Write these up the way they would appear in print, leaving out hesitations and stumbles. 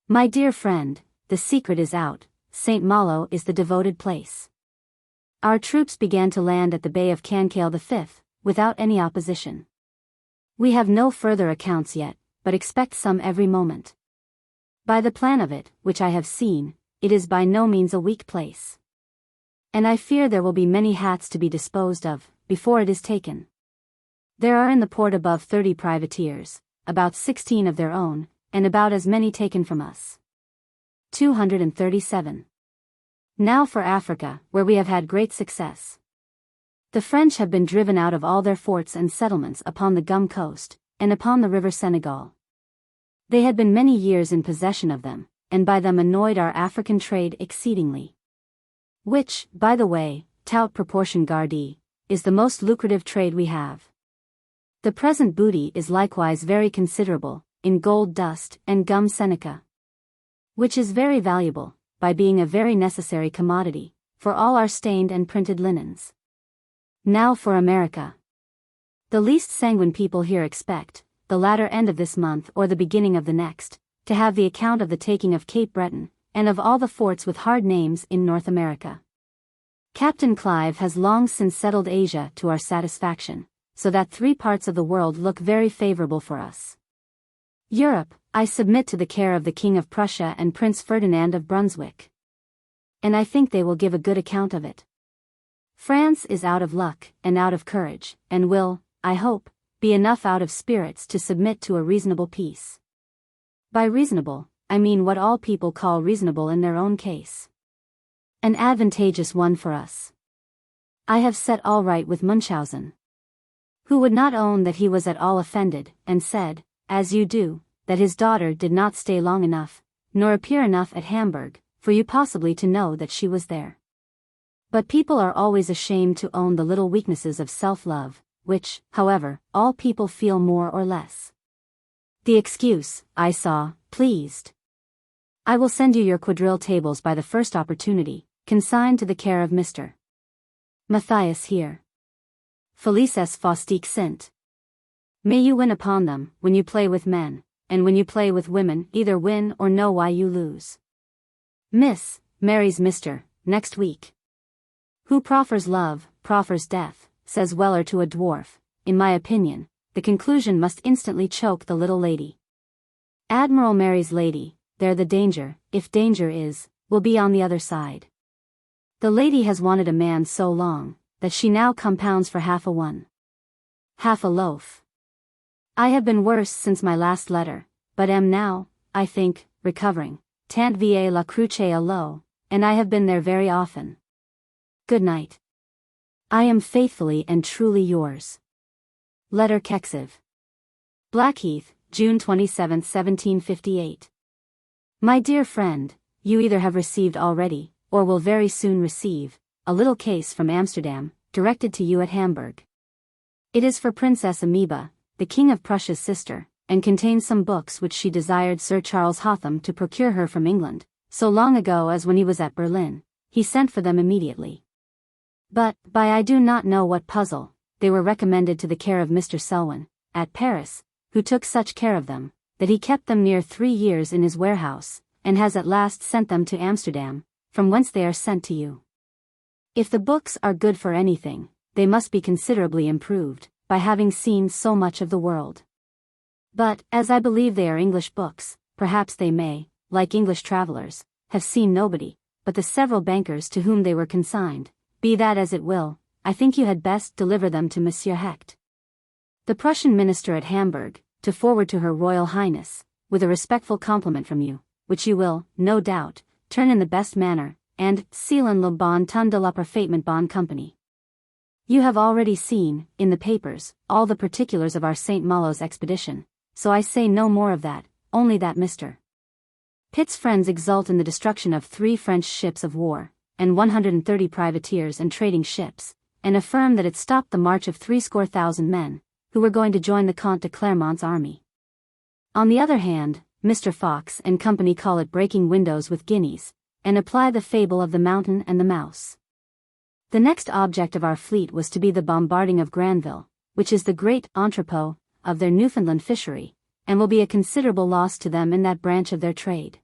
My dear friend, the secret is out. St. Malo is the devoted place. Our troops began to land at the Bay of Cancale the 5th, without any opposition. We have no further accounts yet, but expect some every moment. By the plan of it, which I have seen, it is by no means a weak place. And I fear there will be many hats to be disposed of, before it is taken. There are in the port above 30 privateers, about 16 of their own, and about as many taken from us. 237. Now for Africa, where we have had great success. The French have been driven out of all their forts and settlements upon the Gum coast, and upon the river Senegal. They had been many years in possession of them, and by them annoyed our African trade exceedingly. Which, by the way, tout proportion gardée, is the most lucrative trade we have. The present booty is likewise very considerable, in gold dust and gum Seneca. Which is very valuable, by being a very necessary commodity, for all our stained and printed linens. Now for America. The least sanguine people here expect, the latter end of this month or the beginning of the next, to have the account of the taking of Cape Breton, and of all the forts with hard names in North America. Captain Clive has long since settled Asia to our satisfaction, so that 3 parts of the world look very favorable for us. Europe, I submit to the care of the King of Prussia and Prince Ferdinand of Brunswick. And I think they will give a good account of it. France is out of luck, and out of courage, and will, I hope, be enough out of spirits to submit to a reasonable peace. By reasonable, I mean what all people call reasonable in their own case. An advantageous one for us. I have set all right with Munchausen, who would not own that he was at all offended, and said, as you do, that his daughter did not stay long enough, nor appear enough at Hamburg, for you possibly to know that she was there. But people are always ashamed to own the little weaknesses of self-love, which, however, all people feel more or less. The excuse, I saw, pleased. I will send you your quadrille tables by the first opportunity, consigned to the care of Mr. Matthias here. Felices faustique sint. May you win upon them, when you play with men, and when you play with women, either win or know why you lose. Miss, marries Mr. next week. Who proffers love, proffers death, says Weller to a dwarf. In my opinion, the conclusion must instantly choke the little lady. Admiral marries lady, there the danger, if danger is, will be on the other side. The lady has wanted a man so long, that she now compounds for half a one. Half a loaf. I have been worse since my last letter, but am now, I think, recovering, tant va la cruce a l'eau, and I have been there very often. Good night. I am faithfully and truly yours. Letter Kexiv. Blackheath, June 27, 1758. My dear friend, you either have received already, or will very soon receive, a little case from Amsterdam, directed to you at Hamburg. It is for Princess Amoeba, the King of Prussia's sister, and contains some books which she desired Sir Charles Hotham to procure her from England, so long ago as when he was at Berlin. He sent for them immediately. But, by I do not know what puzzle, they were recommended to the care of Mr. Selwyn, at Paris, who took such care of them, that he kept them near 3 years in his warehouse, and has at last sent them to Amsterdam, from whence they are sent to you. If the books are good for anything, they must be considerably improved, by having seen so much of the world. But, as I believe they are English books, perhaps they may, like English travelers, have seen nobody, but the several bankers to whom they were consigned. Be that as it will, I think you had best deliver them to Monsieur Hecht, the Prussian minister at Hamburg, to forward to her Royal Highness, with a respectful compliment from you, which you will, no doubt, turn in the best manner, and seal in le bon ton de la parfaitement bonne compagnie. You have already seen, in the papers, all the particulars of our St. Malo's expedition, so I say no more of that, only that Mr. Pitt's friends exult in the destruction of 3 French ships of war, and 130 privateers and trading ships, and affirm that it stopped the march of 70,000 men, who were going to join the Comte de Clermont's army. On the other hand, Mr. Fox and company call it breaking windows with guineas, and apply the fable of the mountain and the mouse. The next object of our fleet was to be the bombarding of Granville, which is the great entrepot of their Newfoundland fishery, and will be a considerable loss to them in that branch of their trade.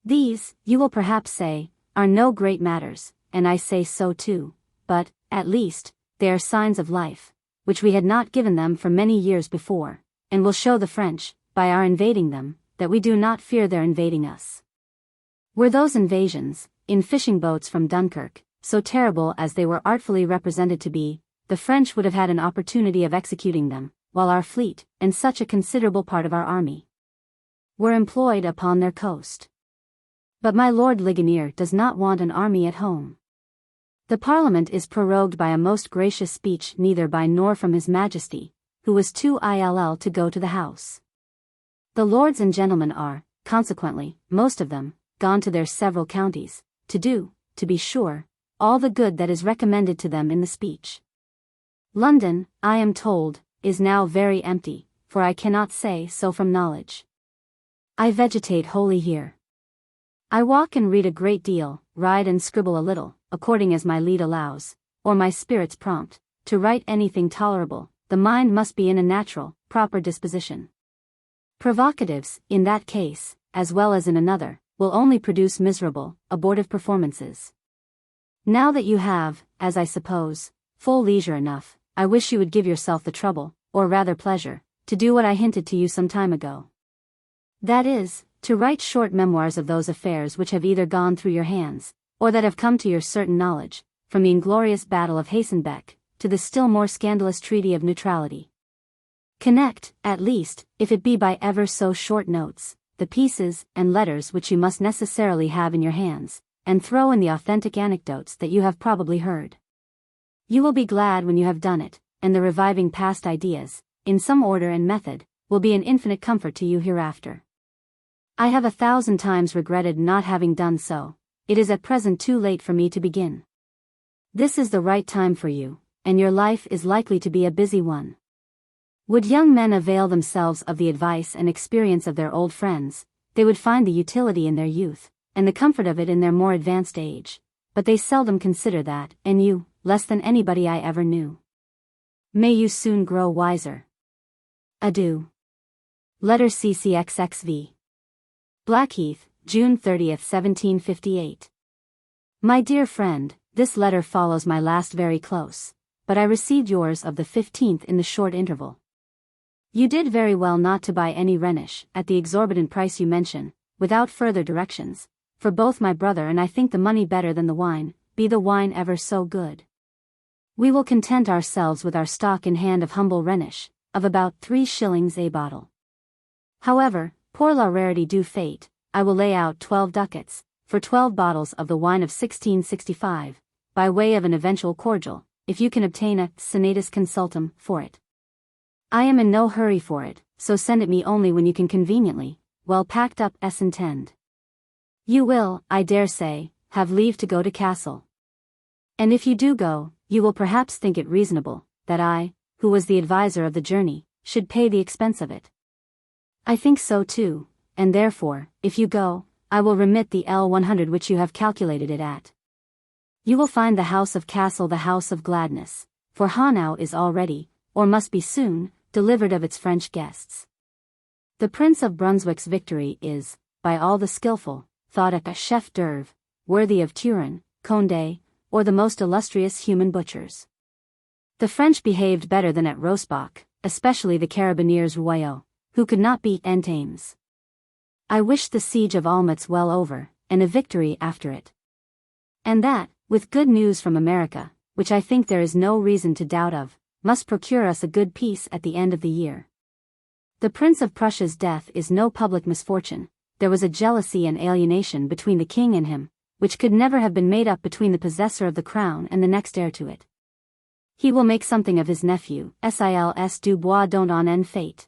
These, you will perhaps say, are no great matters, and I say so too, but, at least, they are signs of life, which we had not given them for many years before, and will show the French, by our invading them, that we do not fear their invading us. Were those invasions, in fishing boats from Dunkirk, so terrible as they were artfully represented to be, the French would have had an opportunity of executing them, while our fleet, and such a considerable part of our army, were employed upon their coast. But my Lord Ligonier does not want an army at home. The Parliament is prorogued by a most gracious speech neither by nor from His Majesty, who was too ill to go to the House. The lords and gentlemen are, consequently, most of them, gone to their several counties, to do, to be sure, all the good that is recommended to them in the speech. London, I am told, is now very empty, for I cannot say so from knowledge. I vegetate wholly here. I walk and read a great deal, ride and scribble a little, according as my lead allows, or my spirits prompt, to write anything tolerable. The mind must be in a natural, proper disposition. Provocatives, in that case, as well as in another, will only produce miserable, abortive performances. Now that you have, as I suppose, full leisure enough, I wish you would give yourself the trouble, or rather pleasure, to do what I hinted to you some time ago. That is, to write short memoirs of those affairs which have either gone through your hands, or that have come to your certain knowledge, from the inglorious battle of Hasenbeck, to the still more scandalous treaty of neutrality. Connect, at least, if it be by ever so short notes, the pieces and letters which you must necessarily have in your hands, and throw in the authentic anecdotes that you have probably heard. You will be glad when you have done it, and the reviving past ideas, in some order and method, will be an infinite comfort to you hereafter. I have 1,000 times regretted not having done so. It is at present too late for me to begin. This is the right time for you, and your life is likely to be a busy one. Would young men avail themselves of the advice and experience of their old friends, they would find the utility in their youth, and the comfort of it in their more advanced age, but they seldom consider that, and you, less than anybody I ever knew. May you soon grow wiser. Adieu. Letter CCXXV. Blackheath, June 30, 1758. My dear friend, this letter follows my last very close, but I received yours of the 15th in the short interval. You did very well not to buy any Rhenish, at the exorbitant price you mention, without further directions, for both my brother and I think the money better than the wine, be the wine ever so good. We will content ourselves with our stock in hand of humble Rhenish, of about 3 shillings a bottle. However, pour la rarity du fate, I will lay out 12 ducats, for 12 bottles of the wine of 1665, by way of an eventual cordial, if you can obtain a senatus consultum for it. I am in no hurry for it, so send it me only when you can conveniently, well packed up intend. You will, I dare say, have leave to go to Castle. And if you do go, you will perhaps think it reasonable, that I, who was the adviser of the journey, should pay the expense of it. I think so too, and therefore, if you go, I will remit the L100 which you have calculated it at. You will find the house of Castle the house of gladness, for Hanau is already, or must be soon, delivered of its French guests. The Prince of Brunswick's victory is, by all the skilful, thought a chef d'oeuvre, worthy of Turenne, Condé, or the most illustrious human butchers. The French behaved better than at Rosbach, especially the Carabineers Royaux, who could not beat Entames. I wish the siege of Olmütz well over, and a victory after it. And that, with good news from America, which I think there is no reason to doubt of, must procure us a good peace at the end of the year. The Prince of Prussia's death is no public misfortune. There was a jealousy and alienation between the king and him, which could never have been made up between the possessor of the crown and the next heir to it. He will make something of his nephew, Silas Dubois d'Ondon fate.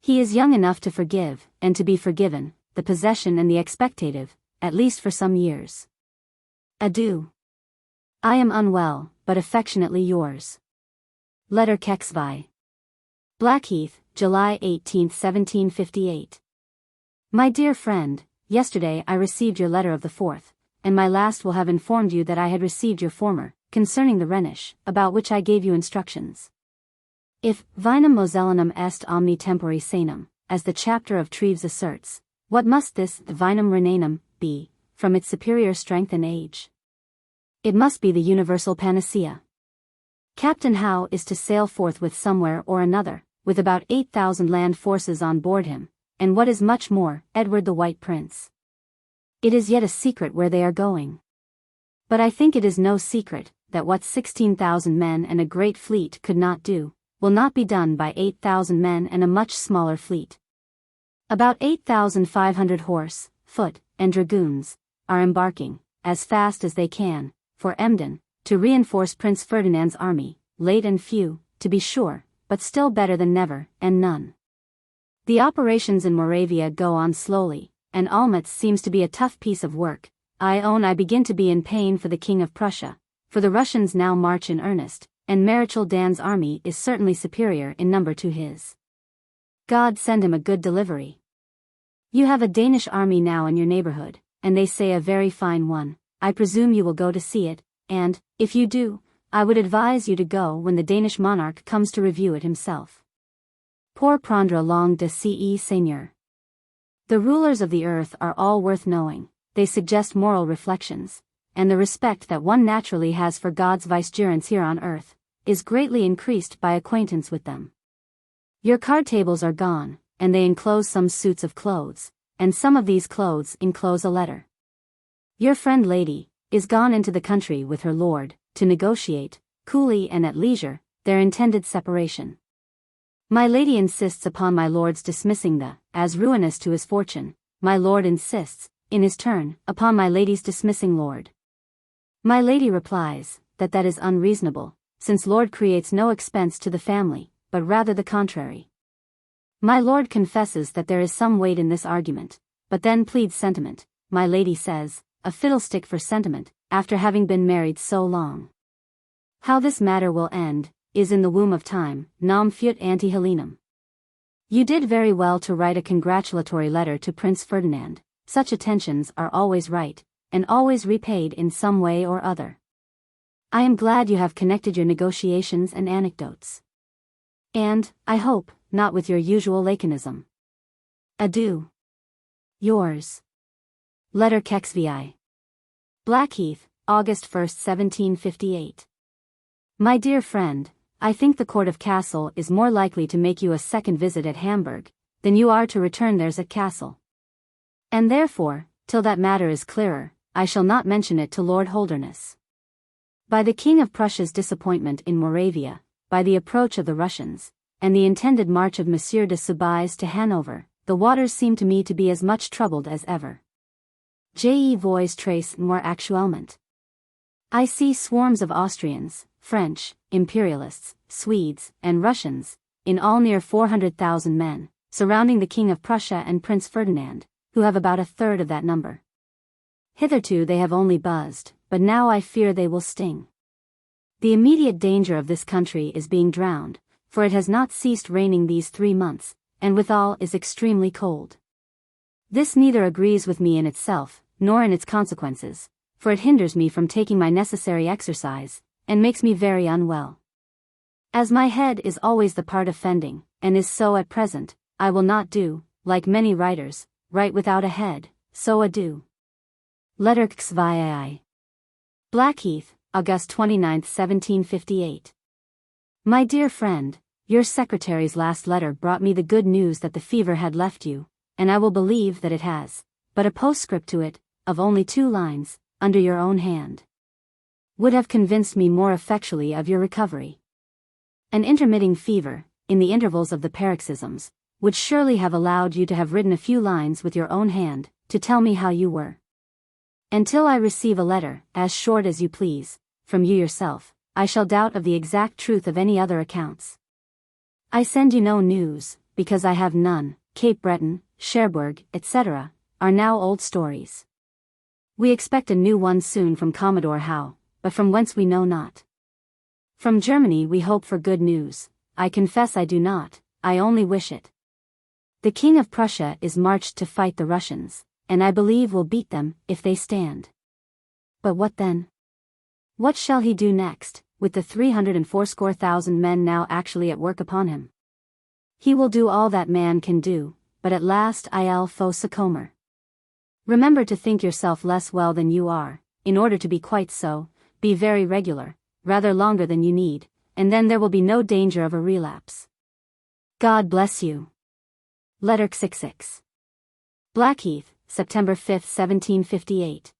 He is young enough to forgive, and to be forgiven, the possession and the expectative, at least for some years. Adieu. I am unwell, but affectionately yours. Letter Kexvi. Blackheath, July 18, 1758. My dear friend, yesterday I received your letter of the 4th, and my last will have informed you that I had received your former, concerning the Rhenish, about which I gave you instructions. If vinum Mosellanum est omni tempori sanum, as the chapter of Treves asserts, What must this divinum renanum be, from its superior strength and age? It must be the universal panacea. Captain Howe is to sail forthwith somewhere or another, with about 8,000 land forces on board him, and what is much more, Edward the White Prince. It is yet a secret where they are going. But I think it is no secret, that what 16,000 men and a great fleet could not do, will not be done by 8,000 men and a much smaller fleet. About 8,500 horse, foot, and dragoons, are embarking, as fast as they can, for Emden, to reinforce Prince Ferdinand's army, late and few, to be sure, but still better than never, and none. The operations in Moravia go on slowly, and Olmütz seems to be a tough piece of work. I own I begin to be in pain for the King of Prussia, for the Russians now march in earnest, and Marichal Dan's army is certainly superior in number to his. God send him a good delivery. You have a Danish army now in your neighborhood, and they say a very fine one. I presume you will go to see it, and, if you do, I would advise you to go when the Danish monarch comes to review it himself. Pour prendre langue de ce seigneur. The rulers of the earth are all worth knowing. They suggest moral reflections, and the respect that one naturally has for God's vicegerents here on earth, is greatly increased by acquaintance with them. Your card tables are gone, and they enclose some suits of clothes, and some of these clothes enclose a letter. Your friend lady, is gone into the country with her lord, to negotiate, coolly and at leisure, their intended separation. My lady insists upon my lord's dismissing as ruinous to his fortune. My lord insists, in his turn, upon my lady's dismissing lord. My lady replies, that is unreasonable, since lord creates no expense to the family, but rather the contrary. My lord confesses that there is some weight in this argument, but then pleads sentiment. My lady says, a fiddlestick for sentiment, after having been married so long. How this matter will end, is in the womb of time, nam fut ante Helenum. You did very well to write a congratulatory letter to Prince Ferdinand. Such attentions are always right, and always repaid in some way or other. I am glad you have connected your negotiations and anecdotes. And, I hope, not with your usual laconism. Adieu. Yours. Letter Kexvi. Blackheath, August 1, 1758. My dear friend, I think the Court of Cassel is more likely to make you a second visit at Hamburg, than you are to return theirs at Cassel. And therefore, till that matter is clearer, I shall not mention it to Lord Holderness. By the King of Prussia's disappointment in Moravia, by the approach of the Russians, and the intended march of Monsieur de Soubise to Hanover, the waters seem to me to be as much troubled as ever. Je vois trace more actuellement. I see swarms of Austrians, French, imperialists, Swedes, and Russians, in all near 400,000 men, surrounding the King of Prussia and Prince Ferdinand, who have about a third of that number. Hitherto they have only buzzed, but now I fear they will sting. The immediate danger of this country is being drowned, for it has not ceased raining these 3 months, and withal is extremely cold. This neither agrees with me in itself, nor in its consequences, for it hinders me from taking my necessary exercise, and makes me very unwell. As my head is always the part offending, and is so at present, I will not do, like many writers, write without a head, so adieu. Letter Xvi. Blackheath, August 29, 1758. My dear friend, your secretary's last letter brought me the good news that the fever had left you, and I will believe that it has, but a postscript to it, of only 2 lines, under your own hand, would have convinced me more effectually of your recovery. An intermitting fever, in the intervals of the paroxysms, would surely have allowed you to have written a few lines with your own hand, to tell me how you were. Until I receive a letter, as short as you please, from you yourself, I shall doubt of the exact truth of any other accounts. I send you no news, because I have none. Cape Breton, Cherbourg, etc., are now old stories. We expect a new one soon from Commodore Howe, but from whence we know not. From Germany we hope for good news. I confess I do not, I only wish it. The King of Prussia is marched to fight the Russians, and I believe will beat them, if they stand. But what then? What shall he do next, with the 380,000 men now actually at work upon him? He will do all that man can do, but at last il faut succomber. Remember to think yourself less well than you are, in order to be quite so, be very regular, rather longer than you need, and then there will be no danger of a relapse. God bless you. Letter 66. Blackheath, September 5, 1758.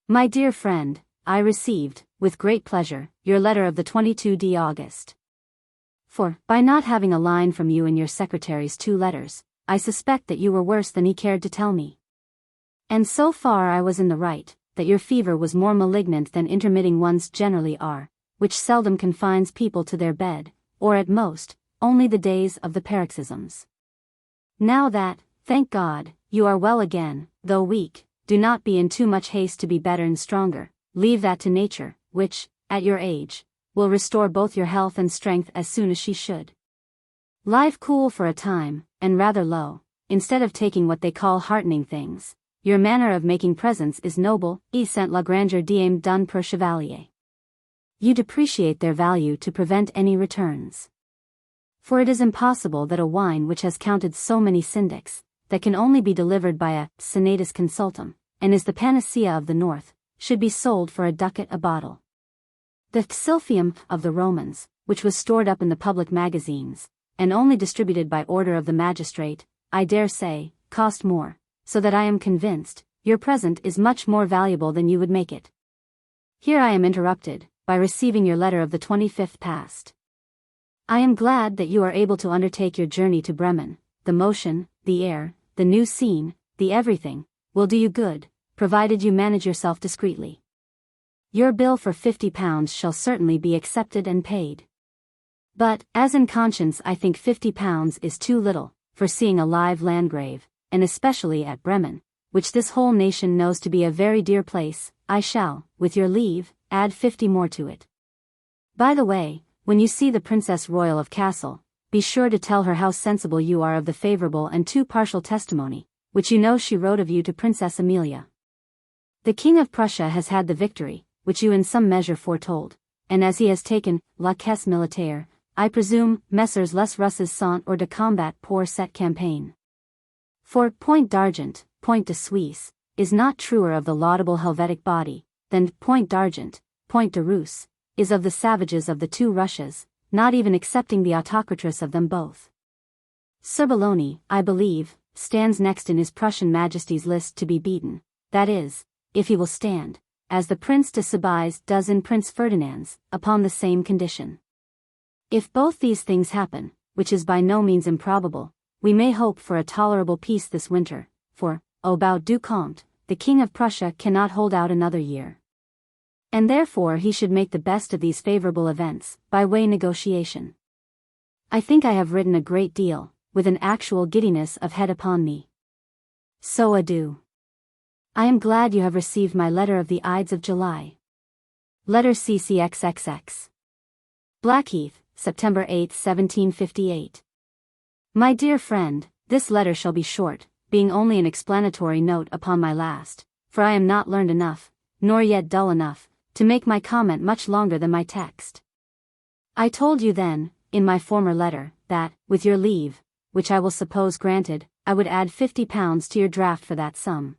My dear friend, I received, with great pleasure, your letter of the 22d August. For, by not having a line from you in your secretary's 2 letters, I suspect that you were worse than he cared to tell me. And so far I was in the right, that your fever was more malignant than intermitting ones generally are, which seldom confines people to their bed, or at most, only the days of the paroxysms. Now that, thank God, you are well again, though weak, do not be in too much haste to be better and stronger, leave that to nature, which, at your age, will restore both your health and strength as soon as she should. Live cool for a time, and rather low, instead of taking what they call heartening things. Your manner of making presents is noble, et sent la grandeur diem done per chevalier. You depreciate their value to prevent any returns. For it is impossible that a wine which has counted so many syndics, that can only be delivered by a senatus consultum, and is the panacea of the North, should be sold for a ducat a bottle. The Silphium of the Romans, which was stored up in the public magazines, and only distributed by order of the magistrate, I dare say, cost more, so that I am convinced, your present is much more valuable than you would make it. Here I am interrupted, by receiving your letter of the 25th past. I am glad that you are able to undertake your journey to Bremen. The motion, the air, the new scene, the everything, will do you good, provided you manage yourself discreetly. Your bill for £50 shall certainly be accepted and paid. But, as in conscience I think £50 is too little, for seeing a live Landgrave, and especially at Bremen, which this whole nation knows to be a very dear place, I shall, with your leave, add 50 more to it. By the way, when you see the Princess Royal of Kassel, be sure to tell her how sensible you are of the favourable and too partial testimony, which you know she wrote of you to Princess Amelia. The King of Prussia has had the victory, which you in some measure foretold, and as he has taken la caisse militaire, I presume Messrs les Russes sont hors de combat pour cette campagne. For Point d'Argent, Point de Suisse, is not truer of the laudable Helvetic body, than Point d'Argent, Point de Russe, is of the savages of the 2 Russias, not even excepting the autocratress of them both. Serbelloni, I believe, stands next in his Prussian Majesty's list to be beaten, that is, if he will stand, as the Prince de Soubise does in Prince Ferdinand's, upon the same condition. If both these things happen, which is by no means improbable, we may hope for a tolerable peace this winter, for, au bout du compte, the King of Prussia cannot hold out another year. And therefore he should make the best of these favourable events, by way negotiation. I think I have written a great deal, with an actual giddiness of head upon me. So adieu. I am glad you have received my letter of the Ides of July. Letter CCXXX. Blackheath, September 8, 1758. My dear friend, this letter shall be short, being only an explanatory note upon my last, for I am not learned enough, nor yet dull enough, to make my comment much longer than my text. I told you then, in my former letter, that, with your leave, which I will suppose granted, I would add £50 to your draft for that sum.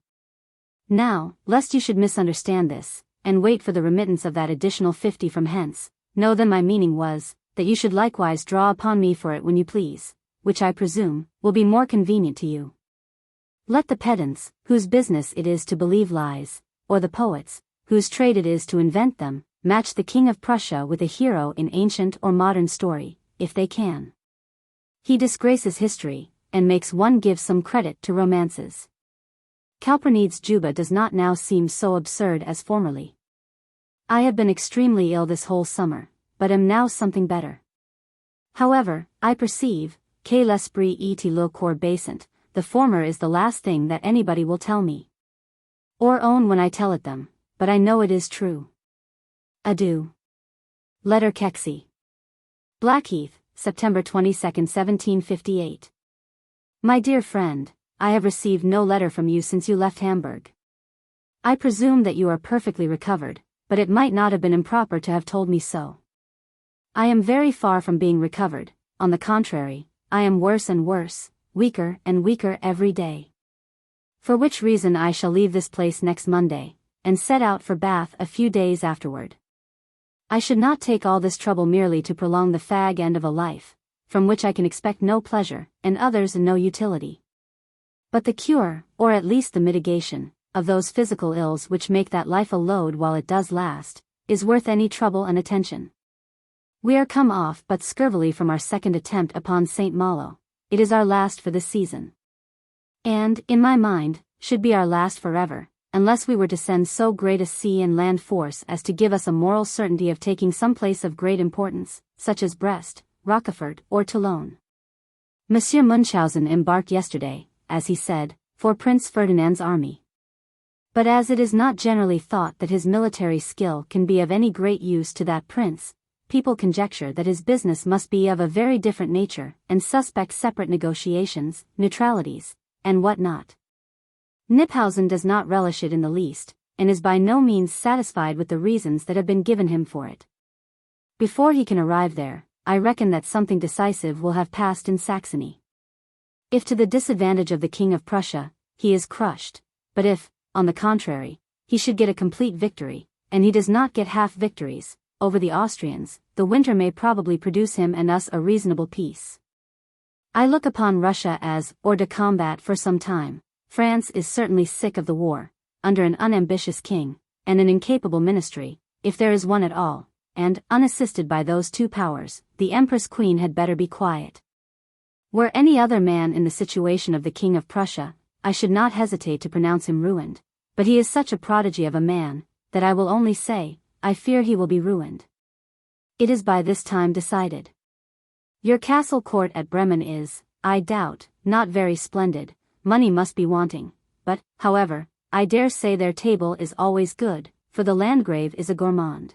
Now, lest you should misunderstand this, and wait for the remittance of that additional 50 from hence, know that my meaning was, that you should likewise draw upon me for it when you please, which I presume, will be more convenient to you. Let the pedants, whose business it is to believe lies, or the poets, whose trade it is to invent them, match the King of Prussia with a hero in ancient or modern story, if they can. He disgraces history, and makes one give some credit to romances. Calpernede's Juba does not now seem so absurd as formerly. I have been extremely ill this whole summer, but am now something better. However, I perceive, que l'esprit est le corps basant, the former is the last thing that anybody will tell me. Or own when I tell it them, but I know it is true. Adieu. Letter Kexy. Blackheath, September 22, 1758. My dear friend, I have received no letter from you since you left Hamburg. I presume that you are perfectly recovered, but it might not have been improper to have told me so. I am very far from being recovered, on the contrary, I am worse and worse, weaker and weaker every day. For which reason I shall leave this place next Monday, and set out for Bath a few days afterward. I should not take all this trouble merely to prolong the fag end of a life, from which I can expect no pleasure, and others no utility. But the cure, or at least the mitigation, of those physical ills which make that life a load while it does last, is worth any trouble and attention. We are come off but scurvily from our second attempt upon St. Malo. It is our last for this season. And, in my mind, should be our last forever, unless we were to send so great a sea and land force as to give us a moral certainty of taking some place of great importance, such as Brest, Rochefort, or Toulon. Monsieur Munchausen embarked yesterday, as he said, for Prince Ferdinand's army. But as it is not generally thought that his military skill can be of any great use to that prince, people conjecture that his business must be of a very different nature, and suspect separate negotiations, neutralities, and what not. Kniphausen does not relish it in the least, and is by no means satisfied with the reasons that have been given him for it. Before he can arrive there, I reckon that something decisive will have passed in Saxony. If to the disadvantage of the King of Prussia, he is crushed, but if, on the contrary, he should get a complete victory, and he does not get half victories, over the Austrians, the winter may probably produce him and us a reasonable peace. I look upon Russia as hors de combat for some time. France is certainly sick of the war, under an unambitious king, and an incapable ministry, if there is one at all, and, unassisted by those two powers, the Empress Queen had better be quiet. Were any other man in the situation of the King of Prussia, I should not hesitate to pronounce him ruined, but he is such a prodigy of a man, that I will only say, I fear he will be ruined. It is by this time decided. Your castle court at Bremen is, I doubt, not very splendid. Money must be wanting, but, however, I dare say their table is always good, for the Landgrave is a gourmand.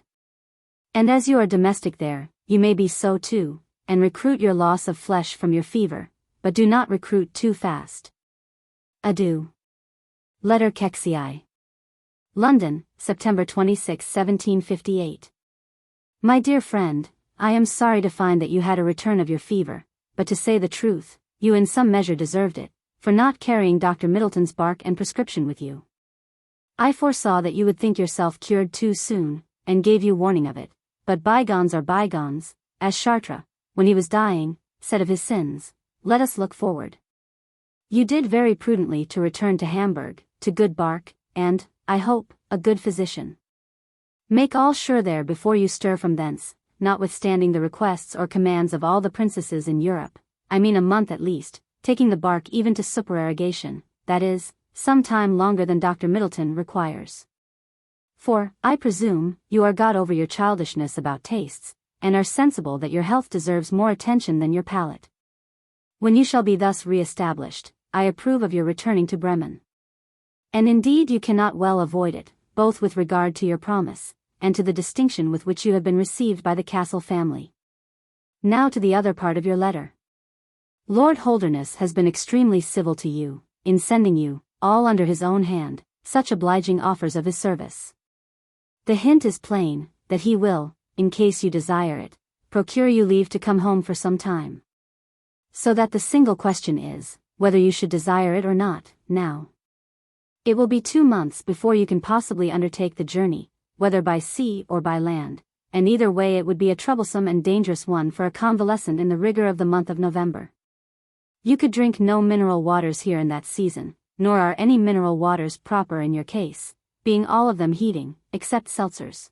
And as you are domestic there, you may be so too, and recruit your loss of flesh from your fever, but do not recruit too fast. Adieu. Letter Kexii. London, September 26, 1758. My dear friend, I am sorry to find that you had a return of your fever, but to say the truth, you in some measure deserved it, for not carrying Dr. Middleton's bark and prescription with you. I foresaw that you would think yourself cured too soon, and gave you warning of it, but bygones are bygones, as Chartres, when he was dying, said of his sins, let us look forward. You did very prudently to return to Hamburg, to good bark, and, I hope, a good physician. Make all sure there before you stir from thence, notwithstanding the requests or commands of all the princesses in Europe, I mean a month at least, taking the bark even to supererogation, that is, some time longer than Dr. Middleton requires. For, I presume, you are got over your childishness about tastes, and are sensible that your health deserves more attention than your palate. When you shall be thus re-established, I approve of your returning to Bremen. And indeed you cannot well avoid it, both with regard to your promise, and to the distinction with which you have been received by the Castle family. Now to the other part of your letter. Lord Holderness has been extremely civil to you, in sending you, all under his own hand, such obliging offers of his service. The hint is plain, that he will, in case you desire it, procure you leave to come home for some time. So that the single question is, whether you should desire it or not, now. It will be 2 months before you can possibly undertake the journey, whether by sea or by land, and either way it would be a troublesome and dangerous one for a convalescent in the rigor of the month of November. You could drink no mineral waters here in that season, nor are any mineral waters proper in your case, being all of them heating, except seltzers.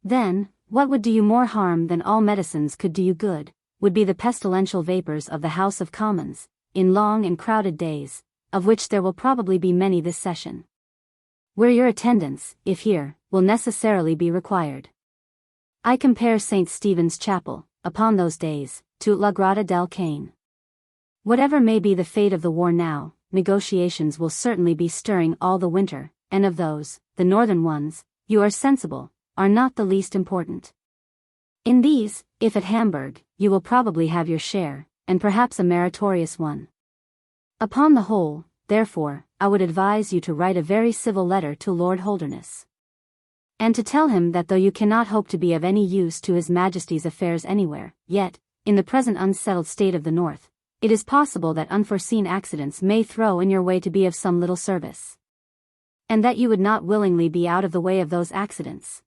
Then, what would do you more harm than all medicines could do you good, would be the pestilential vapors of the House of Commons, in long and crowded days, of which there will probably be many this session. Where your attendance, if here, will necessarily be required. I compare St. Stephen's Chapel, upon those days, to La Grotta del Cane. Whatever may be the fate of the war now, negotiations will certainly be stirring all the winter, and of those, the northern ones, you are sensible, are not the least important. In these, if at Hamburg, you will probably have your share, and perhaps a meritorious one. Upon the whole, therefore, I would advise you to write a very civil letter to Lord Holderness. And to tell him that though you cannot hope to be of any use to His Majesty's affairs anywhere, yet, in the present unsettled state of the North, it is possible that unforeseen accidents may throw in your way to be of some little service. And that you would not willingly be out of the way of those accidents.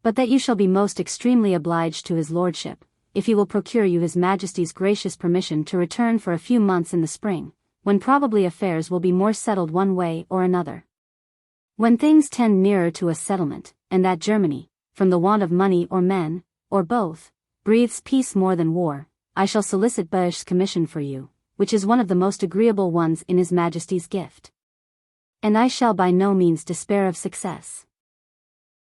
But that you shall be most extremely obliged to his lordship, if he will procure you his majesty's gracious permission to return for a few months in the spring, when probably affairs will be more settled one way or another. When things tend nearer to a settlement, and that Germany, from the want of money or men, or both, breathes peace more than war, I shall solicit Bush's commission for you, which is one of the most agreeable ones in his majesty's gift. And I shall by no means despair of success.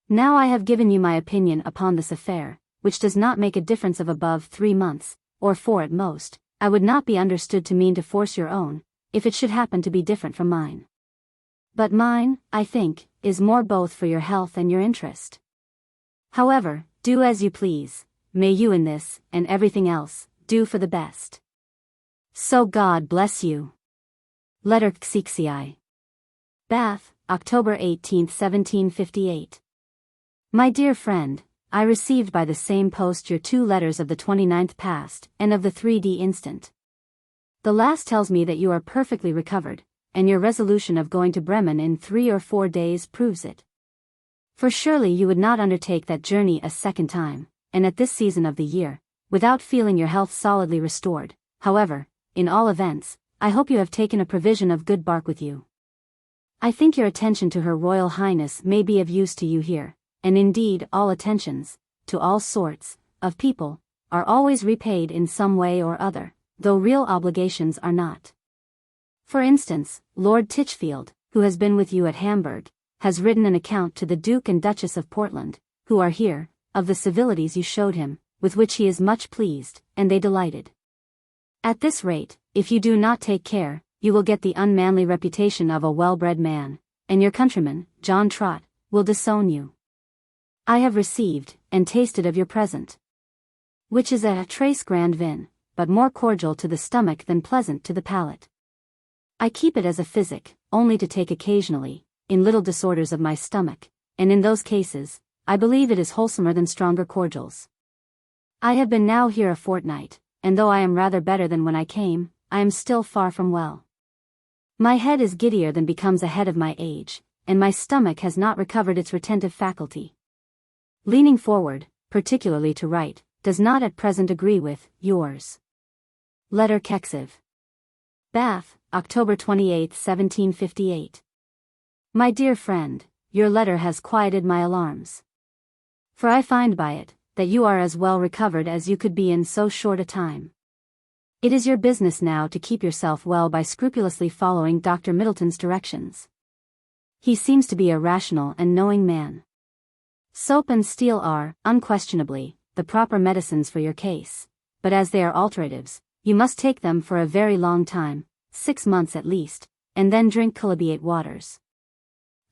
Now I have given you my opinion upon this affair, which does not make a difference of above 3 months, or 4 at most. I would not be understood to mean to force your own, if it should happen to be different from mine. But mine, I think, is more both for your health and your interest. However, do as you please, may you in this, and everything else, do for the best. So God bless you. Letter Xixi. Bath, October 18, 1758. My dear friend, I received by the same post your 2 letters of the 29th past, and of the 3d instant. The last tells me that you are perfectly recovered, and your resolution of going to Bremen in 3 or 4 days proves it. For surely you would not undertake that journey a second time, and at this season of the year, without feeling your health solidly restored. However, in all events, I hope you have taken a provision of good bark with you. I think your attention to Her Royal Highness may be of use to you here. And indeed all attentions, to all sorts, of people, are always repaid in some way or other, though real obligations are not. For instance, Lord Tichfield, who has been with you at Hamburg, has written an account to the Duke and Duchess of Portland, who are here, of the civilities you showed him, with which he is much pleased, and they delighted. At this rate, if you do not take care, you will get the unmanly reputation of a well-bred man, and your countryman, John Trott, will disown you. I have received, and tasted of your present, which is a trace grand vin, but more cordial to the stomach than pleasant to the palate. I keep it as a physic, only to take occasionally, in little disorders of my stomach, and in those cases, I believe it is wholesomer than stronger cordials. I have been now here a fortnight, and though I am rather better than when I came, I am still far from well. My head is giddier than becomes a head of my age, and my stomach has not recovered its retentive faculty. Leaning forward, particularly to write, does not at present agree with yours. Letter Kexiv. Bath, October 28, 1758. My dear friend, your letter has quieted my alarms. For I find by it, that you are as well recovered as you could be in so short a time. It is your business now to keep yourself well by scrupulously following Dr. Middleton's directions. He seems to be a rational and knowing man. Soap and steel are, unquestionably, the proper medicines for your case, but as they are alteratives, you must take them for a very long time, 6 months at least, and then drink chalybeate waters.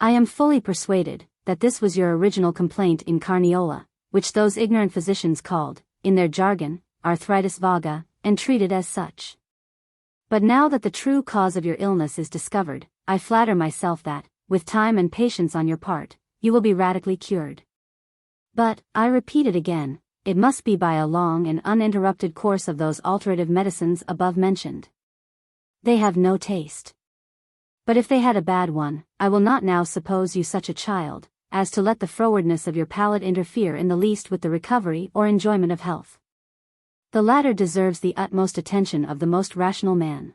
I am fully persuaded that this was your original complaint in carniola, which those ignorant physicians called, in their jargon, arthritis vaga, and treated as such. But now that the true cause of your illness is discovered, I flatter myself that, with time and patience on your part, you will be radically cured. But, I repeat it again, it must be by a long and uninterrupted course of those alterative medicines above mentioned. They have no taste. But if they had a bad one, I will not now suppose you such a child, as to let the frowardness of your palate interfere in the least with the recovery or enjoyment of health. The latter deserves the utmost attention of the most rational man.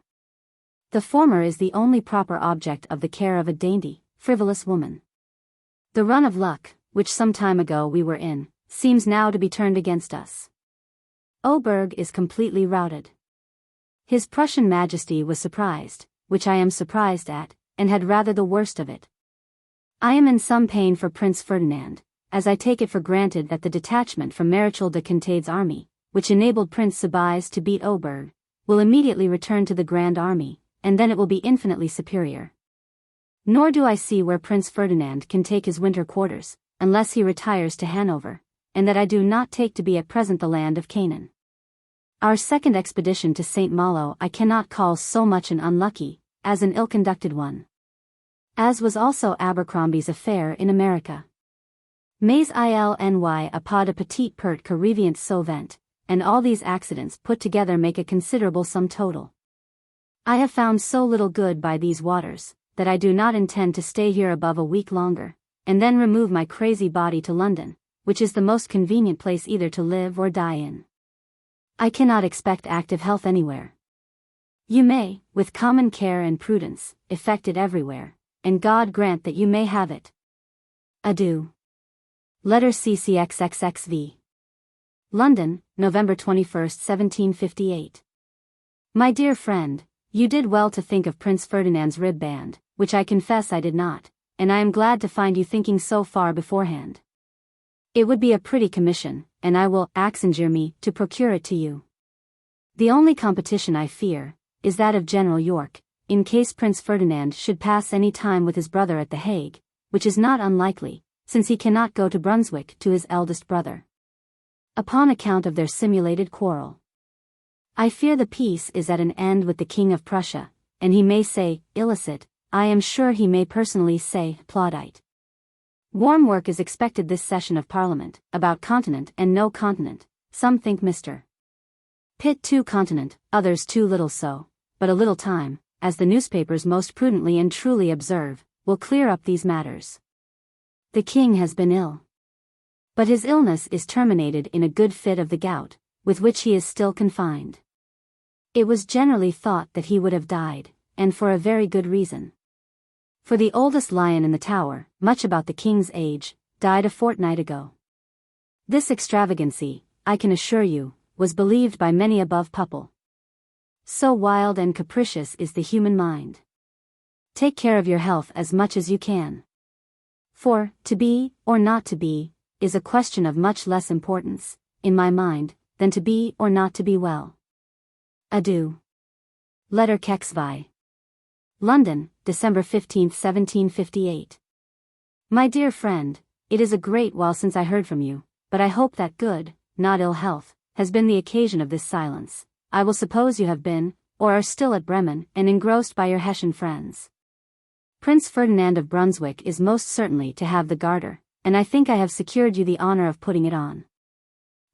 The former is the only proper object of the care of a dainty, frivolous woman. The run of luck, which some time ago we were in, seems now to be turned against us. Oberg is completely routed. His Prussian Majesty was surprised, which I am surprised at, and had rather the worst of it. I am in some pain for Prince Ferdinand, as I take it for granted that the detachment from Marichal de Kintade's army, which enabled Prince Soubise to beat Oberg, will immediately return to the Grand Army, and then it will be infinitely superior. Nor do I see where Prince Ferdinand can take his winter quarters, unless he retires to Hanover, and that I do not take to be at present the land of Canaan. Our second expedition to St. Malo I cannot call so much an unlucky, as an ill-conducted one. As was also Abercrombie's affair in America. Mais il n'y a pas de petite perte que revient souvent, and all these accidents put together make a considerable sum total. I have found so little good by these waters, that I do not intend to stay here above a week longer, and then remove my crazy body to London, which is the most convenient place either to live or die in. I cannot expect active health anywhere. You may, with common care and prudence, effect it everywhere, and God grant that you may have it. Adieu. Letter CCXXXV. London, November 21, 1758. My dear friend, you did well to think of Prince Ferdinand's rib band, which I confess I did not, and I am glad to find you thinking so far beforehand. It would be a pretty commission, and I will accenture me to procure it to you. The only competition I fear is that of General York, in case Prince Ferdinand should pass any time with his brother at The Hague, which is not unlikely, since he cannot go to Brunswick to his eldest brother, upon account of their simulated quarrel. I fear the peace is at an end with the King of Prussia, and he may say, illicit, I am sure he may personally say, plaudite. Warm work is expected this session of Parliament, about continent and no continent. Some think Mr. Pitt too continent, others too little so, but a little time, as the newspapers most prudently and truly observe, will clear up these matters. The King has been ill. But his illness is terminated in a good fit of the gout, with which he is still confined. It was generally thought that he would have died, and for a very good reason. For the oldest lion in the tower, much about the King's age, died a fortnight ago. This extravagancy, I can assure you, was believed by many above Pupple. So wild and capricious is the human mind. Take care of your health as much as you can. For, to be, or not to be, is a question of much less importance, in my mind, than to be or not to be well. Adieu. Letter Kexvi. London, December 15, 1758. My dear friend, it is a great while since I heard from you, but I hope that good, not ill health, has been the occasion of this silence. I will suppose you have been, or are still at Bremen, and engrossed by your Hessian friends. Prince Ferdinand of Brunswick is most certainly to have the garter, and I think I have secured you the honor of putting it on.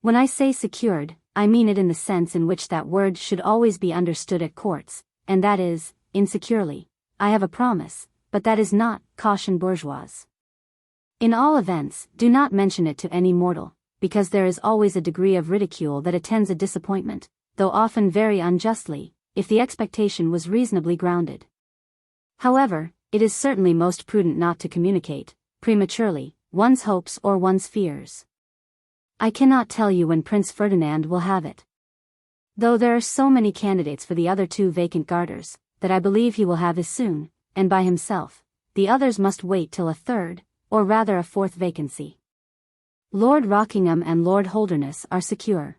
When I say secured, I mean it in the sense in which that word should always be understood at courts, and that is, insecurely. I have a promise, but that is not caution bourgeoise. In all events, do not mention it to any mortal, because there is always a degree of ridicule that attends a disappointment, though often very unjustly, if the expectation was reasonably grounded. However, it is certainly most prudent not to communicate, prematurely, one's hopes or one's fears. I cannot tell you when Prince Ferdinand will have it. Though there are so many candidates for the other two vacant garters, that I believe he will have his soon, and by himself. The others must wait till a third, or rather a fourth vacancy. Lord Rockingham and Lord Holderness are secure.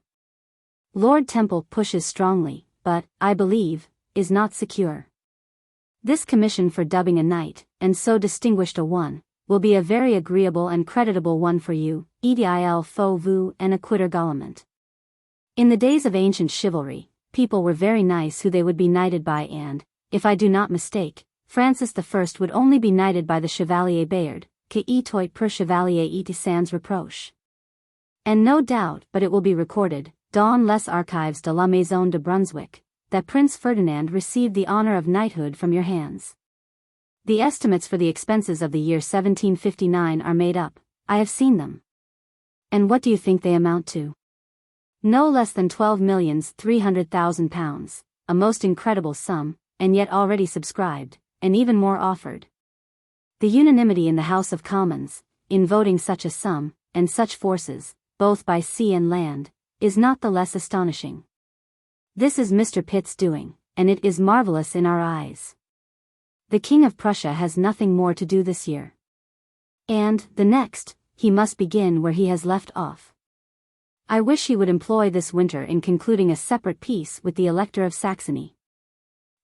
Lord Temple pushes strongly, but, I believe, is not secure. This commission for dubbing a knight, and so distinguished a one, will be a very agreeable and creditable one for you, edil faux vous and acquitter galement. In the days of ancient chivalry, people were very nice who they would be knighted by and, if I do not mistake, Francis I would only be knighted by the Chevalier Bayard, que etoit per Chevalier et sans reproche. And no doubt but it will be recorded, dans les archives de la Maison de Brunswick, that Prince Ferdinand received the honor of knighthood from your hands. The estimates for the expenses of the year 1759 are made up, I have seen them. And what do you think they amount to? No less than £12,300,000, a most incredible sum, and yet already subscribed, and even more offered. The unanimity in the House of Commons, in voting such a sum, and such forces, both by sea and land, is not the less astonishing. This is Mr. Pitt's doing, and it is marvelous in our eyes. The King of Prussia has nothing more to do this year. And, the next, he must begin where he has left off. I wish he would employ this winter in concluding a separate peace with the Elector of Saxony,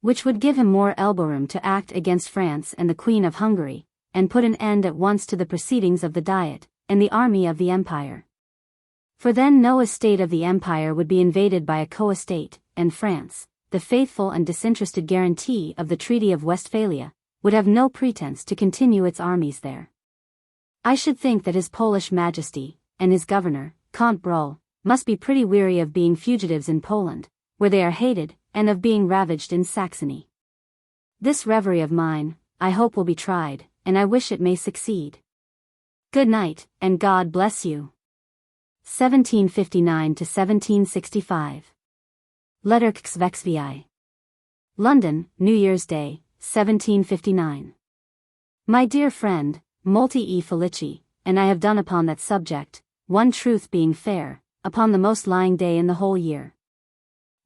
which would give him more elbow-room to act against France and the Queen of Hungary, and put an end at once to the proceedings of the Diet, and the army of the Empire. For then no estate of the Empire would be invaded by a co-estate, and France, the faithful and disinterested guarantee of the Treaty of Westphalia, would have no pretense to continue its armies there. I should think that His Polish Majesty, and his governor, Count Bruhl, must be pretty weary of being fugitives in Poland, where they are hated, and of being ravaged in Saxony. This reverie of mine, I hope will be tried, and I wish it may succeed. Good night, and God bless you. 1759 to 1765. Letter XVXVI. London, New Year's Day, 1759. My dear friend, multi e felici, and I have done upon that subject, one truth being fair, upon the most lying day in the whole year.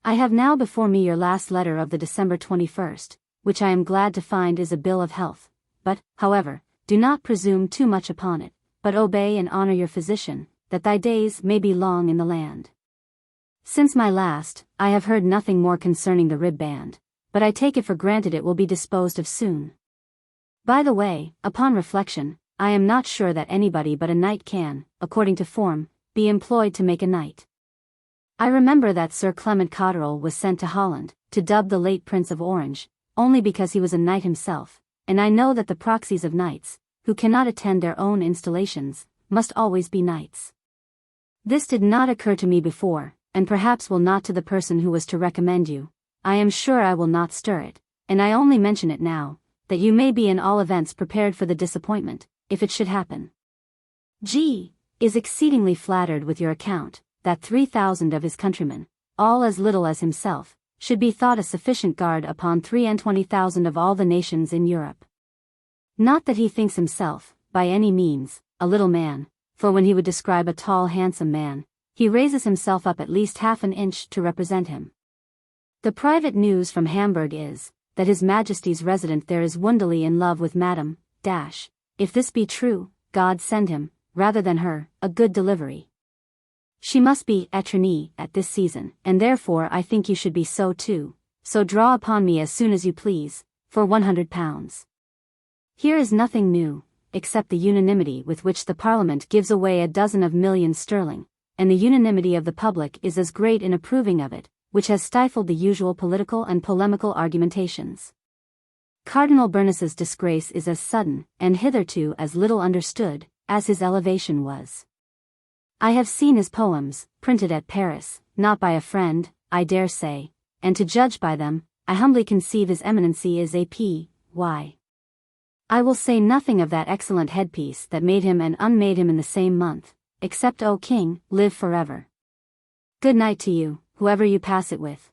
I have now before me your last letter of the December 21st, which I am glad to find is a bill of health, but, however, do not presume too much upon it, but obey and honor your physician, that thy days may be long in the land. Since my last, I have heard nothing more concerning the rib band, but I take it for granted it will be disposed of soon. By the way, upon reflection, I am not sure that anybody but a knight can, according to form, be employed to make a knight. I remember that Sir Clement Cotterell was sent to Holland, to dub the late Prince of Orange, only because he was a knight himself, and I know that the proxies of knights, who cannot attend their own installations, must always be knights. This did not occur to me before, and perhaps will not to the person who was to recommend you. I am sure I will not stir it, and I only mention it now, that you may be in all events prepared for the disappointment, if it should happen. G. is exceedingly flattered with your account, that 3,000 of his countrymen, all as little as himself, should be thought a sufficient guard upon 23,000 of all the nations in Europe. Not that he thinks himself, by any means, a little man, for when he would describe a tall handsome man, he raises himself up at least half an inch to represent him. The private news from Hamburg is, that His Majesty's resident there is woundily in love with Madame, if this be true, God send him, rather than her, a good delivery. She must be étrennie at this season, and therefore I think you should be so too, so draw upon me as soon as you please, for £100. Here is nothing new, except the unanimity with which the Parliament gives away a dozen of millions sterling, and the unanimity of the public is as great in approving of it, which has stifled the usual political and polemical argumentations. Cardinal Bernas's disgrace is as sudden, and hitherto as little understood, as his elevation was. I have seen his poems, printed at Paris, not by a friend, I dare say, and to judge by them, I humbly conceive his eminency is a P.Y. I will say nothing of that excellent headpiece that made him and unmade him in the same month, except O King, live forever. Good night to you, whoever you pass it with.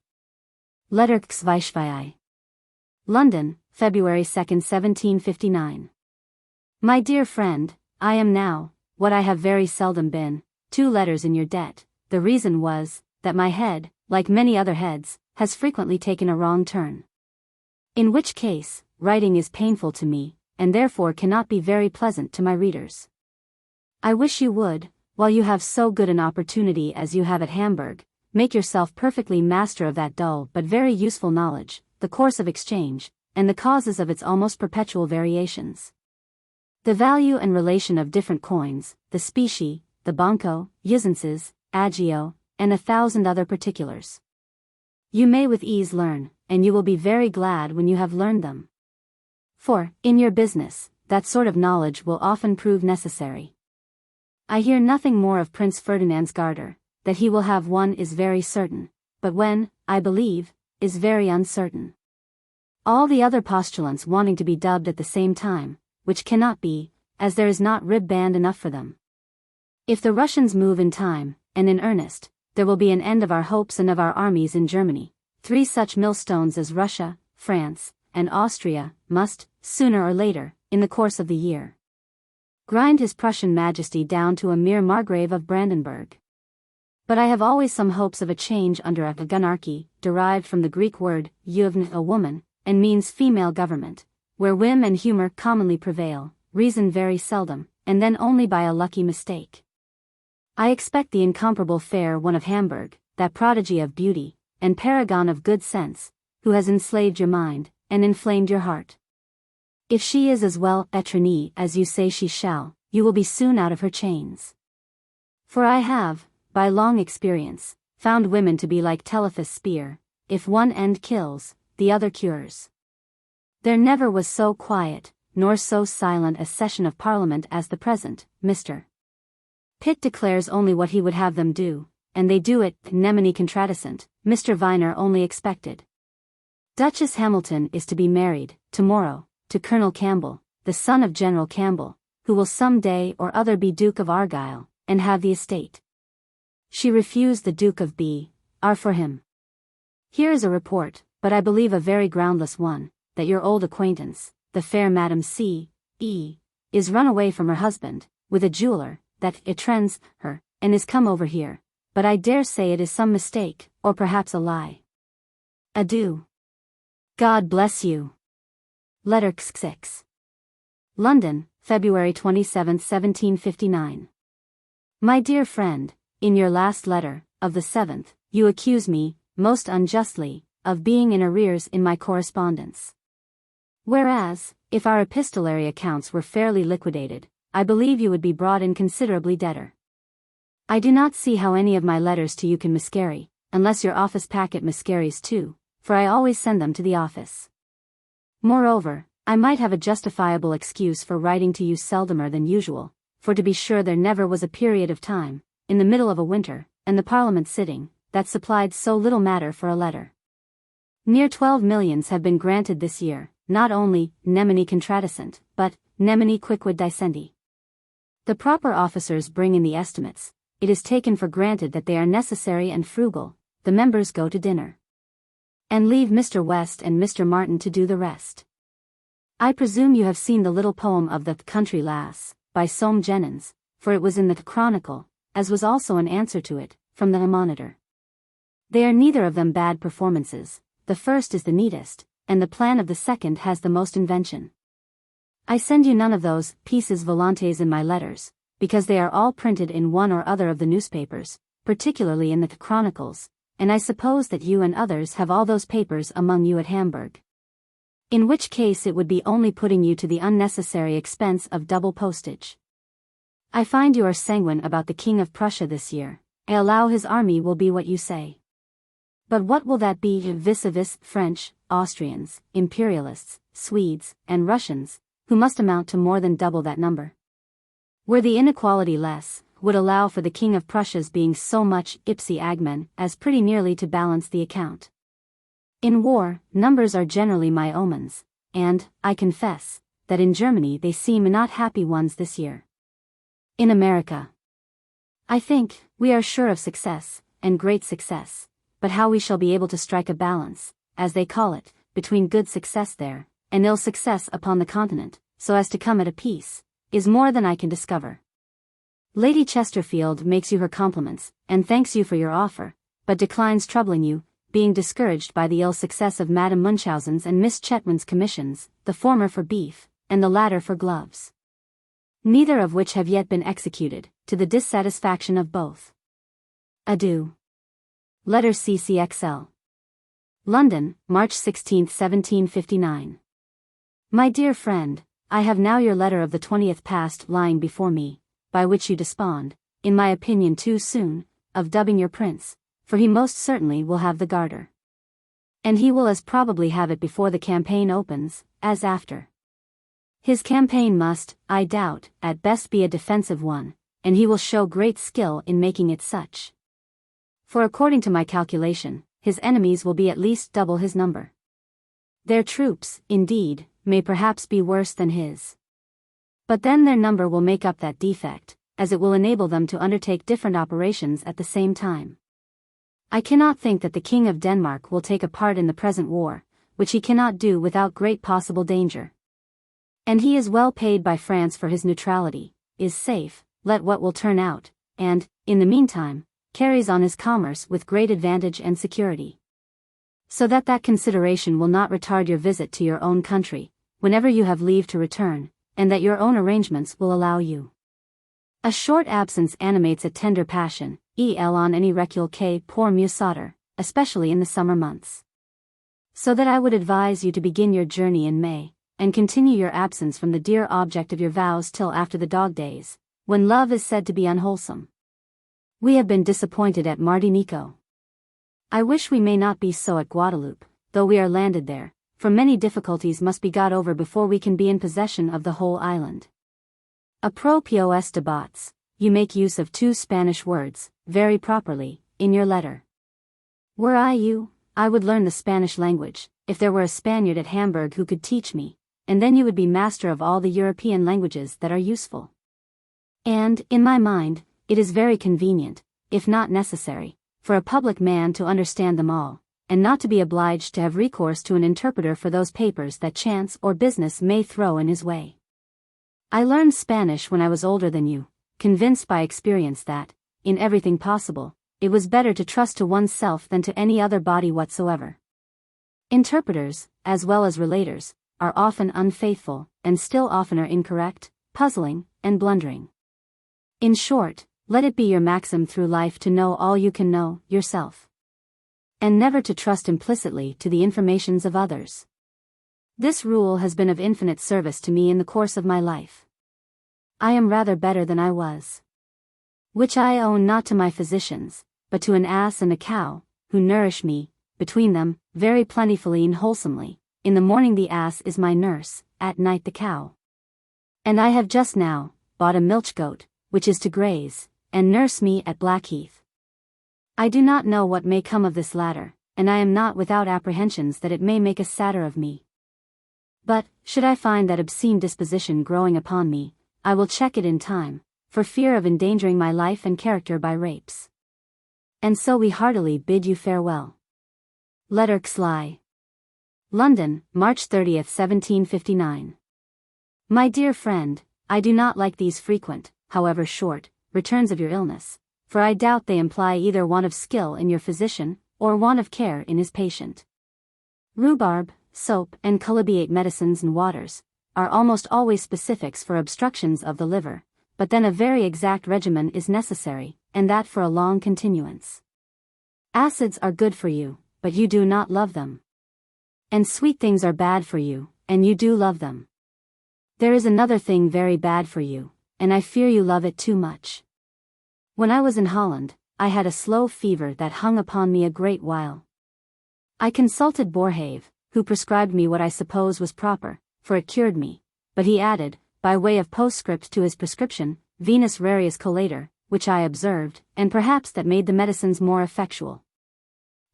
Letter XVII. London, February 2, 1759. My dear friend, I am now, what I have very seldom been, 2 letters in your debt. The reason was, that my head, like many other heads, has frequently taken a wrong turn. In which case, writing is painful to me, and therefore cannot be very pleasant to my readers. I wish you would, while you have so good an opportunity as you have at Hamburg, make yourself perfectly master of that dull but very useful knowledge, the course of exchange, and the causes of its almost perpetual variations. The value and relation of different coins, the specie, the banco, usances, agio, and 1,000 other particulars. You may with ease learn, and you will be very glad when you have learned them. For, in your business, that sort of knowledge will often prove necessary. I hear nothing more of Prince Ferdinand's garter. That he will have one is very certain, but when, I believe, is very uncertain. All the other postulants wanting to be dubbed at the same time, which cannot be, as there is not rib band enough for them. If the Russians move in time, and in earnest, there will be an end of our hopes and of our armies in Germany. 3 such millstones as Russia, France, and Austria, must, sooner or later, in the course of the year, grind his Prussian Majesty down to a mere Margrave of Brandenburg. But I have always some hopes of a change under a gunarchy, derived from the Greek word, euvn, a woman, and means female government, where whim and humor commonly prevail, reason very seldom, and then only by a lucky mistake. I expect the incomparable fair one of Hamburg, that prodigy of beauty, and paragon of good sense, who has enslaved your mind, and inflamed your heart. If she is as well étrennie as you say she shall, you will be soon out of her chains. For I have, by long experience, found women to be like Telephus' spear, if one end kills, the other cures. There never was so quiet, nor so silent a session of Parliament as the present. Mr. Pitt declares only what he would have them do, and they do it, nemine contradicent, Mr. Viner only expected. Duchess Hamilton is to be married, tomorrow, to Colonel Campbell, the son of General Campbell, who will some day or other be Duke of Argyll, and have the estate. She refused the Duke of B.R. for him. Here is a report, but I believe a very groundless one, that your old acquaintance, the fair Madam C.E., is run away from her husband, with a jeweller, that étrennes her, and is come over here, but I dare say it is some mistake, or perhaps a lie. Adieu. God bless you. Letter 6. London, February 27, 1759. My dear friend, in your last letter, of the 7th, you accuse me, most unjustly, of being in arrears in my correspondence. Whereas, if our epistolary accounts were fairly liquidated, I believe you would be brought in considerably debtor. I do not see how any of my letters to you can miscarry, unless your office packet miscarries too, for I always send them to the office. Moreover, I might have a justifiable excuse for writing to you seldomer than usual, for to be sure there never was a period of time, in the middle of a winter, and the Parliament sitting, that supplied so little matter for a letter. Near 12 millions have been granted this year, not only nemine contradicent, but nemine quicquid dicendi. The proper officers bring in the estimates. It is taken for granted that they are necessary and frugal. The members go to dinner, and leave Mr. West and Mr. Martin to do the rest. I presume you have seen the little poem of the Country Lass, by Soame Jenyns, for it was in the Chronicle, as was also an answer to it, from the Monitor. They are neither of them bad performances. The first is the neatest, and the plan of the second has the most invention. I send you none of those pieces volantes in my letters, because they are all printed in one or other of the newspapers, particularly in the Chronicles, and I suppose that you and others have all those papers among you at Hamburg. In which case it would be only putting you to the unnecessary expense of double postage. I find you are sanguine about the King of Prussia this year. I allow his army will be what you say. But what will that be vis-a-vis French, Austrians, Imperialists, Swedes, and Russians, who must amount to more than double that number? Were the inequality less, would allow for the King of Prussia's being so much ipsi agmen as pretty nearly to balance the account. In war, numbers are generally my omens, and, I confess, that in Germany they seem not happy ones this year. In America, I think, we are sure of success, and great success. But how we shall be able to strike a balance, as they call it, between good success there, and ill success upon the continent, so as to come at a peace, is more than I can discover. Lady Chesterfield makes you her compliments, and thanks you for your offer, but declines troubling you, being discouraged by the ill success of Madame Munchausen's and Miss Chetwynd's commissions, the former for beef, and the latter for gloves. Neither of which have yet been executed, to the dissatisfaction of both. Adieu. Letter CCXL. London, March 16, 1759. My dear friend, I have now your letter of the 20th past lying before me, by which you despond, in my opinion too soon, of dubbing your prince, for he most certainly will have the Garter. And he will as probably have it before the campaign opens, as after. His campaign must, I doubt, at best be a defensive one, and he will show great skill in making it such. For according to my calculation, his enemies will be at least double his number. Their troops, indeed, may perhaps be worse than his. But then their number will make up that defect, as it will enable them to undertake different operations at the same time. I cannot think that the King of Denmark will take a part in the present war, which he cannot do without great possible danger. And he is well paid by France for his neutrality, is safe, let what will turn out, and, in the meantime, carries on his commerce with great advantage and security. So that consideration will not retard your visit to your own country, whenever you have leave to return, and that your own arrangements will allow you. A short absence animates a tender passion, on any recul que pour mieux sauter, especially in the summer months. So that I would advise you to begin your journey in May, and continue your absence from the dear object of your vows till after the dog days, when love is said to be unwholesome. We have been disappointed at Martinico. I wish we may not be so at Guadeloupe, though we are landed there, for many difficulties must be got over before we can be in possession of the whole island. Apropos de bots, you make use of two Spanish words, very properly, in your letter. Were I you, I would learn the Spanish language, if there were a Spaniard at Hamburg who could teach me, and then you would be master of all the European languages that are useful. And, in my mind, it is very convenient, if not necessary, for a public man to understand them all, and not to be obliged to have recourse to an interpreter for those papers that chance or business may throw in his way. I learned Spanish when I was older than you, convinced by experience that, in everything possible, it was better to trust to oneself than to any other body whatsoever. Interpreters, as well as relators, are often unfaithful, and still oftener incorrect, puzzling, and blundering. In short, let it be your maxim through life to know all you can know, yourself. And never to trust implicitly to the informations of others. This rule has been of infinite service to me in the course of my life. I am rather better than I was. Which I owe not to my physicians, but to an ass and a cow, who nourish me, between them, very plentifully and wholesomely. In the morning the ass is my nurse, at night the cow. And I have just now bought a milch goat, which is to graze, and nurse me at Blackheath. I do not know what may come of this latter, and I am not without apprehensions that it may make a satyr of me. But, should I find that obscene disposition growing upon me, I will check it in time, for fear of endangering my life and character by rapes. And so we heartily bid you farewell. Letter Xli. London, March 30th, 1759. My dear friend, I do not like these frequent, however short, returns of your illness, for I doubt they imply either want of skill in your physician, or want of care in his patient. Rhubarb, soap, and chalybeate medicines and waters, are almost always specifics for obstructions of the liver, but then a very exact regimen is necessary, and that for a long continuance. Acids are good for you, but you do not love them. And sweet things are bad for you, and you do love them. There is another thing very bad for you, and I fear you love it too much. When I was in Holland, I had a slow fever that hung upon me a great while. I consulted Boerhaave, who prescribed me what I suppose was proper, for it cured me, but he added, by way of postscript to his prescription, Venus rarius collator, which I observed, and perhaps that made the medicines more effectual.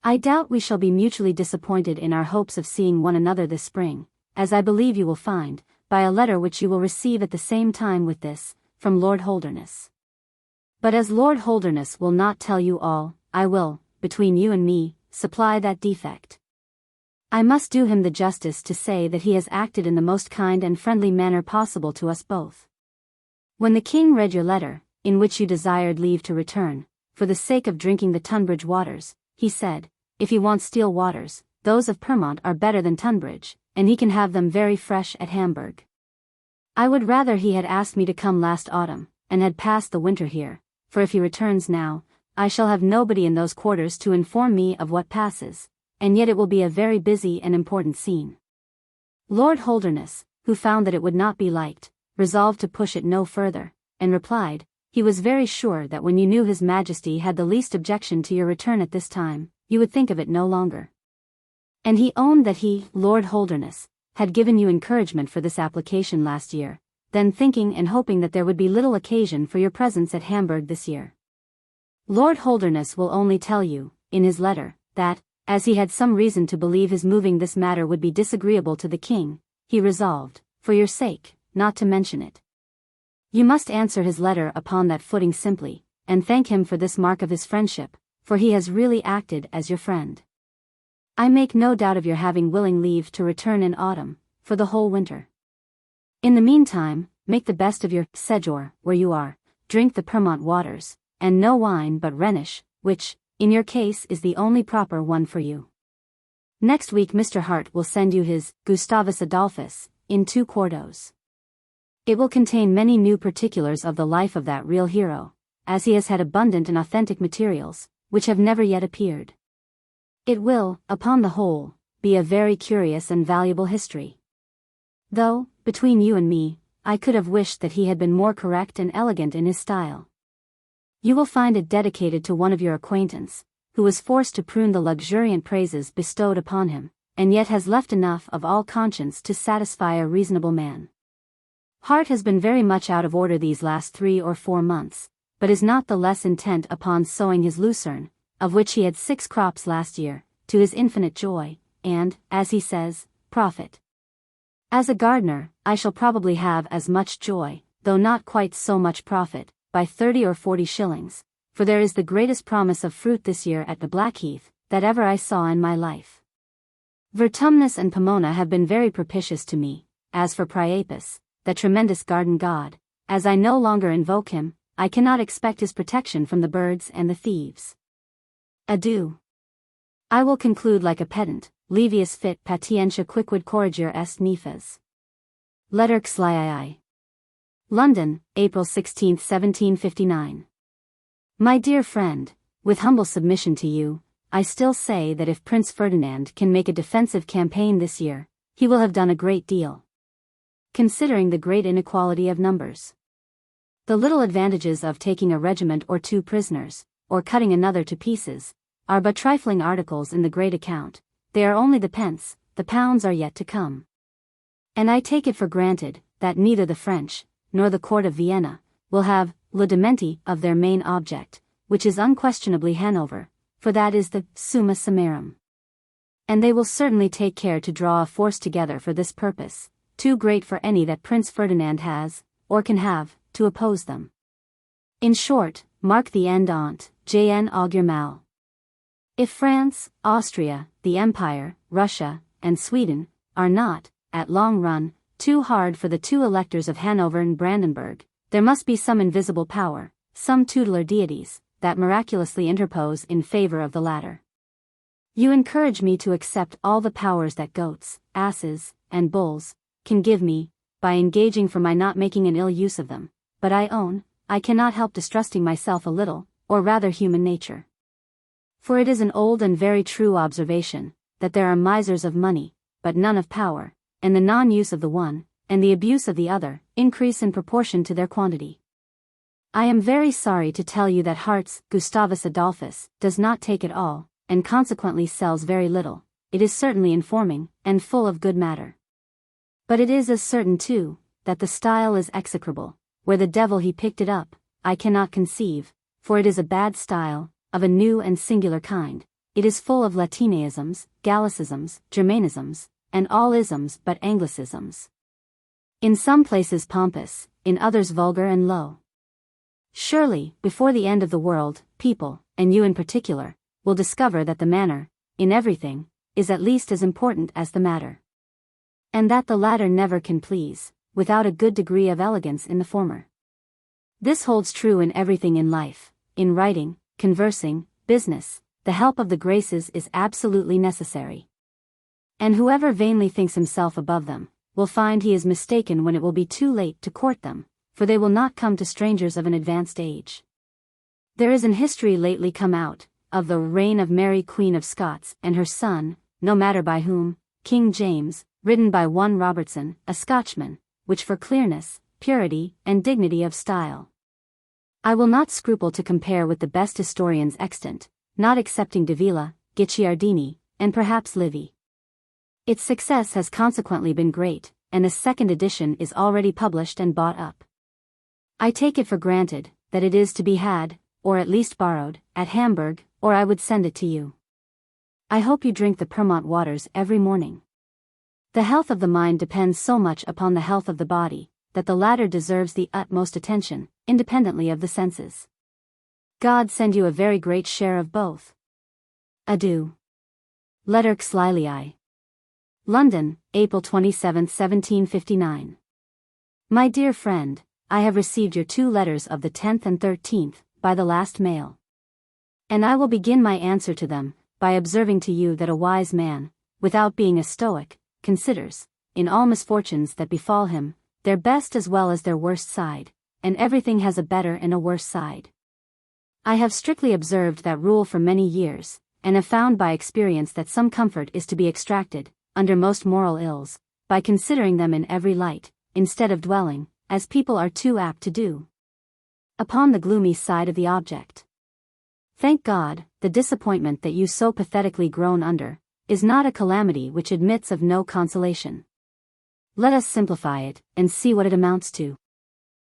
I doubt we shall be mutually disappointed in our hopes of seeing one another this spring, as I believe you will find, by a letter which you will receive at the same time with this, from Lord Holderness. But as Lord Holderness will not tell you all, I will, between you and me, supply that defect. I must do him the justice to say that he has acted in the most kind and friendly manner possible to us both. When the king read your letter, in which you desired leave to return, for the sake of drinking the Tunbridge waters, he said, if he wants still waters, those of Pyrmont are better than Tunbridge, and he can have them very fresh at Hamburg. I would rather he had asked me to come last autumn, and had passed the winter here, for if he returns now, I shall have nobody in those quarters to inform me of what passes, and yet it will be a very busy and important scene. Lord Holderness, who found that it would not be liked, resolved to push it no further, and replied, he was very sure that when you knew His Majesty had the least objection to your return at this time, you would think of it no longer. And he owned that he, Lord Holderness, had given you encouragement for this application last year, then thinking and hoping that there would be little occasion for your presence at Hamburg this year. Lord Holderness will only tell you, in his letter, that, as he had some reason to believe his moving this matter would be disagreeable to the king, he resolved, for your sake, not to mention it. You must answer his letter upon that footing simply, and thank him for this mark of his friendship, for he has really acted as your friend. I make no doubt of your having willing leave to return in autumn, for the whole winter. In the meantime, make the best of your séjour where you are, drink the Pyrmont waters, and no wine but Rhenish, which, in your case is the only proper one for you. Next week Mr. Hart will send you his Gustavus Adolphus, in 2 quartos. It will contain many new particulars of the life of that real hero, as he has had abundant and authentic materials, which have never yet appeared. It will, upon the whole, be a very curious and valuable history. Though, between you and me, I could have wished that he had been more correct and elegant in his style. You will find it dedicated to one of your acquaintance, who was forced to prune the luxuriant praises bestowed upon him, and yet has left enough of all conscience to satisfy a reasonable man. Hart has been very much out of order these last 3 or 4 months, but is not the less intent upon sowing his lucerne, of which he had 6 crops last year, to his infinite joy, and, as he says, profit. As a gardener, I shall probably have as much joy, though not quite so much profit, by 30 or 40 shillings, for there is the greatest promise of fruit this year at the Blackheath, that ever I saw in my life. Vertumnus and Pomona have been very propitious to me. As for Priapus, the tremendous garden god, as I no longer invoke him, I cannot expect his protection from the birds and the thieves. Adieu. I will conclude like a pedant, levius fit patientia quicquid corrigere est nefas. Letter Xlii. London, April 16, 1759. My dear friend, with humble submission to you, I still say that if Prince Ferdinand can make a defensive campaign this year, he will have done a great deal. Considering the great inequality of numbers, the little advantages of taking a regiment or 2 prisoners, or cutting another to pieces, are but trifling articles in the great account. They are only the pence, the pounds are yet to come. And I take it for granted that neither the French, nor the court of Vienna, will have le dementi of their main object, which is unquestionably Hanover, for that is the summa summarum. And they will certainly take care to draw a force together for this purpose, too great for any that Prince Ferdinand has, or can have, to oppose them. In short, mark the end on't, j'en augure mal. If France, Austria, the Empire, Russia, and Sweden, are not, at long run, too hard for the 2 electors of Hanover and Brandenburg, there must be some invisible power, some tutelar deities, that miraculously interpose in favor of the latter. You encourage me to accept all the powers that goats, asses, and bulls can give me, by engaging for my not making an ill use of them, but I own, I cannot help distrusting myself a little, or rather human nature. For it is an old and very true observation, that there are misers of money, but none of power, and the non-use of the one, and the abuse of the other, increase in proportion to their quantity. I am very sorry to tell you that Hart's Gustavus Adolphus does not take it all, and consequently sells very little. It is certainly informing, and full of good matter. But it is as certain too, that the style is execrable. Where the devil he picked it up, I cannot conceive, for it is a bad style, of a new and singular kind. It is full of Latinaisms, Gallicisms, Germanisms, and all isms but Anglicisms. In some places pompous, in others vulgar and low. Surely, before the end of the world, people, and you in particular, will discover that the manner, in everything, is at least as important as the matter. And that the latter never can please, without a good degree of elegance in the former. This holds true in everything in life, in writing, conversing, business. The help of the graces is absolutely necessary. And whoever vainly thinks himself above them, will find he is mistaken when it will be too late to court them, for they will not come to strangers of an advanced age. There is an history lately come out, of the reign of Mary Queen of Scots and her son, no matter by whom, King James, written by one Robertson, a Scotchman, which for clearness, purity, and dignity of style, I will not scruple to compare with the best historians extant, not excepting Davila, Guicciardini, and perhaps Livy. Its success has consequently been great, and a 2nd edition is already published and bought up. I take it for granted, that it is to be had, or at least borrowed, at Hamburg, or I would send it to you. I hope you drink the Pyrmont waters every morning. The health of the mind depends so much upon the health of the body, that the latter deserves the utmost attention, independently of the senses. God send you a very great share of both. Adieu. Letter Xlii. London, April 27, 1759. My dear friend, I have received your 2 letters of the 10th and 13th, by the last mail. And I will begin my answer to them, by observing to you that a wise man, without being a Stoic, considers, in all misfortunes that befall him, their best as well as their worst side, and everything has a better and a worse side. I have strictly observed that rule for many years, and have found by experience that some comfort is to be extracted, under most moral ills, by considering them in every light, instead of dwelling, as people are too apt to do, upon the gloomy side of the object. Thank God, the disappointment that you so pathetically groan under, is not a calamity which admits of no consolation. Let us simplify it, and see what it amounts to.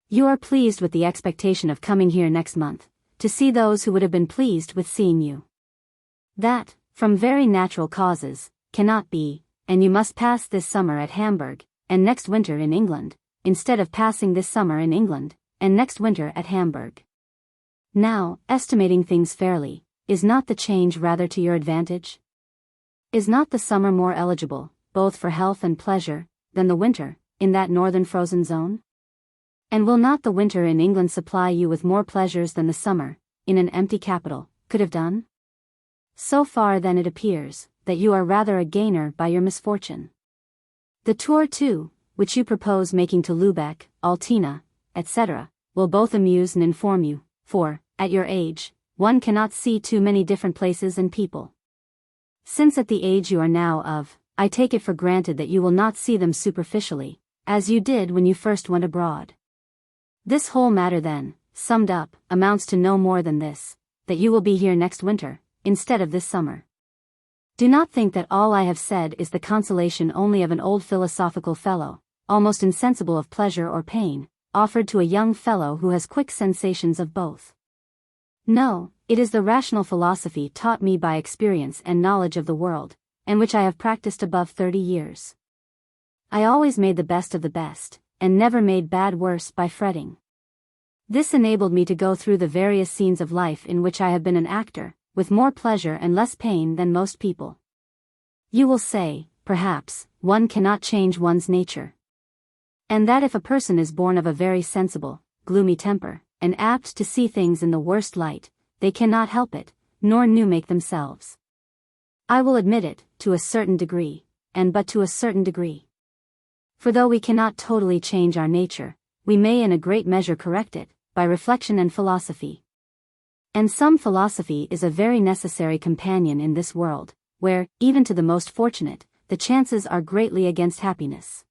You are pleased with the expectation of coming here next month, to see those who would have been pleased with seeing you. That, from very natural causes, cannot be, and you must pass this summer at Hamburg, and next winter in England, instead of passing this summer in England, and next winter at Hamburg. Now, estimating things fairly, is not the change rather to your advantage? Is not the summer more eligible, both for health and pleasure, than the winter, in that northern frozen zone? And will not the winter in England supply you with more pleasures than the summer, in an empty capital, could have done? So far then it appears, that you are rather a gainer by your misfortune. The tour too, which you propose making to Lubeck, Altena, etc., will both amuse and inform you, for, at your age, one cannot see too many different places and people. Since at the age you are now of, I take it for granted that you will not see them superficially, as you did when you first went abroad. This whole matter then, summed up, amounts to no more than this, that you will be here next winter, instead of this summer. Do not think that all I have said is the consolation only of an old philosophical fellow, almost insensible of pleasure or pain, offered to a young fellow who has quick sensations of both. No, it is the rational philosophy taught me by experience and knowledge of the world, and which I have practiced above 30 years. I always made the best of the best, and never made bad worse by fretting. This enabled me to go through the various scenes of life in which I have been an actor, with more pleasure and less pain than most people. You will say, perhaps, one cannot change one's nature. And that if a person is born of a very sensible, gloomy temper, and apt to see things in the worst light, they cannot help it, nor new make themselves. I will admit it, to a certain degree, and but to a certain degree. For though we cannot totally change our nature, we may in a great measure correct it, by reflection and philosophy. And some philosophy is a very necessary companion in this world, where, even to the most fortunate, the chances are greatly against happiness.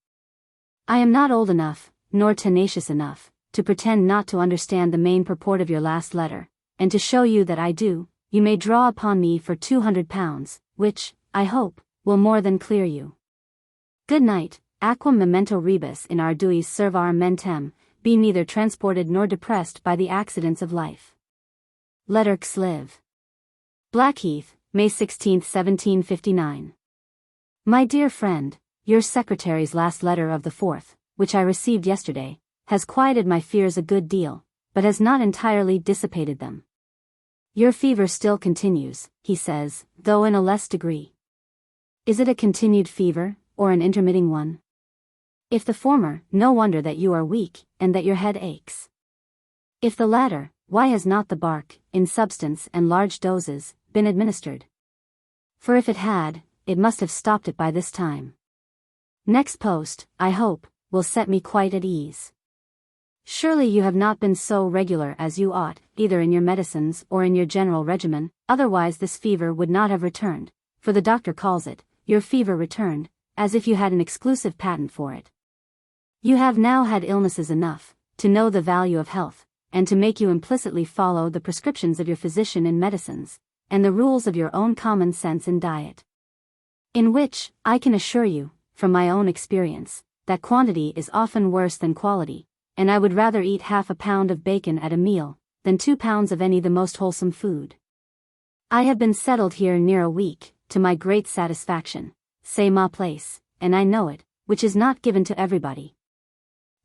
I am not old enough, nor tenacious enough, to pretend not to understand the main purport of your last letter, and to show you that I do, you may draw upon me for £200, which, I hope, will more than clear you. Good night, aquam memento rebus in arduis servar mentem, be neither transported nor depressed by the accidents of life. Letter Xliv. Blackheath, May 16, 1759. My dear friend, your secretary's last letter of the 4th, which I received yesterday, has quieted my fears a good deal, but has not entirely dissipated them. Your fever still continues, he says, though in a less degree. Is it a continued fever, or an intermitting one? If the former, no wonder that you are weak, and that your head aches. If the latter, why has not the bark, in substance and large doses, been administered? For if it had, it must have stopped it by this time. Next post, I hope, will set me quite at ease. Surely you have not been so regular as you ought, either in your medicines or in your general regimen, otherwise this fever would not have returned, for the doctor calls it, your fever returned, as if you had an exclusive patent for it. You have now had illnesses enough, to know the value of health, and to make you implicitly follow the prescriptions of your physician in medicines, and the rules of your own common sense in diet. In which, I can assure you, from my own experience, that quantity is often worse than quality, and I would rather eat half a pound of bacon at a meal, than 2 pounds of any the most wholesome food. I have been settled here near a week, to my great satisfaction, c'est ma place, and I know it, which is not given to everybody.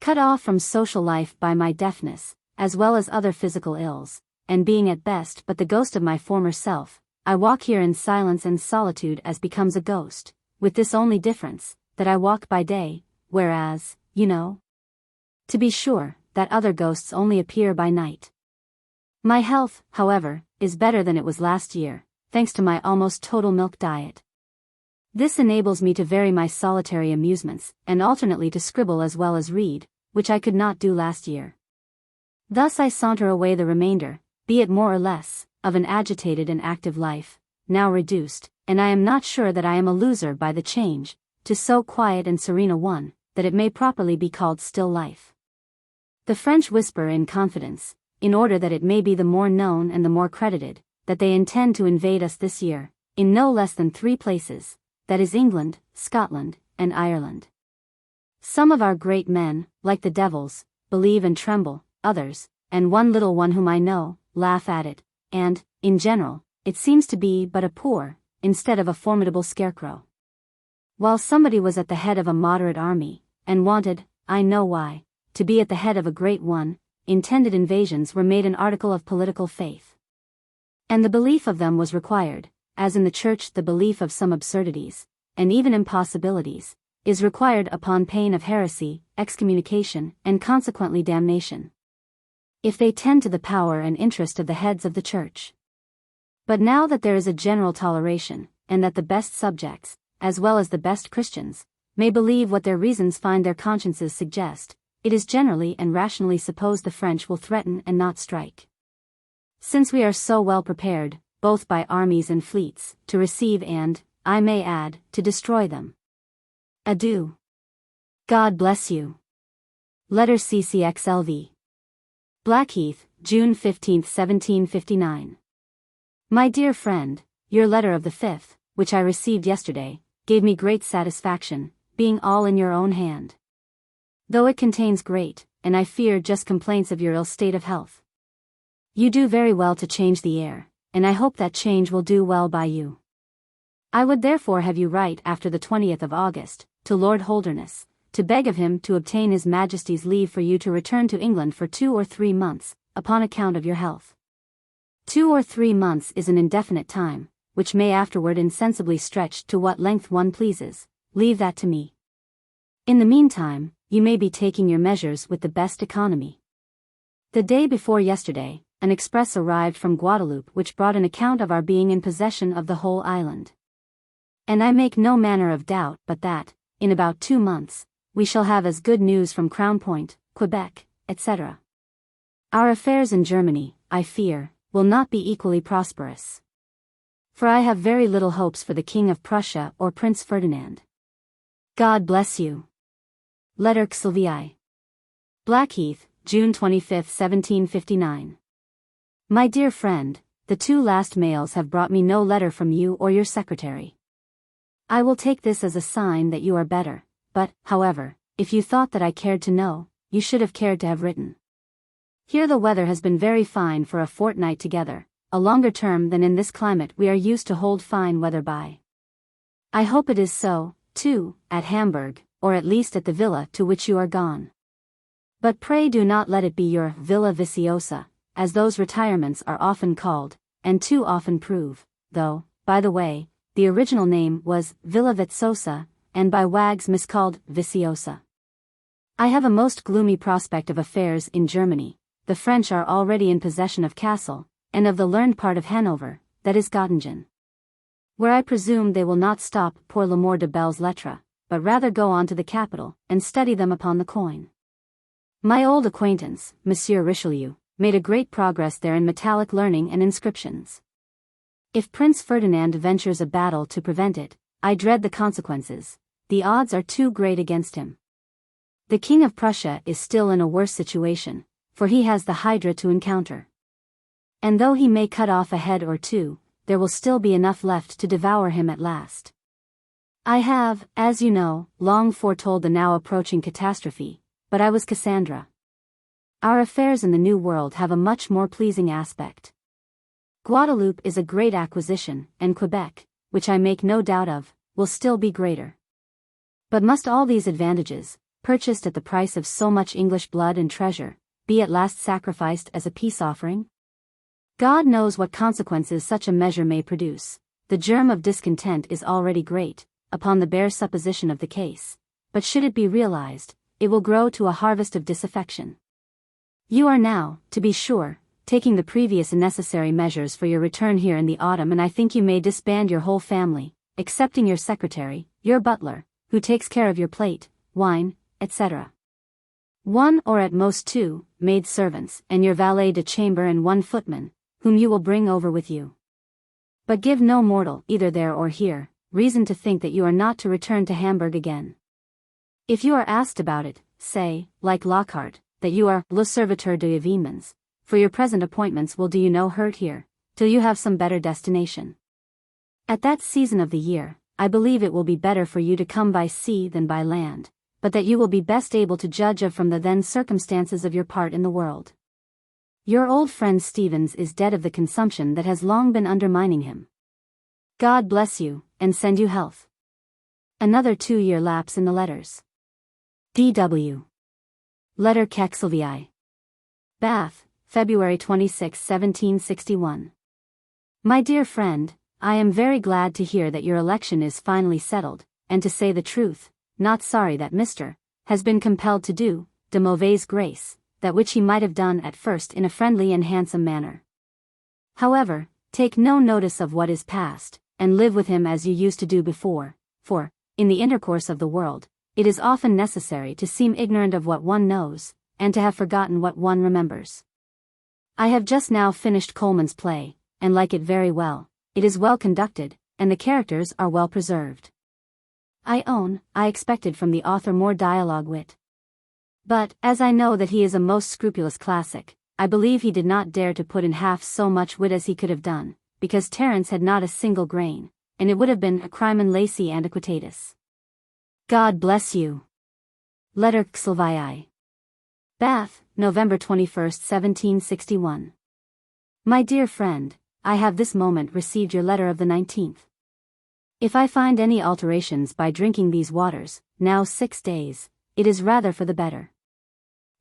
Cut off from social life by my deafness, as well as other physical ills, and being at best but the ghost of my former self, I walk here in silence and solitude as becomes a ghost, with this only difference, that I walk by day, whereas, you know, to be sure, that other ghosts only appear by night. My health, however, is better than it was last year, thanks to my almost total milk diet. This enables me to vary my solitary amusements, and alternately to scribble as well as read, which I could not do last year. Thus I saunter away the remainder, be it more or less, of an agitated and active life, now reduced, and I am not sure that I am a loser by the change, to so quiet and serene a one, that it may properly be called still life. The French whisper in confidence, in order that it may be the more known and the more credited, that they intend to invade us this year, in no less than 3 places, that is England, Scotland, and Ireland. Some of our great men, like the devils, believe and tremble, others, and one little one whom I know, laugh at it, and, in general, it seems to be but a poor, instead of a formidable scarecrow. While somebody was at the head of a moderate army, and wanted, I know why, to be at the head of a great one, intended invasions were made an article of political faith. And the belief of them was required, as in the Church the belief of some absurdities, and even impossibilities, is required upon pain of heresy, excommunication, and consequently damnation, if they tend to the power and interest of the heads of the Church. But now that there is a general toleration, and that the best subjects, as well as the best Christians, may believe what their reasons find their consciences suggest, it is generally and rationally supposed the French will threaten and not strike. Since we are so well prepared, both by armies and fleets, to receive and, I may add, to destroy them. Adieu. God bless you. Letter CCXLV. Blackheath, June 15, 1759. My dear friend, your letter of the 5th, which I received yesterday, gave me great satisfaction, being all in your own hand. Though it contains great, and I fear just complaints of your ill state of health. You do very well to change the air, and I hope that change will do well by you. I would therefore have you write after the 20th of August, to Lord Holderness, to beg of him to obtain His Majesty's leave for you to return to England for 2 or 3 months, upon account of your health. 2 or 3 months is an indefinite time, which may afterward insensibly stretch to what length one pleases. Leave that to me. In the meantime, you may be taking your measures with the best economy. The day before yesterday, an express arrived from Guadeloupe which brought an account of our being in possession of the whole island. And I make no manner of doubt but that, in about 2 months, we shall have as good news from Crown Point, Quebec, etc. Our affairs in Germany, I fear, will not be equally prosperous. For I have very little hopes for the King of Prussia or Prince Ferdinand. God bless you. Letter Xlvi. Blackheath, June 25, 1759. My dear friend, the 2 last mails have brought me no letter from you or your secretary. I will take this as a sign that you are better, but, however, if you thought that I cared to know, you should have cared to have written. Here the weather has been very fine for a fortnight together, a longer term than in this climate we are used to hold fine weather by. I hope it is so, too, at Hamburg, or at least at the villa to which you are gone. But pray do not let it be your villa viciosa, as those retirements are often called, and too often prove, though, by the way, the original name was Villa Vezzosa, and by wags miscalled Viciosa. I have a most gloomy prospect of affairs in Germany. The French are already in possession of Kassel, and of the learned part of Hanover, that is Göttingen. Where I presume they will not stop pour l'amour de belles lettres, but rather go on to the capital, and study them upon the coin. My old acquaintance, Monsieur Richelieu, made a great progress there in metallic learning and inscriptions. If Prince Ferdinand ventures a battle to prevent it, I dread the consequences. The odds are too great against him. The King of Prussia is still in a worse situation, for he has the Hydra to encounter. And though he may cut off a head or 2, there will still be enough left to devour him at last. I have, as you know, long foretold the now approaching catastrophe, but I was Cassandra. Our affairs in the New World have a much more pleasing aspect. Guadeloupe is a great acquisition, and Quebec, which I make no doubt of, will still be greater. But must all these advantages, purchased at the price of so much English blood and treasure, be at last sacrificed as a peace offering? God knows what consequences such a measure may produce. The germ of discontent is already great, upon the bare supposition of the case, but should it be realized, it will grow to a harvest of disaffection. You are now, to be sure, taking the previous and necessary measures for your return here in the autumn, and I think you may disband your whole family, excepting your secretary, your butler, who takes care of your plate, wine, etc. 1 or at most 2 maid servants, and your valet de chamber and 1 footman, whom you will bring over with you. But give no mortal, either there or here, reason to think that you are not to return to Hamburg again. If you are asked about it, say, like Lockhart, that you are le serviteur de événements, for your present appointments will do you no hurt here, till you have some better destination. At that season of the year, I believe it will be better for you to come by sea than by land, but that you will be best able to judge of from the then circumstances of your part in the world. Your old friend Stevens is dead of the consumption that has long been undermining him. God bless you, and send you health. Another 2-year lapse in the letters. D.W. Letter Kexelvi. Bath, February 26, 1761. My dear friend, I am very glad to hear that your election is finally settled, and to say the truth, not sorry that Mr. has been compelled to do, de mauvaise grâce, that which he might have done at first in a friendly and handsome manner. However, take no notice of what is past, and live with him as you used to do before, for, in the intercourse of the world, it is often necessary to seem ignorant of what one knows, and to have forgotten what one remembers. I have just now finished Coleman's play, and like it very well. It is well conducted, and the characters are well preserved. I own, I expected from the author more dialogue wit. But, as I know that he is a most scrupulous classic, I believe he did not dare to put in half so much wit as he could have done, because Terence had not a single grain, and it would have been a crimen laci antiquitatis. God bless you. Letter Kexelvi. Bath, November 21, 1761. My dear friend, I have this moment received your letter of the 19th. If I find any alterations by drinking these waters, now 6 days, it is rather for the better.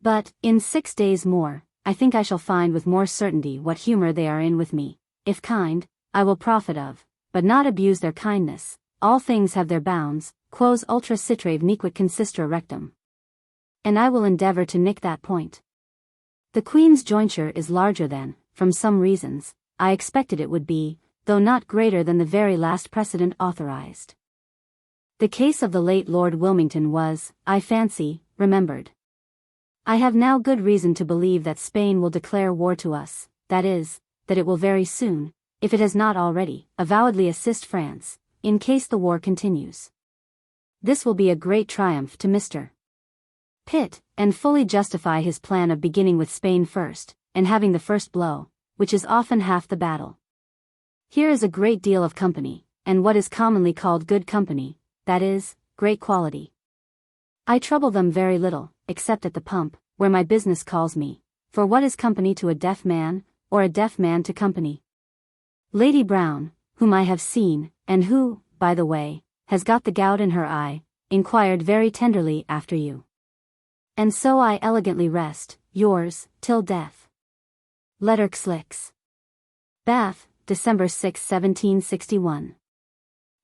But, in 6 days more, I think I shall find with more certainty what humor they are in with me. If kind, I will profit of, but not abuse their kindness. All things have their bounds, quos ultra citrave nequit consistra rectum. And I will endeavor to nick that point. The Queen's jointure is larger than, from some reasons, I expected it would be, though not greater than the very last precedent authorized. The case of the late Lord Wilmington was, I fancy, remembered. I have now good reason to believe that Spain will declare war to us, that is, that it will very soon, if it has not already, avowedly assist France, in case the war continues. This will be a great triumph to Mr. Pitt, and fully justify his plan of beginning with Spain first, and having the first blow, which is often half the battle. Here is a great deal of company, and what is commonly called good company, that is, great quality. I trouble them very little, except at the pump, where my business calls me, for what is company to a deaf man, or a deaf man to company? Lady Brown, whom I have seen, and who, by the way, has got the gout in her eye, inquired very tenderly after you. And so I elegantly rest, yours, till death. Letter Xlix. Bath, December 6, 1761.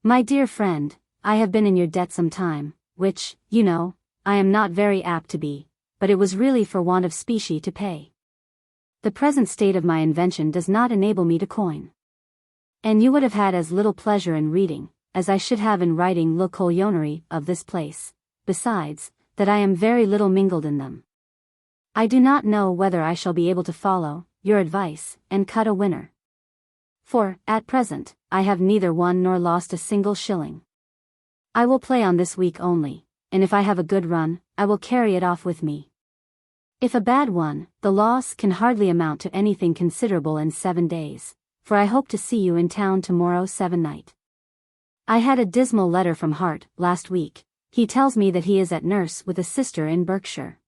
My dear friend, I have been in your debt some time, which, you know, I am not very apt to be, but it was really for want of specie to pay. The present state of my invention does not enable me to coin. And you would have had as little pleasure in reading, as I should have in writing le collionnerie of this place, besides, that I am very little mingled in them. I do not know whether I shall be able to follow your advice, and cut a winner. For, at present, I have neither won nor lost a single shilling. I will play on this week only, and if I have a good run, I will carry it off with me. If a bad one, the loss can hardly amount to anything considerable in 7 days, for I hope to see you in town tomorrow 7 night. I had a dismal letter from Hart, last week. He tells me that he is at nurse with a sister in Berkshire.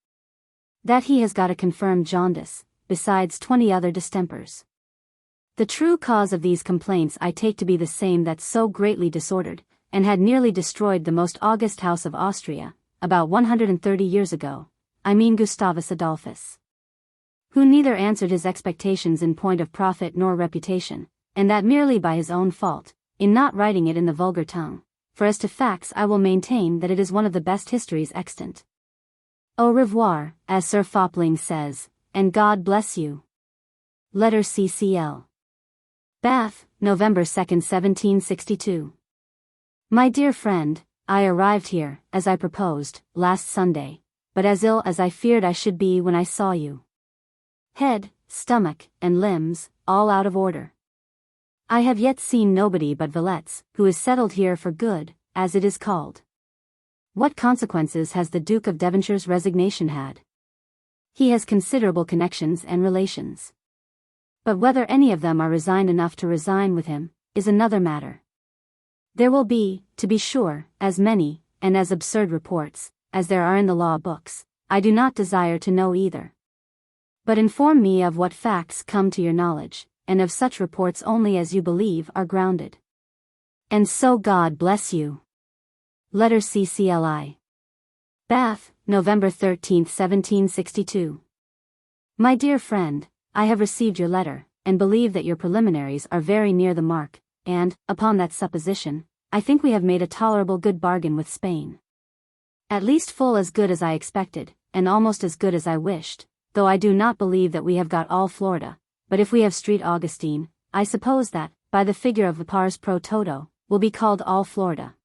That he has got a confirmed jaundice, besides 20 other distempers. The true cause of these complaints I take to be the same that so greatly disordered, and had nearly destroyed the most august house of Austria, about 130 years ago, I mean Gustavus Adolphus. Who neither answered his expectations in point of profit nor reputation, and that merely by his own fault, in not writing it in the vulgar tongue, for as to facts I will maintain that it is one of the best histories extant. Au revoir, as Sir Fopling says, and God bless you. Letter CCL. Bath, November 2, 1762. My dear friend, I arrived here, as I proposed, last Sunday, but as ill as I feared I should be when I saw you. Head, stomach, and limbs, all out of order. I have yet seen nobody but Villets, who is settled here for good, as it is called. What consequences has the Duke of Devonshire's resignation had? He has considerable connections and relations. But whether any of them are resigned enough to resign with him, is another matter. There will be, to be sure, as many, and as absurd reports, as there are in the law books. I do not desire to know either. But inform me of what facts come to your knowledge, and of such reports only as you believe are grounded. And so God bless you. Letter CCLI. Bath, November 13, 1762. My dear friend, I have received your letter, and believe that your preliminaries are very near the mark, and, upon that supposition, I think we have made a tolerable good bargain with Spain. At least full as good as I expected, and almost as good as I wished, though I do not believe that we have got all Florida, but if we have Street Augustine, I suppose that, by the figure of the pars pro toto, will be called all Florida.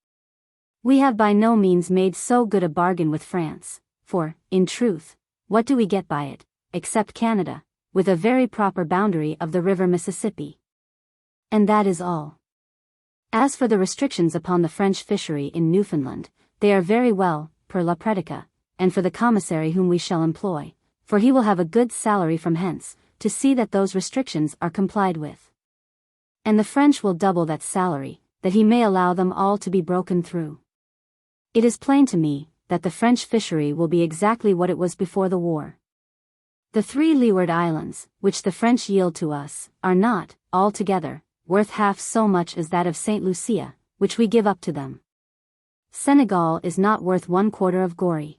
We have by no means made so good a bargain with France, for, in truth, what do we get by it, except Canada, with a very proper boundary of the river Mississippi? And that is all. As for the restrictions upon the French fishery in Newfoundland, they are very well, per la predica, and for the commissary whom we shall employ, for he will have a good salary from hence, to see that those restrictions are complied with. And the French will double that salary, that he may allow them all to be broken through. It is plain to me, that the French fishery will be exactly what it was before the war. The 3 Leeward Islands, which the French yield to us, are not, altogether, worth half so much as that of St. Lucia, which we give up to them. Senegal is not worth 1/4 of Goree.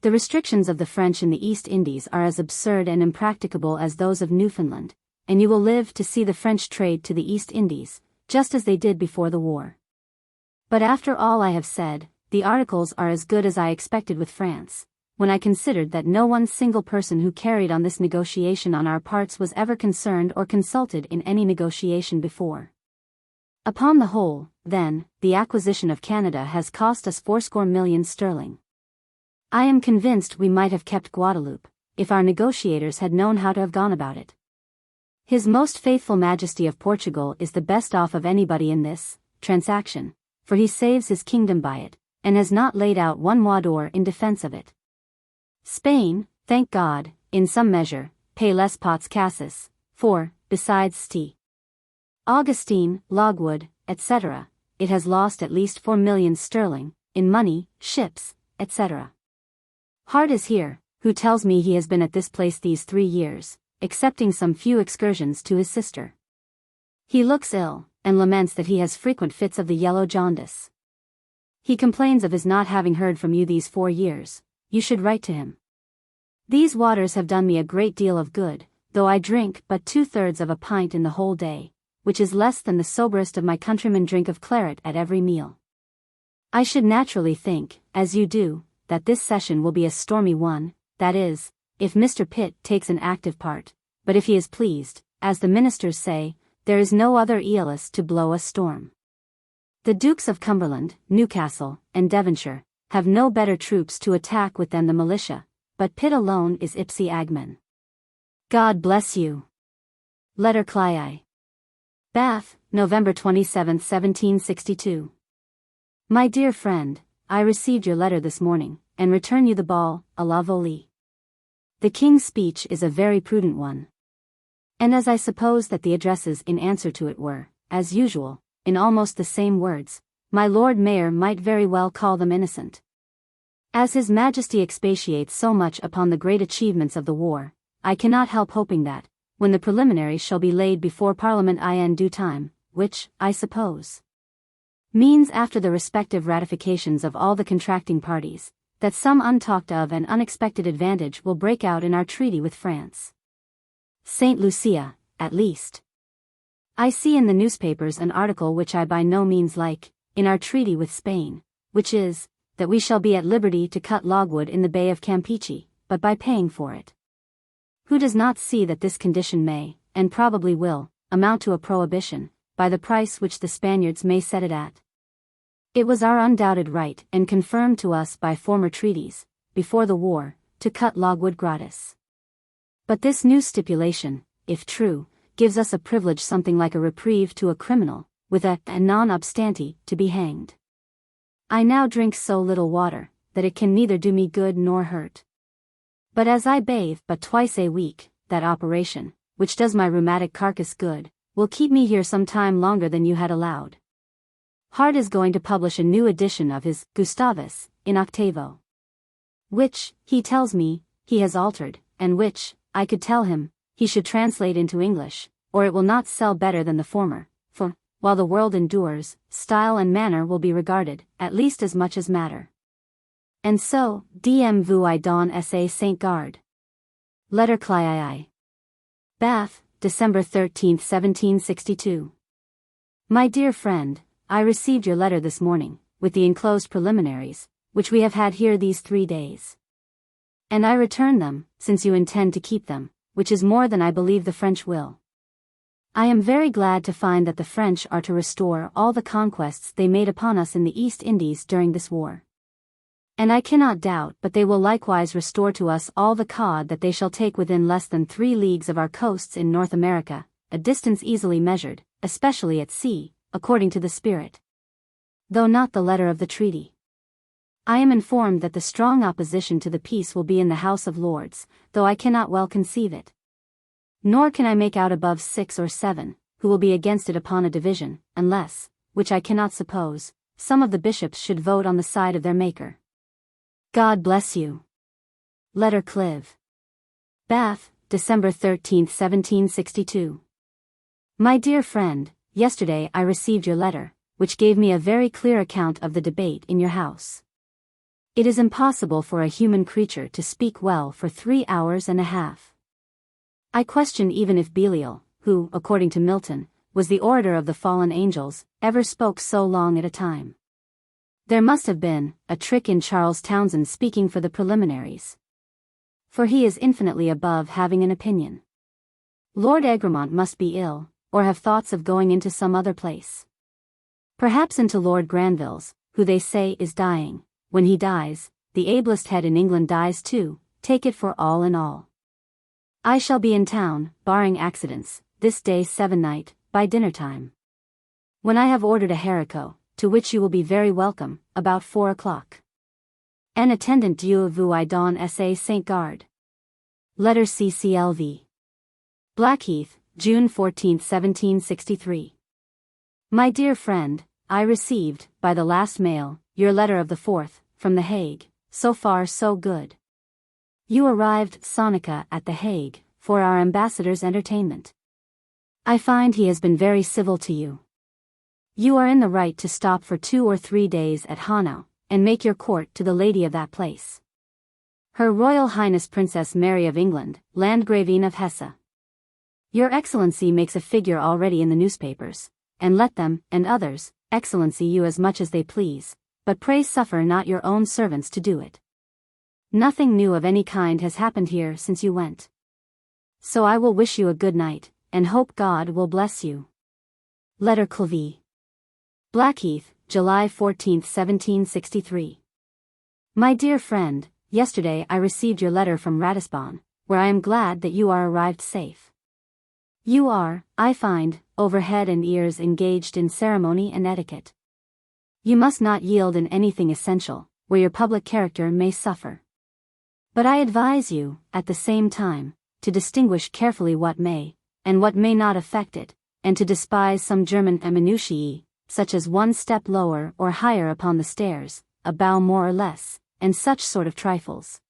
The restrictions of the French in the East Indies are as absurd and impracticable as those of Newfoundland, and you will live to see the French trade to the East Indies, just as they did before the war. But after all I have said, the articles are as good as I expected with France, when I considered that no one single person who carried on this negotiation on our parts was ever concerned or consulted in any negotiation before. Upon the whole, then, the acquisition of Canada has cost us 80 millions sterling. I am convinced we might have kept Guadeloupe, if our negotiators had known how to have gone about it. His most faithful Majesty of Portugal is the best off of anybody in this transaction, for he saves his kingdom by it, and has not laid out 1 moidore in defense of it. Spain, thank God, in some measure, pay les pots cassis, for, besides St. Augustine, logwood, etc., it has lost at least 4 millions sterling, in money, ships, etc. Hart is here, who tells me he has been at this place these 3 years, excepting some few excursions to his sister. He looks ill, and laments that he has frequent fits of the yellow jaundice. He complains of his not having heard from you these 4 years. You should write to him. These waters have done me a great deal of good, though I drink but 2/3 of a pint in the whole day, which is less than the soberest of my countrymen drink of claret at every meal. I should naturally think, as you do, that this session will be a stormy one, that is, if Mr. Pitt takes an active part, but if he is pleased, as the ministers say, there is no other Aeolus to blow a storm. The Dukes of Cumberland, Newcastle, and Devonshire, have no better troops to attack with than the militia, but Pitt alone is ipse agmen. God bless you. Letter Clyi. Bath, November 27, 1762. My dear friend, I received your letter this morning, and return you the ball, à la volée. The King's speech is a very prudent one. And as I suppose that the addresses in answer to it were, as usual, in almost the same words, my Lord Mayor might very well call them innocent. As His Majesty expatiates so much upon the great achievements of the war, I cannot help hoping that, when the preliminaries shall be laid before Parliament in due time, which, I suppose, means after the respective ratifications of all the contracting parties, that some untalked of and unexpected advantage will break out in our treaty with France. St. Lucia, at least. I see in the newspapers an article which I by no means like, in our treaty with Spain, which is, that we shall be at liberty to cut logwood in the Bay of Campeachy, but by paying for it. Who does not see that this condition may, and probably will, amount to a prohibition, by the price which the Spaniards may set it at? It was our undoubted right, and confirmed to us by former treaties, before the war, to cut logwood gratis. But this new stipulation, if true, gives us a privilege something like a reprieve to a criminal, with a non obstante, to be hanged. I now drink so little water, that it can neither do me good nor hurt. But as I bathe but twice a week, that operation, which does my rheumatic carcass good, will keep me here some time longer than you had allowed. Hart is going to publish a new edition of his Gustavus, in octavo, which, he tells me, he has altered, and which, I could tell him, he should translate into English, or it will not sell better than the former, for, while the world endures, style and manner will be regarded, at least as much as matter. And so, dm vous I don sa Saint Garde. Letter Cli. Bath, December 13, 1762. My dear friend, I received your letter this morning, with the enclosed preliminaries, which we have had here these 3 days. And I return them, since you intend to keep them, which is more than I believe the French will. I am very glad to find that the French are to restore all the conquests they made upon us in the East Indies during this war. And I cannot doubt but they will likewise restore to us all the cod that they shall take within less than 3 leagues of our coasts in North America, a distance easily measured, especially at sea, according to the spirit, though not the letter of the treaty. I am informed that the strong opposition to the peace will be in the House of Lords, though I cannot well conceive it. Nor can I make out above 6 or 7, who will be against it upon a division, unless, which I cannot suppose, some of the bishops should vote on the side of their Maker. God bless you. Letter Clive. Bath, December 13, 1762. My dear friend, yesterday I received your letter, which gave me a very clear account of the debate in your house. It is impossible for a human creature to speak well for 3 hours and a half. I question even if Belial, who, according to Milton, was the orator of the fallen angels, ever spoke so long at a time. There must have been a trick in Charles Townsend speaking for the preliminaries. For he is infinitely above having an opinion. Lord Egremont must be ill, or have thoughts of going into some other place. Perhaps into Lord Granville's, who they say is dying. When he dies, the ablest head in England dies too, take it for all in all. I shall be in town, barring accidents, this day 7 night, by dinner time. When I have ordered a haricot, to which you will be very welcome, about 4 o'clock. En attendant Dieu vous I don sa Saint Garde. Letter CCLV. Blackheath, June 14, 1763. My dear friend, I received, by the last mail, your letter of the 4th, from The Hague, so far so good. You arrived sonica at The Hague, for our ambassador's entertainment. I find he has been very civil to you. You are in the right to stop for 2 or 3 days at Hanau, and make your court to the lady of that place. Her Royal Highness Princess Mary of England, Landgravine of Hesse. Your Excellency makes a figure already in the newspapers, and let them, and others, Excellency you as much as they please, but pray suffer not your own servants to do it. Nothing new of any kind has happened here since you went. So I will wish you a good night, and hope God will bless you. Letter Clavey. Blackheath, July 14, 1763. My dear friend, yesterday I received your letter from Ratisbon, where I am glad that you are arrived safe. You are, I find, over head and ears engaged in ceremony and etiquette. You must not yield in anything essential, where your public character may suffer. But I advise you, at the same time, to distinguish carefully what may, and what may not affect it, and to despise some German minutiae, such as 1 step lower or higher upon the stairs, a bow more or less, and such sort of trifles.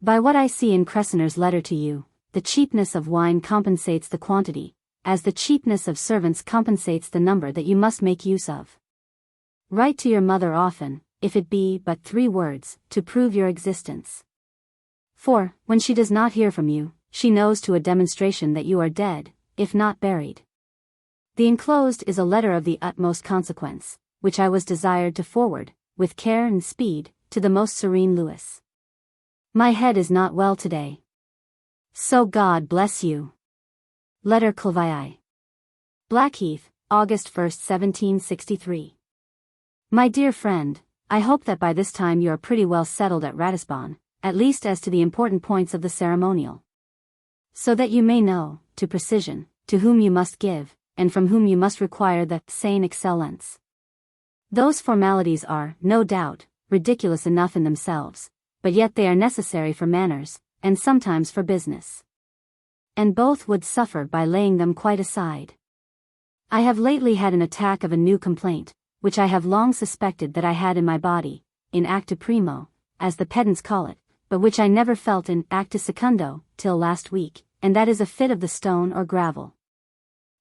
By what I see in Cressiner's letter to you, the cheapness of wine compensates the quantity, as the cheapness of servants compensates the number that you must make use of. Write to your mother often, if it be but 3 words, to prove your existence. For, when she does not hear from you, she knows to a demonstration that you are dead, if not buried. The enclosed is a letter of the utmost consequence, which I was desired to forward, with care and speed, to the most serene Louis. My head is not well today. So God bless you. Letter Clavey. Blackheath, August 1, 1763. My dear friend, I hope that by this time you are pretty well settled at Ratisbon, at least as to the important points of the ceremonial. So that you may know, to precision, to whom you must give, and from whom you must require the sane excellence. Those formalities are, no doubt, ridiculous enough in themselves, but yet they are necessary for manners, and sometimes for business. And both would suffer by laying them quite aside. I have lately had an attack of a new complaint, which I have long suspected that I had in my body, in actu primo, as the pedants call it, but which I never felt in actu secundo, till last week, and that is a fit of the stone or gravel.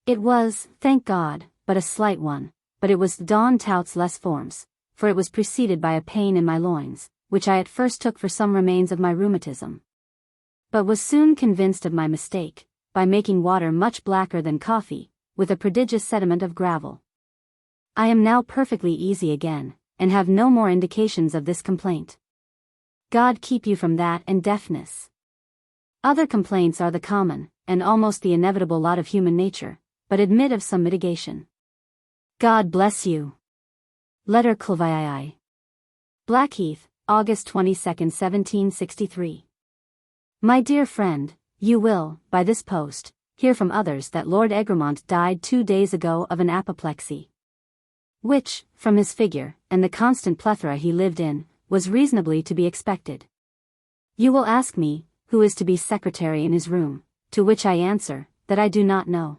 It was, thank God, but a slight one, but it was Don Tout's less forms, for it was preceded by a pain in my loins, which I at first took for some remains of my rheumatism. But was soon convinced of my mistake, by making water much blacker than coffee, with a prodigious sediment of gravel. I am now perfectly easy again, and have no more indications of this complaint. God keep you from that and deafness. Other complaints are the common, and almost the inevitable lot of human nature, but admit of some mitigation. God bless you. Letter cultivate. Blackheath, August 22, 1763. My dear friend, you will, by this post, hear from others that Lord Egremont died 2 days ago of an apoplexy, which, from his figure, and the constant plethora he lived in, was reasonably to be expected. You will ask me, who is to be secretary in his room, to which I answer, that I do not know.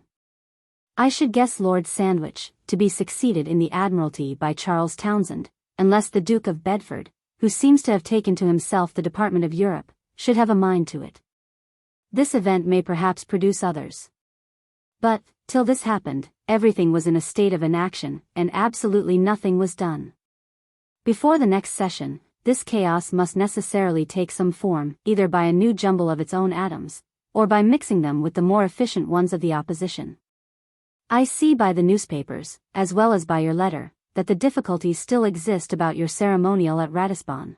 I should guess Lord Sandwich, to be succeeded in the Admiralty by Charles Townshend, unless the Duke of Bedford, who seems to have taken to himself the Department of Europe, should have a mind to it. This event may perhaps produce others. But, till this happened, everything was in a state of inaction, and absolutely nothing was done. Before the next session, this chaos must necessarily take some form, either by a new jumble of its own atoms, or by mixing them with the more efficient ones of the opposition. I see by the newspapers, as well as by your letter, that the difficulties still exist about your ceremonial at Ratisbon.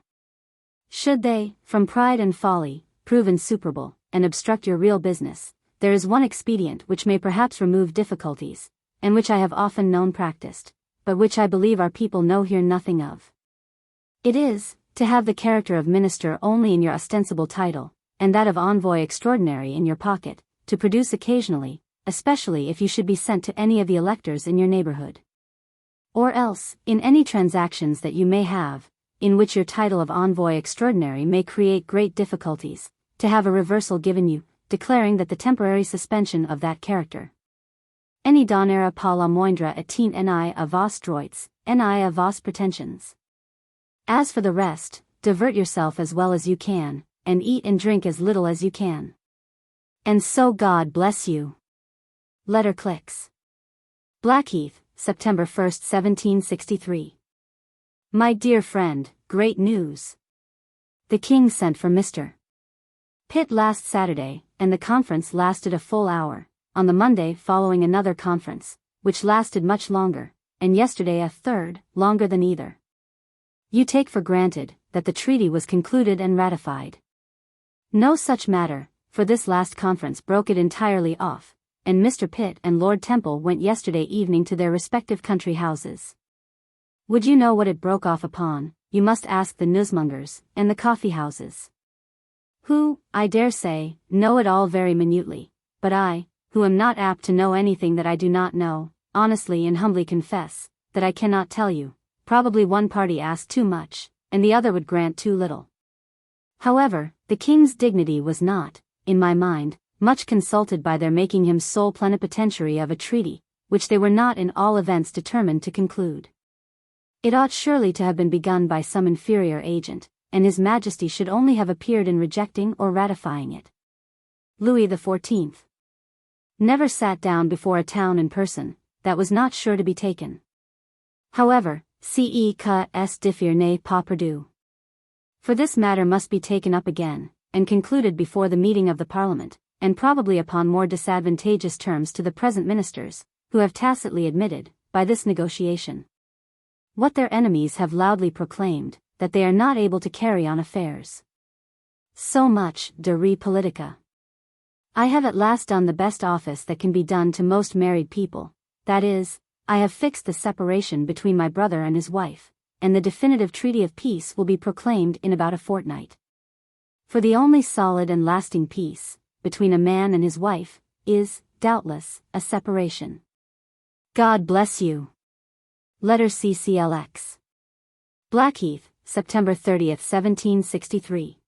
Should they, from pride and folly, prove insuperable, and obstruct your real business, there is one expedient which may perhaps remove difficulties, and which I have often known practiced, but which I believe our people know here nothing of. It is, to have the character of minister only in your ostensible title, and that of envoy extraordinary in your pocket, to produce occasionally, especially if you should be sent to any of the electors in your neighborhood. Or else, in any transactions that you may have, in which your title of envoy extraordinary may create great difficulties, to have a reversal given you, declaring that the temporary suspension of that character. Any donnera pas la moindre atteinte ni à vos droits, ni à vos pretensions. As for the rest, divert yourself as well as you can, and eat and drink as little as you can. And so God bless you. Letter clicks. Blackheath, September 1, 1763. My dear friend, great news. The King sent for Mr. Pitt last Saturday, and the conference lasted a full hour, on the Monday following another conference, which lasted much longer, and yesterday a third, longer than either. You take for granted that the treaty was concluded and ratified. No such matter, for this last conference broke it entirely off, and Mr. Pitt and Lord Temple went yesterday evening to their respective country houses. Would you know what it broke off upon, you must ask the newsmongers, and the coffee houses, who, I dare say, know it all very minutely, but I, who am not apt to know anything that I do not know, honestly and humbly confess, that I cannot tell you. Probably one party asked too much, and the other would grant too little. However, the King's dignity was not, in my mind, much consulted by their making him sole plenipotentiary of a treaty, which they were not in all events determined to conclude. It ought surely to have been begun by some inferior agent, and His Majesty should only have appeared in rejecting or ratifying it. Louis XIV. Never sat down before a town in person, that was not sure to be taken. However, ce que est diffère n'est pas perdu. For this matter must be taken up again, and concluded before the meeting of the Parliament, and probably upon more disadvantageous terms to the present ministers, who have tacitly admitted, by this negotiation, what their enemies have loudly proclaimed, that they are not able to carry on affairs. So much de re politica. I have at last done the best office that can be done to most married people, that is, I have fixed the separation between my brother and his wife, and the definitive treaty of peace will be proclaimed in about a fortnight. For the only solid and lasting peace, between a man and his wife, is, doubtless, a separation. God bless you. Letter CCLX. Blackheath, September 30, 1763.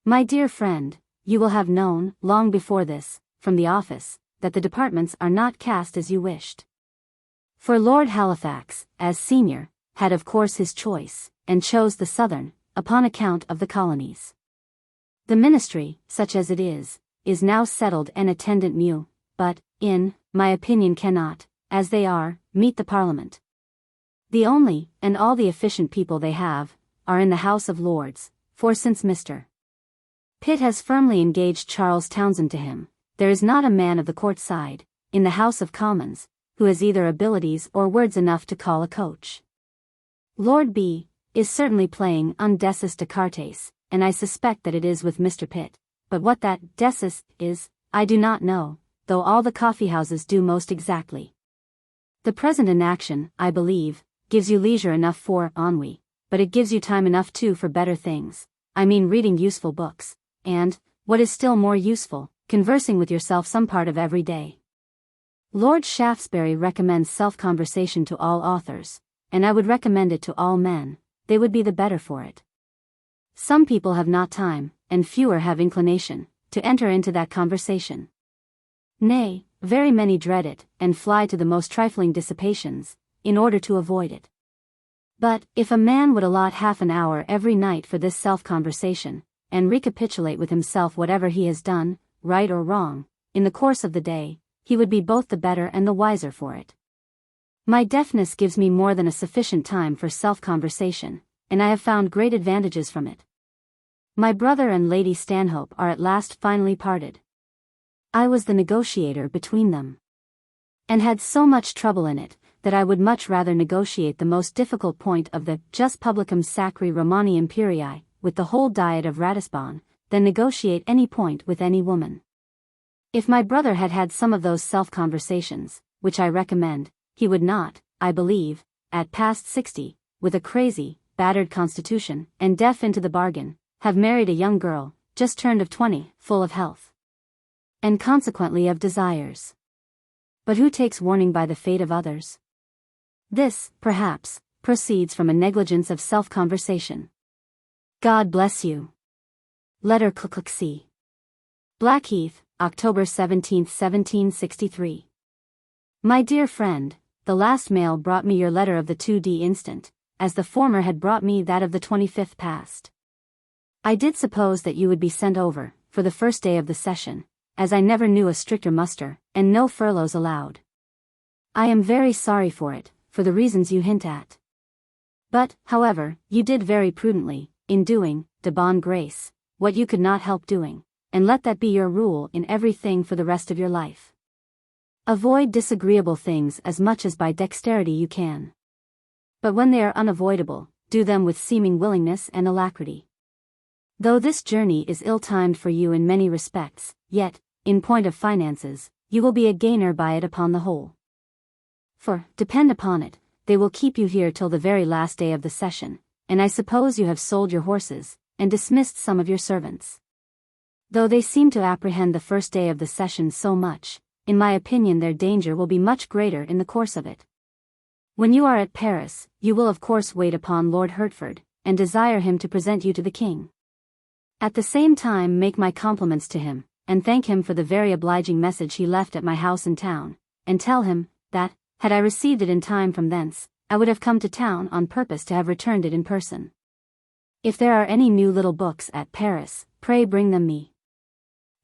My dear friend, you will have known, long before this, from the office, that the departments are not cast as you wished. For Lord Halifax, as senior, had of course his choice, and chose the southern, upon account of the colonies. The ministry, such as it is now settled and attendant mu, but, in my opinion cannot, as they are, meet the Parliament. The only, and all the efficient people they have, are in the House of Lords, for since Mr. Pitt has firmly engaged Charles Townshend to him, there is not a man of the court side, in the House of Commons, who has either abilities or words enough to call a coach. Lord B. is certainly playing un decis Descartes, and I suspect that it is with Mr. Pitt, but what that decis is, I do not know, though all the coffeehouses do most exactly. The present inaction, I believe, gives you leisure enough for ennui, but it gives you time enough too for better things, I mean reading useful books, and, what is still more useful, conversing with yourself some part of every day. Lord Shaftesbury recommends self-conversation to all authors, and I would recommend it to all men, they would be the better for it. Some people have not time, and fewer have inclination, to enter into that conversation. Nay, very many dread it, and fly to the most trifling dissipations, in order to avoid it. But, if a man would allot half an hour every night for this self-conversation, and recapitulate with himself whatever he has done, right or wrong, in the course of the day, he would be both the better and the wiser for it. My deafness gives me more than a sufficient time for self-conversation, and I have found great advantages from it. My brother and Lady Stanhope are at last finally parted. I was the negotiator between them, and had so much trouble in it, that I would much rather negotiate the most difficult point of the Jus Publicum Sacri Romani Imperii, with the whole Diet of Ratisbon, than negotiate any point with any woman. If my brother had had some of those self-conversations, which I recommend, he would not, I believe, at past 60, with a crazy, battered constitution, and deaf into the bargain, have married a young girl, just turned of 20, full of health, and consequently of desires. But who takes warning by the fate of others? This, perhaps, proceeds from a negligence of self-conversation. God bless you. Letter C. Blackheath, October 17, 1763. My dear friend, the last mail brought me your letter of the 2d instant, as the former had brought me that of the 25th past. I did suppose that you would be sent over, for the first day of the session, as I never knew a stricter muster, and no furloughs allowed. I am very sorry for it, for the reasons you hint at. But, however, you did very prudently, in doing, de bonne grace, what you could not help doing, and let that be your rule in every thing for the rest of your life. Avoid disagreeable things as much as by dexterity you can. But when they are unavoidable, do them with seeming willingness and alacrity. Though this journey is ill-timed for you in many respects, yet, in point of finances, you will be a gainer by it upon the whole. For, depend upon it, they will keep you here till the very last day of the session, and I suppose you have sold your horses, and dismissed some of your servants. Though they seem to apprehend the first day of the session so much, in my opinion their danger will be much greater in the course of it. When you are at Paris, you will of course wait upon Lord Hertford, and desire him to present you to the king. At the same time make my compliments to him, and thank him for the very obliging message he left at my house in town, and tell him, that, had I received it in time from thence, I would have come to town on purpose to have returned it in person. If there are any new little books at Paris, pray bring them me.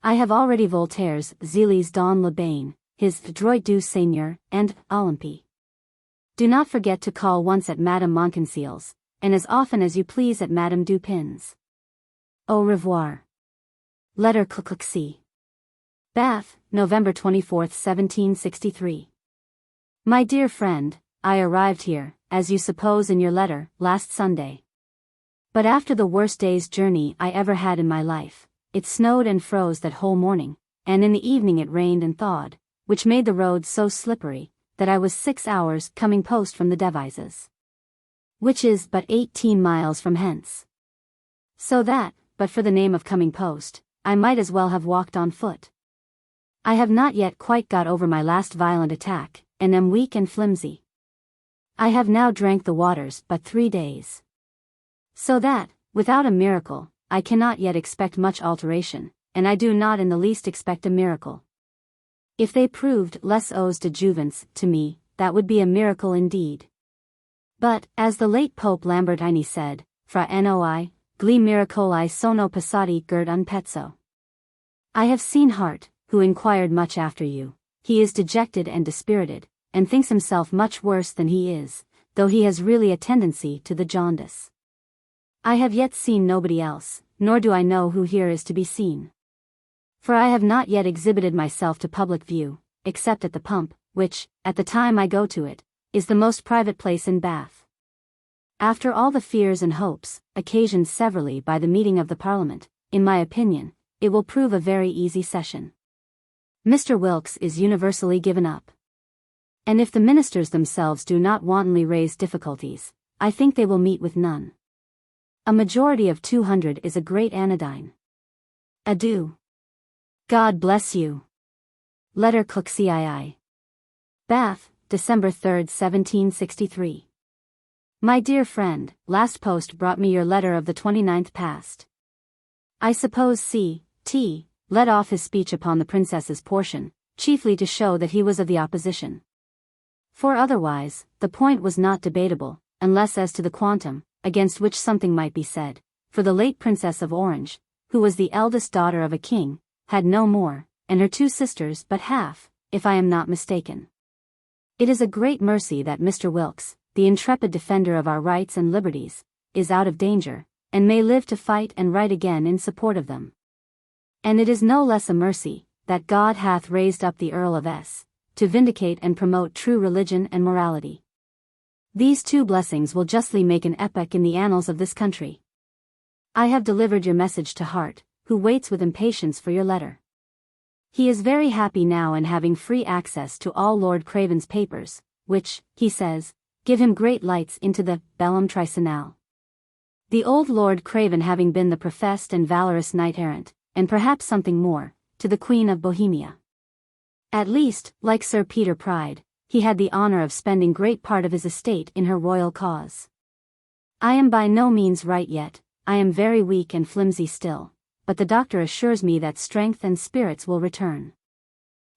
I have already Voltaire's Zélies dans le Bain, his Droit du Seigneur, and Olympie. Do not forget to call once at Madame Monconseil's, and as often as you please at Madame Dupin's. Au revoir. Letter C. Bath, November 24, 1763. My dear friend, I arrived here, as you suppose in your letter, last Sunday. But after the worst day's journey I ever had in my life, it snowed and froze that whole morning, and in the evening it rained and thawed, which made the road so slippery, that I was 6 hours coming post from the Devizes, which is but 18 miles from hence. So that, but for the name of coming post, I might as well have walked on foot. I have not yet quite got over my last violent attack, and am weak and flimsy. I have now drank the waters but 3 days. So that, without a miracle, I cannot yet expect much alteration, and I do not in the least expect a miracle. If they proved les os de Juvence to me, that would be a miracle indeed. But, as the late Pope Lambertini said, fra noi, gli miracoli sono passati gerd un pezzo. I have seen Hart, who inquired much after you. He is dejected and dispirited, and thinks himself much worse than he is, though he has really a tendency to the jaundice. I have yet seen nobody else, nor do I know who here is to be seen. For I have not yet exhibited myself to public view, except at the pump, which, at the time I go to it, is the most private place in Bath. After all the fears and hopes, occasioned severally by the meeting of the Parliament, in my opinion, it will prove a very easy session. Mr. Wilkes is universally given up. And if the ministers themselves do not wantonly raise difficulties, I think they will meet with none. A majority of 200 is a great anodyne. Adieu. God bless you. Letter Cook CII. Bath, December 3, 1763. My dear friend, last post brought me your letter of the 29th past. I suppose C.T. let off his speech upon the princess's portion, chiefly to show that he was of the opposition. For otherwise, the point was not debatable, unless as to the quantum, against which something might be said, for the late Princess of Orange, who was the eldest daughter of a king, had no more, and her two sisters but half, if I am not mistaken. It is a great mercy that Mr. Wilkes, the intrepid defender of our rights and liberties, is out of danger, and may live to fight and write again in support of them. And it is no less a mercy, that God hath raised up the Earl of S., to vindicate and promote true religion and morality. These two blessings will justly make an epoch in the annals of this country. I have delivered your message to Hart, who waits with impatience for your letter. He is very happy now in having free access to all Lord Craven's papers, which, he says, give him great lights into the bellum tricenal. The old Lord Craven having been the professed and valorous knight-errant, and perhaps something more, to the Queen of Bohemia. At least, like Sir Peter Pride, he had the honor of spending great part of his estate in her royal cause. I am by no means right yet, I am very weak and flimsy still, but the doctor assures me that strength and spirits will return.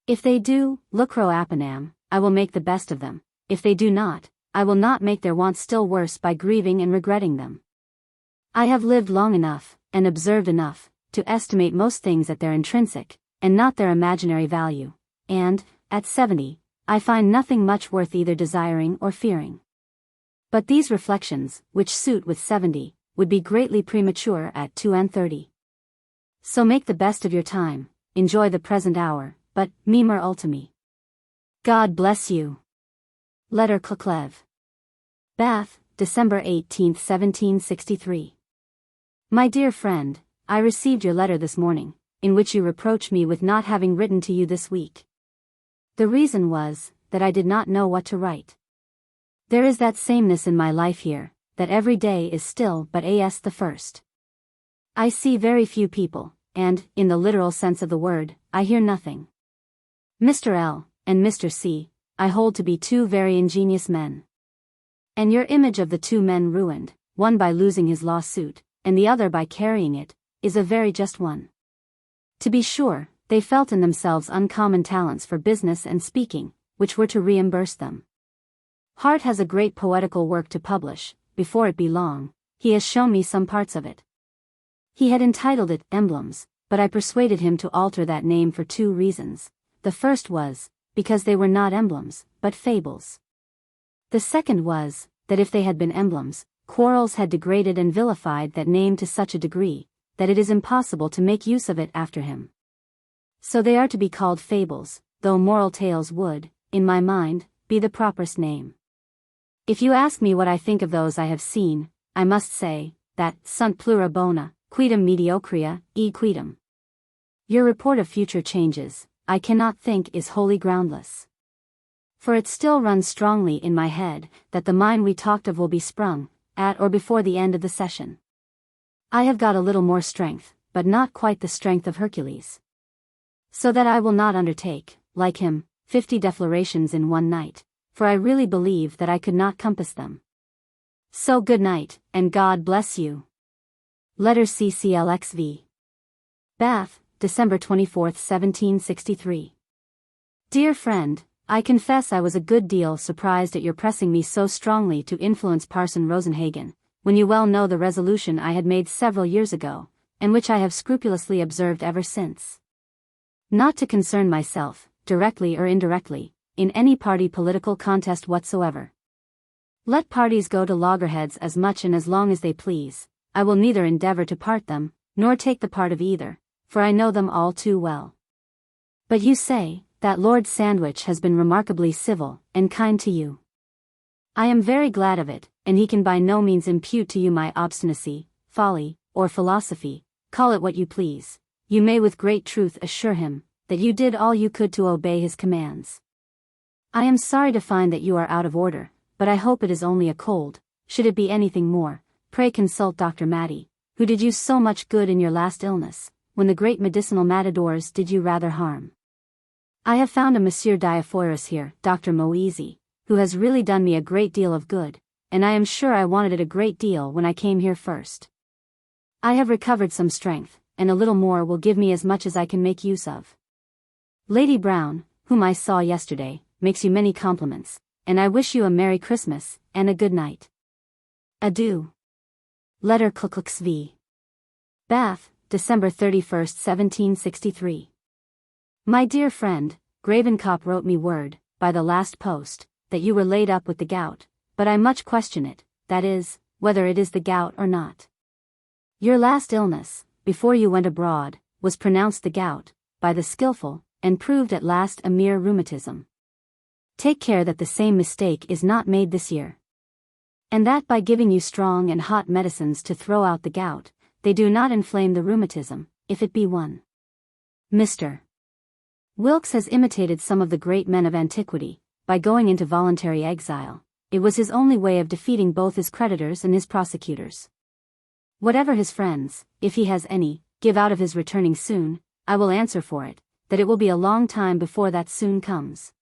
If they do, lucro appanam, I will make the best of them; if they do not, I will not make their want still worse by grieving and regretting them. I have lived long enough, and observed enough, to estimate most things at their intrinsic, and not their imaginary value, and, at 70, I find nothing much worth either desiring or fearing. But these reflections, which suit with 70, would be greatly premature at 32. So make the best of your time, enjoy the present hour, but memor ultimi. God bless you. Letter Cleclev. Bath, December 18, 1763. My dear friend, I received your letter this morning, in which you reproach me with not having written to you this week. The reason was, that I did not know what to write. There is that sameness in my life here, that every day is still but as the first. I see very few people, and, in the literal sense of the word, I hear nothing. Mr. L. and Mr. C. I hold to be two very ingenious men. And your image of the two men ruined, one by losing his lawsuit, and the other by carrying it, is a very just one. To be sure, they felt in themselves uncommon talents for business and speaking, which were to reimburse them. Hart has a great poetical work to publish, before it be long; he has shown me some parts of it. He had entitled it Emblems, but I persuaded him to alter that name for two reasons. The first was, because they were not emblems, but fables. The second was, that if they had been emblems, Quarles had degraded and vilified that name to such a degree, that it is impossible to make use of it after him. So they are to be called fables, though moral tales would, in my mind, be the properest name. If you ask me what I think of those I have seen, I must say, that sunt plura bona, quidem mediocria, e quidem. Your report of future changes, I cannot think is wholly groundless. For it still runs strongly in my head, that the mine we talked of will be sprung, at or before the end of the session. I have got a little more strength, but not quite the strength of Hercules. So that I will not undertake, like him, 50 deflorations in one night, for I really believe that I could not compass them. So good night, and God bless you. Letter CCLXV. Bath, December 24, 1763. Dear friend, I confess I was a good deal surprised at your pressing me so strongly to influence Parson Rosenhagen, when you well know the resolution I had made several years ago, and which I have scrupulously observed ever since. Not to concern myself, directly or indirectly, in any party political contest whatsoever. Let parties go to loggerheads as much and as long as they please, I will neither endeavor to part them, nor take the part of either, for I know them all too well. But you say, that Lord Sandwich has been remarkably civil, and kind to you. I am very glad of it, and he can by no means impute to you my obstinacy, folly, or philosophy, call it what you please. You may with great truth assure him, that you did all you could to obey his commands. I am sorry to find that you are out of order, but I hope it is only a cold. Should it be anything more, pray consult Dr. Matty, who did you so much good in your last illness, when the great medicinal matadors did you rather harm. I have found a Monsieur Diaphorus here, Dr. Moeasy, who has really done me a great deal of good, and I am sure I wanted it a great deal when I came here first. I have recovered some strength, and a little more will give me as much as I can make use of. Lady Brown, whom I saw yesterday, makes you many compliments, and I wish you a Merry Christmas, and a good night. Adieu. Letter Clx v. Bath, December 31st, 1763. My dear friend, Gravenkop wrote me word, by the last post, that you were laid up with the gout, but I much question it, that is, whether it is the gout or not. Your last illness, before you went abroad, was pronounced the gout, by the skilful, and proved at last a mere rheumatism. Take care that the same mistake is not made this year. And that by giving you strong and hot medicines to throw out the gout, they do not inflame the rheumatism, if it be one. Mr. Wilkes has imitated some of the great men of antiquity, by going into voluntary exile. It was his only way of defeating both his creditors and his prosecutors. Whatever his friends, if he has any, give out of his returning soon, I will answer for it, that it will be a long time before that soon comes.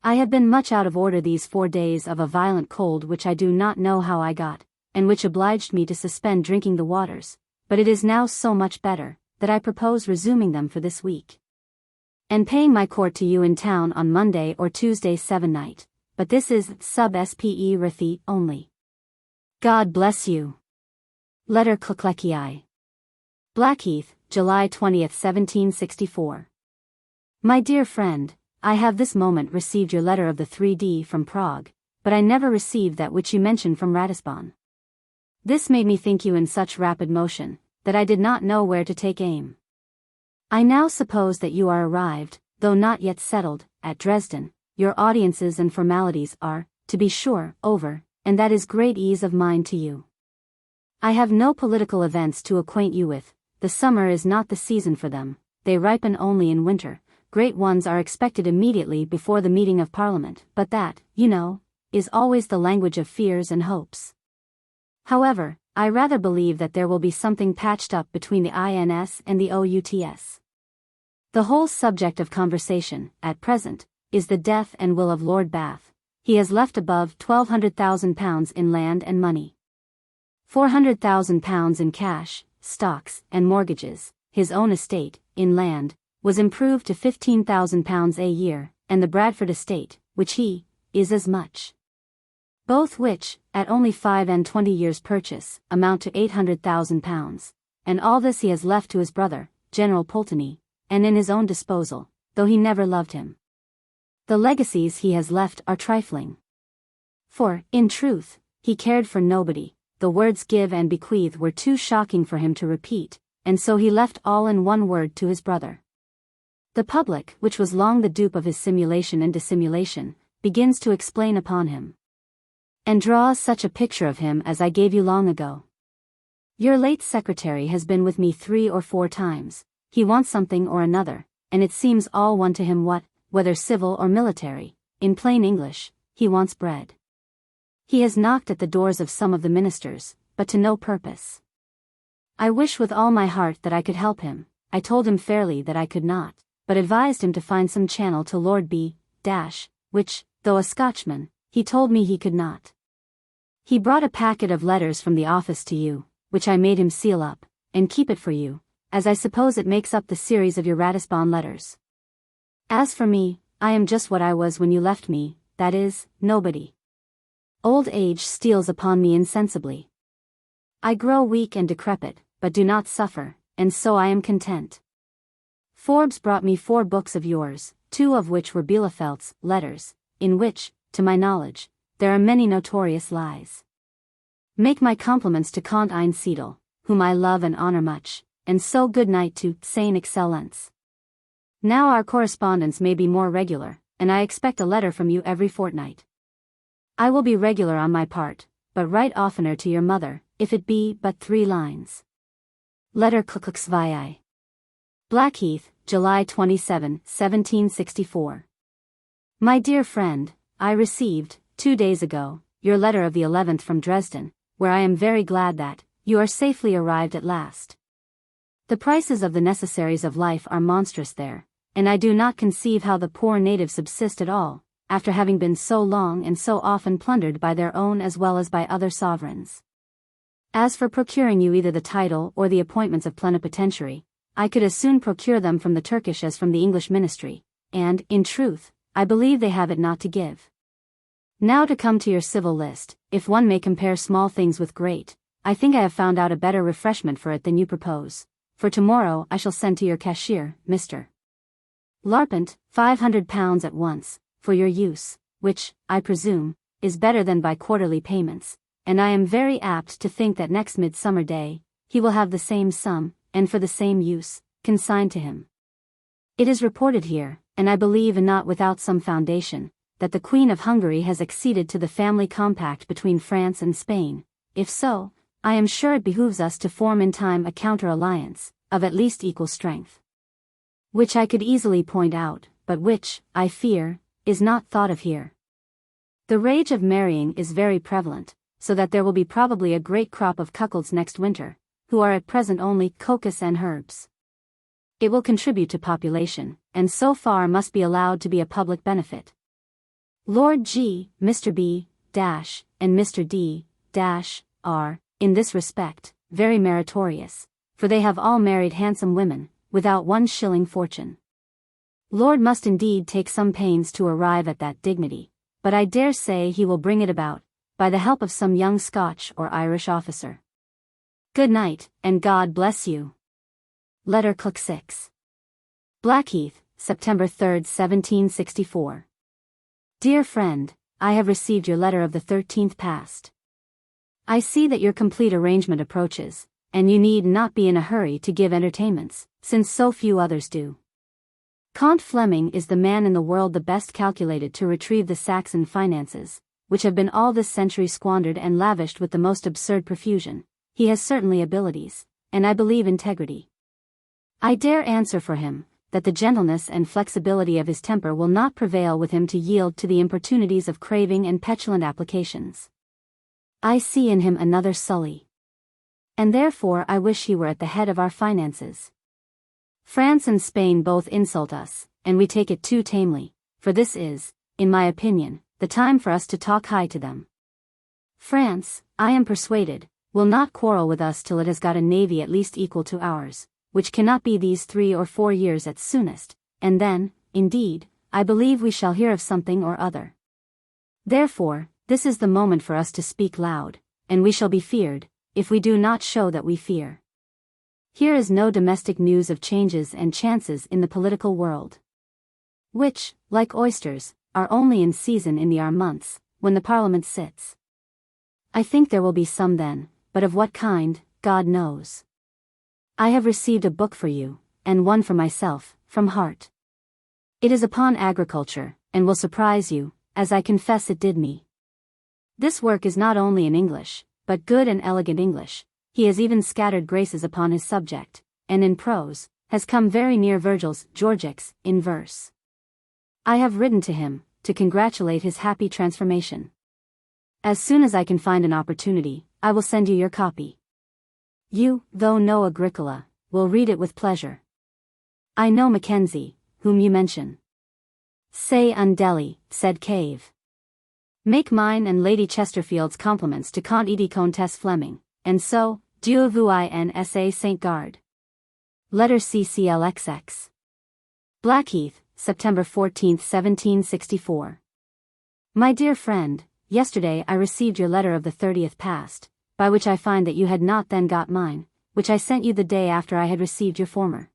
I have been much out of order these 4 days of a violent cold which I do not know how I got, and which obliged me to suspend drinking the waters, but it is now so much better, that I propose resuming them for this week. And paying my court to you in town on Monday or Tuesday sevennight, but this is sub spe refi only. God bless you. Letter Clklecki. Blackheath, July 20th, 1764. My dear friend, I have this moment received your letter of the 3d from Prague, but I never received that which you mentioned from Ratisbon. This made me think you in such rapid motion, that I did not know where to take aim. I now suppose that you are arrived, though not yet settled, at Dresden. Your audiences and formalities are, to be sure, over, and that is great ease of mind to you. I have no political events to acquaint you with, the summer is not the season for them, they ripen only in winter. Great ones are expected immediately before the meeting of Parliament, but that, you know, is always the language of fears and hopes. However, I rather believe that there will be something patched up between the INS and the OUTS. The whole subject of conversation, at present, is the death and will of Lord Bath. He has left above £1,200 in land and money. £400,000 in cash, stocks, and mortgages. His own estate, in land, was improved to £15,000 a year, and the Bradford estate, which he, is as much. Both which, at only 25 years' purchase, amount to £800,000, and all this he has left to his brother, General Pulteney, and in his own disposal, though he never loved him. The legacies he has left are trifling. For, in truth, he cared for nobody, the words give and bequeath were too shocking for him to repeat, and so he left all in one word to his brother. The public, which was long the dupe of his simulation and dissimulation, begins to explain upon him, and draws such a picture of him as I gave you long ago. Your late secretary has been with me 3 or 4 times, he wants something or another, and it seems all one to him what, whether civil or military, in plain English, he wants bread. He has knocked at the doors of some of the ministers, but to no purpose. I wish with all my heart that I could help him. I told him fairly that I could not, but advised him to find some channel to Lord B. which, though a Scotchman, he told me he could not. He brought a packet of letters from the office to you, which I made him seal up, and keep it for you, as I suppose it makes up the series of your Ratisbon letters. As for me, I am just what I was when you left me, that is, nobody. Old age steals upon me insensibly. I grow weak and decrepit, but do not suffer, and so I am content. Forbes brought me 4 books of yours, 2 of which were Bielefeldt's letters, in which, to my knowledge, there are many notorious lies. Make my compliments to Count Einsiedel, whom I love and honor much, and so good night to Saint Excellence. Now our correspondence may be more regular, and I expect a letter from you every fortnight. I will be regular on my part, but write oftener to your mother, if it be but 3 lines. Letter Kluxvii. Blackheath, July 27, 1764. My dear friend, I received, 2 days ago, your letter of the 11th from Dresden, where I am very glad that you are safely arrived at last. The prices of the necessaries of life are monstrous there, and I do not conceive how the poor natives subsist at all, after having been so long and so often plundered by their own as well as by other sovereigns. As for procuring you either the title or the appointments of plenipotentiary, I could as soon procure them from the Turkish as from the English ministry, and, in truth, I believe they have it not to give. Now to come to your civil list, if one may compare small things with great, I think I have found out a better refreshment for it than you propose, for tomorrow I shall send to your cashier, Mr. Larpent, £500 at once, for your use, which, I presume, is better than by quarterly payments, and I am very apt to think that next Midsummer Day, he will have the same sum, and for the same use, consigned to him. It is reported here, and I believe not without some foundation, that the Queen of Hungary has acceded to the family compact between France and Spain. If so, I am sure it behooves us to form in time a counter-alliance, of at least equal strength. Which I could easily point out, but which, I fear, is not thought of here. The rage of marrying is very prevalent, so that there will be probably a great crop of cuckolds next winter, who are at present only coccus and herbs. It will contribute to population, and so far must be allowed to be a public benefit. Lord G, Mr. B, and Mr. D, are, in this respect, very meritorious, for they have all married handsome women, without 1 shilling fortune. Lord must indeed take some pains to arrive at that dignity, but I dare say he will bring it about, by the help of some young Scotch or Irish officer. Good night, and God bless you. Letter Cook 6. Blackheath, September 3, 1764. Dear friend, I have received your letter of the 13th past. I see that your complete arrangement approaches, and you need not be in a hurry to give entertainments, since so few others do. Count Fleming is the man in the world the best calculated to retrieve the Saxon finances, which have been all this century squandered and lavished with the most absurd profusion. He has certainly abilities, and I believe integrity. I dare answer for him, that the gentleness and flexibility of his temper will not prevail with him to yield to the importunities of craving and petulant applications. I see in him another Sully. And therefore I wish he were at the head of our finances. France and Spain both insult us, and we take it too tamely, for this is, in my opinion, the time for us to talk high to them. France, I am persuaded, will not quarrel with us till it has got a navy at least equal to ours, which cannot be these 3 or 4 years at soonest, and then, indeed, I believe we shall hear of something or other. Therefore, this is the moment for us to speak loud, and we shall be feared, if we do not show that we fear. Here is no domestic news of changes and chances in the political world, which, like oysters, are only in season in the months, when the Parliament sits. I think there will be some then, but of what kind, God knows. I have received a book for you, and one for myself, from Hart. It is upon agriculture, and will surprise you, as I confess it did me. This work is not only in English, but good and elegant English. He has even scattered graces upon his subject, and in prose, has come very near Virgil's Georgics, in verse. I have written to him, to congratulate his happy transformation. As soon as I can find an opportunity, I will send you your copy. You, though no Agricola, will read it with pleasure. I know Mackenzie, whom you mention. Say Undeli, said Cave. Make mine and Lady Chesterfield's compliments to Count Edie Comtesse Fleming, and so, Dieu vous en sa Saint Garde. Letter CCLXX. Blackheath, September 14, 1764. My dear friend, yesterday I received your letter of the 30th past, by which I find that you had not then got mine, which I sent you the day after I had received your former.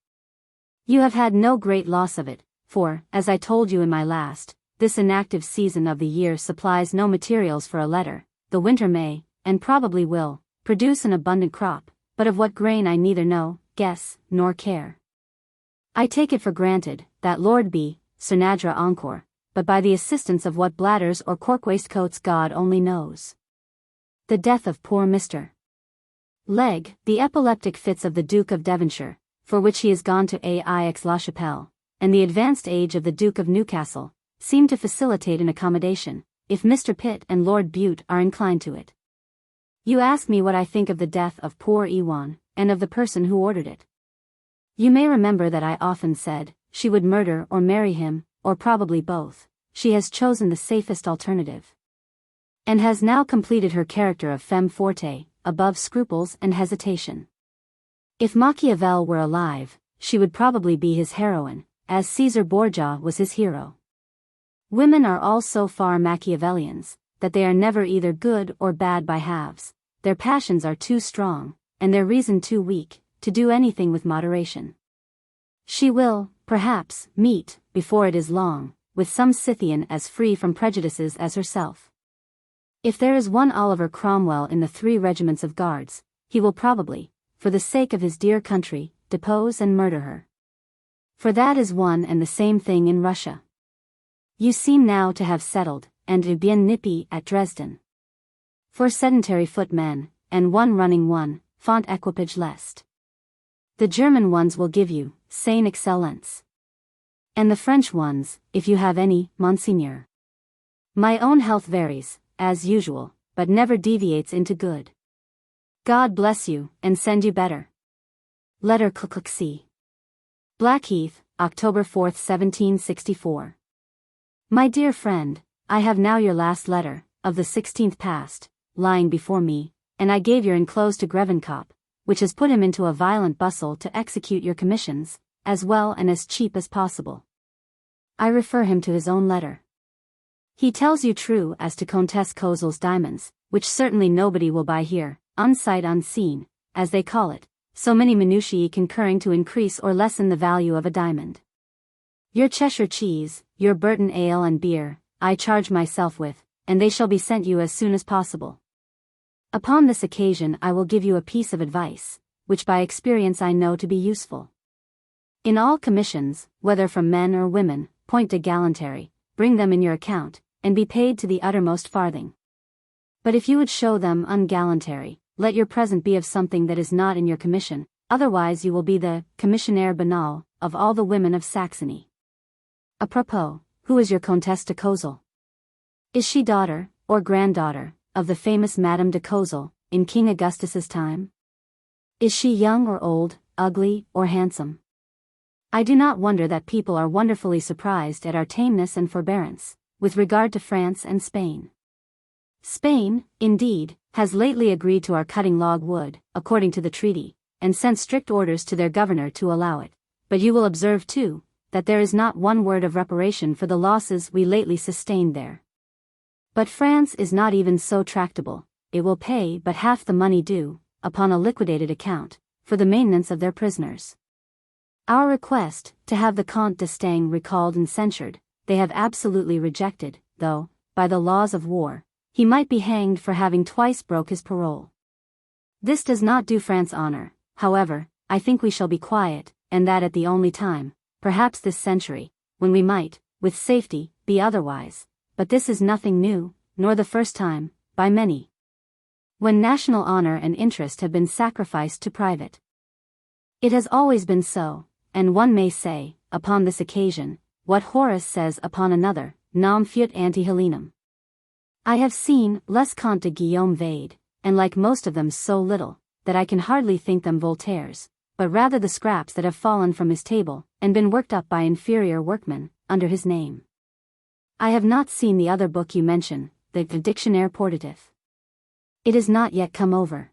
You have had no great loss of it, for, as I told you in my last, this inactive season of the year supplies no materials for a letter. The winter may, and probably will, produce an abundant crop, but of what grain I neither know, guess, nor care. I take it for granted, that Lord B. Sir Nadra encore, but by the assistance of what bladders or cork waistcoats God only knows. The death of poor Mr. Legge, the epileptic fits of the Duke of Devonshire, for which he is gone to Aix-la-Chapelle, and the advanced age of the Duke of Newcastle, seem to facilitate an accommodation, if Mr. Pitt and Lord Bute are inclined to it. You ask me what I think of the death of poor Ewan, and of the person who ordered it. You may remember that I often said, she would murder or marry him, or probably both. She has chosen the safest alternative, and has now completed her character of femme forte, above scruples and hesitation. If Machiavel were alive, she would probably be his heroine, as Caesar Borgia was his hero. Women are all so far Machiavellians, that they are never either good or bad by halves. Their passions are too strong, and their reason too weak, to do anything with moderation. She will, perhaps, meet, before it is long, with some Scythian as free from prejudices as herself. If there is one Oliver Cromwell in the 3 regiments of guards, he will probably, for the sake of his dear country, depose and murder her. For that is one and the same thing in Russia. You seem now to have settled, and bien nippy at Dresden. 4 sedentary footmen, and 1 running 1, font equipage lest. The German ones will give you, sane excellence. And the French ones, if you have any, monseigneur. My own health varies, as usual, but never deviates into good. God bless you, and send you better. Letter C. Blackheath, October 4, 1764. My dear friend, I have now your last letter, of the 16th past, lying before me, and I gave your enclosed to Grevenkop, which has put him into a violent bustle to execute your commissions, as well and as cheap as possible. I refer him to his own letter. He tells you true as to Countess Kozel's diamonds, which certainly nobody will buy here, unsight unseen, as they call it, so many minutiae concurring to increase or lessen the value of a diamond. Your Cheshire cheese, your Burton ale and beer, I charge myself with, and they shall be sent you as soon as possible. Upon this occasion I will give you a piece of advice, which by experience I know to be useful. In all commissions, whether from men or women, point de gallantry, bring them in your account, and be paid to the uttermost farthing. But if you would show them ungallantry, let your present be of something that is not in your commission, otherwise you will be the commissionaire banal of all the women of Saxony. Apropos, who is your Comtesse de Kozel? Is she daughter, or granddaughter, of the famous Madame de Kozel, in King Augustus's time? Is she young or old, ugly or handsome? I do not wonder that people are wonderfully surprised at our tameness and forbearance, with regard to France and Spain. Spain, indeed, has lately agreed to our cutting log wood, according to the treaty, and sent strict orders to their governor to allow it, but you will observe too, that there is not one word of reparation for the losses we lately sustained there. But France is not even so tractable, it will pay but half the money due, upon a liquidated account, for the maintenance of their prisoners. Our request, to have the Comte d'Estaing recalled and censured, they have absolutely rejected, though, by the laws of war, he might be hanged for having twice broke his parole. This does not do France honor, however, I think we shall be quiet, and that at the only time, perhaps this century, when we might, with safety, be otherwise. But this is nothing new, nor the first time, by many, when national honor and interest have been sacrificed to private. It has always been so, and one may say, upon this occasion, what Horace says upon another, nam fiat ante Helenum. I have seen Les Comte de Guillaume Vade, and like most of them so little, that I can hardly think them Voltaire's, but rather the scraps that have fallen from his table, and been worked up by inferior workmen, under his name. I have not seen the other book you mention, the Dictionnaire Portatif. It is not yet come over.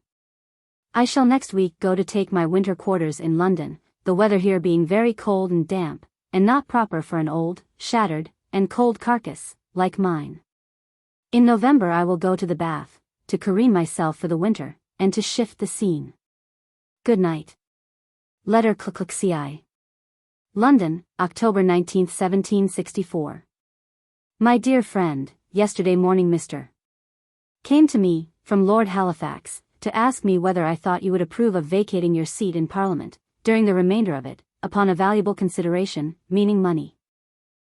I shall next week go to take my winter quarters in London, the weather here being very cold and damp, and not proper for an old, shattered, and cold carcass, like mine. In November I will go to the Bath, to careen myself for the winter, and to shift the scene. Good night. Letter CI. London, October 19, 1764. My dear friend, yesterday morning Mr. came to me, from Lord Halifax, to ask me whether I thought you would approve of vacating your seat in Parliament, during the remainder of it, upon a valuable consideration, meaning money.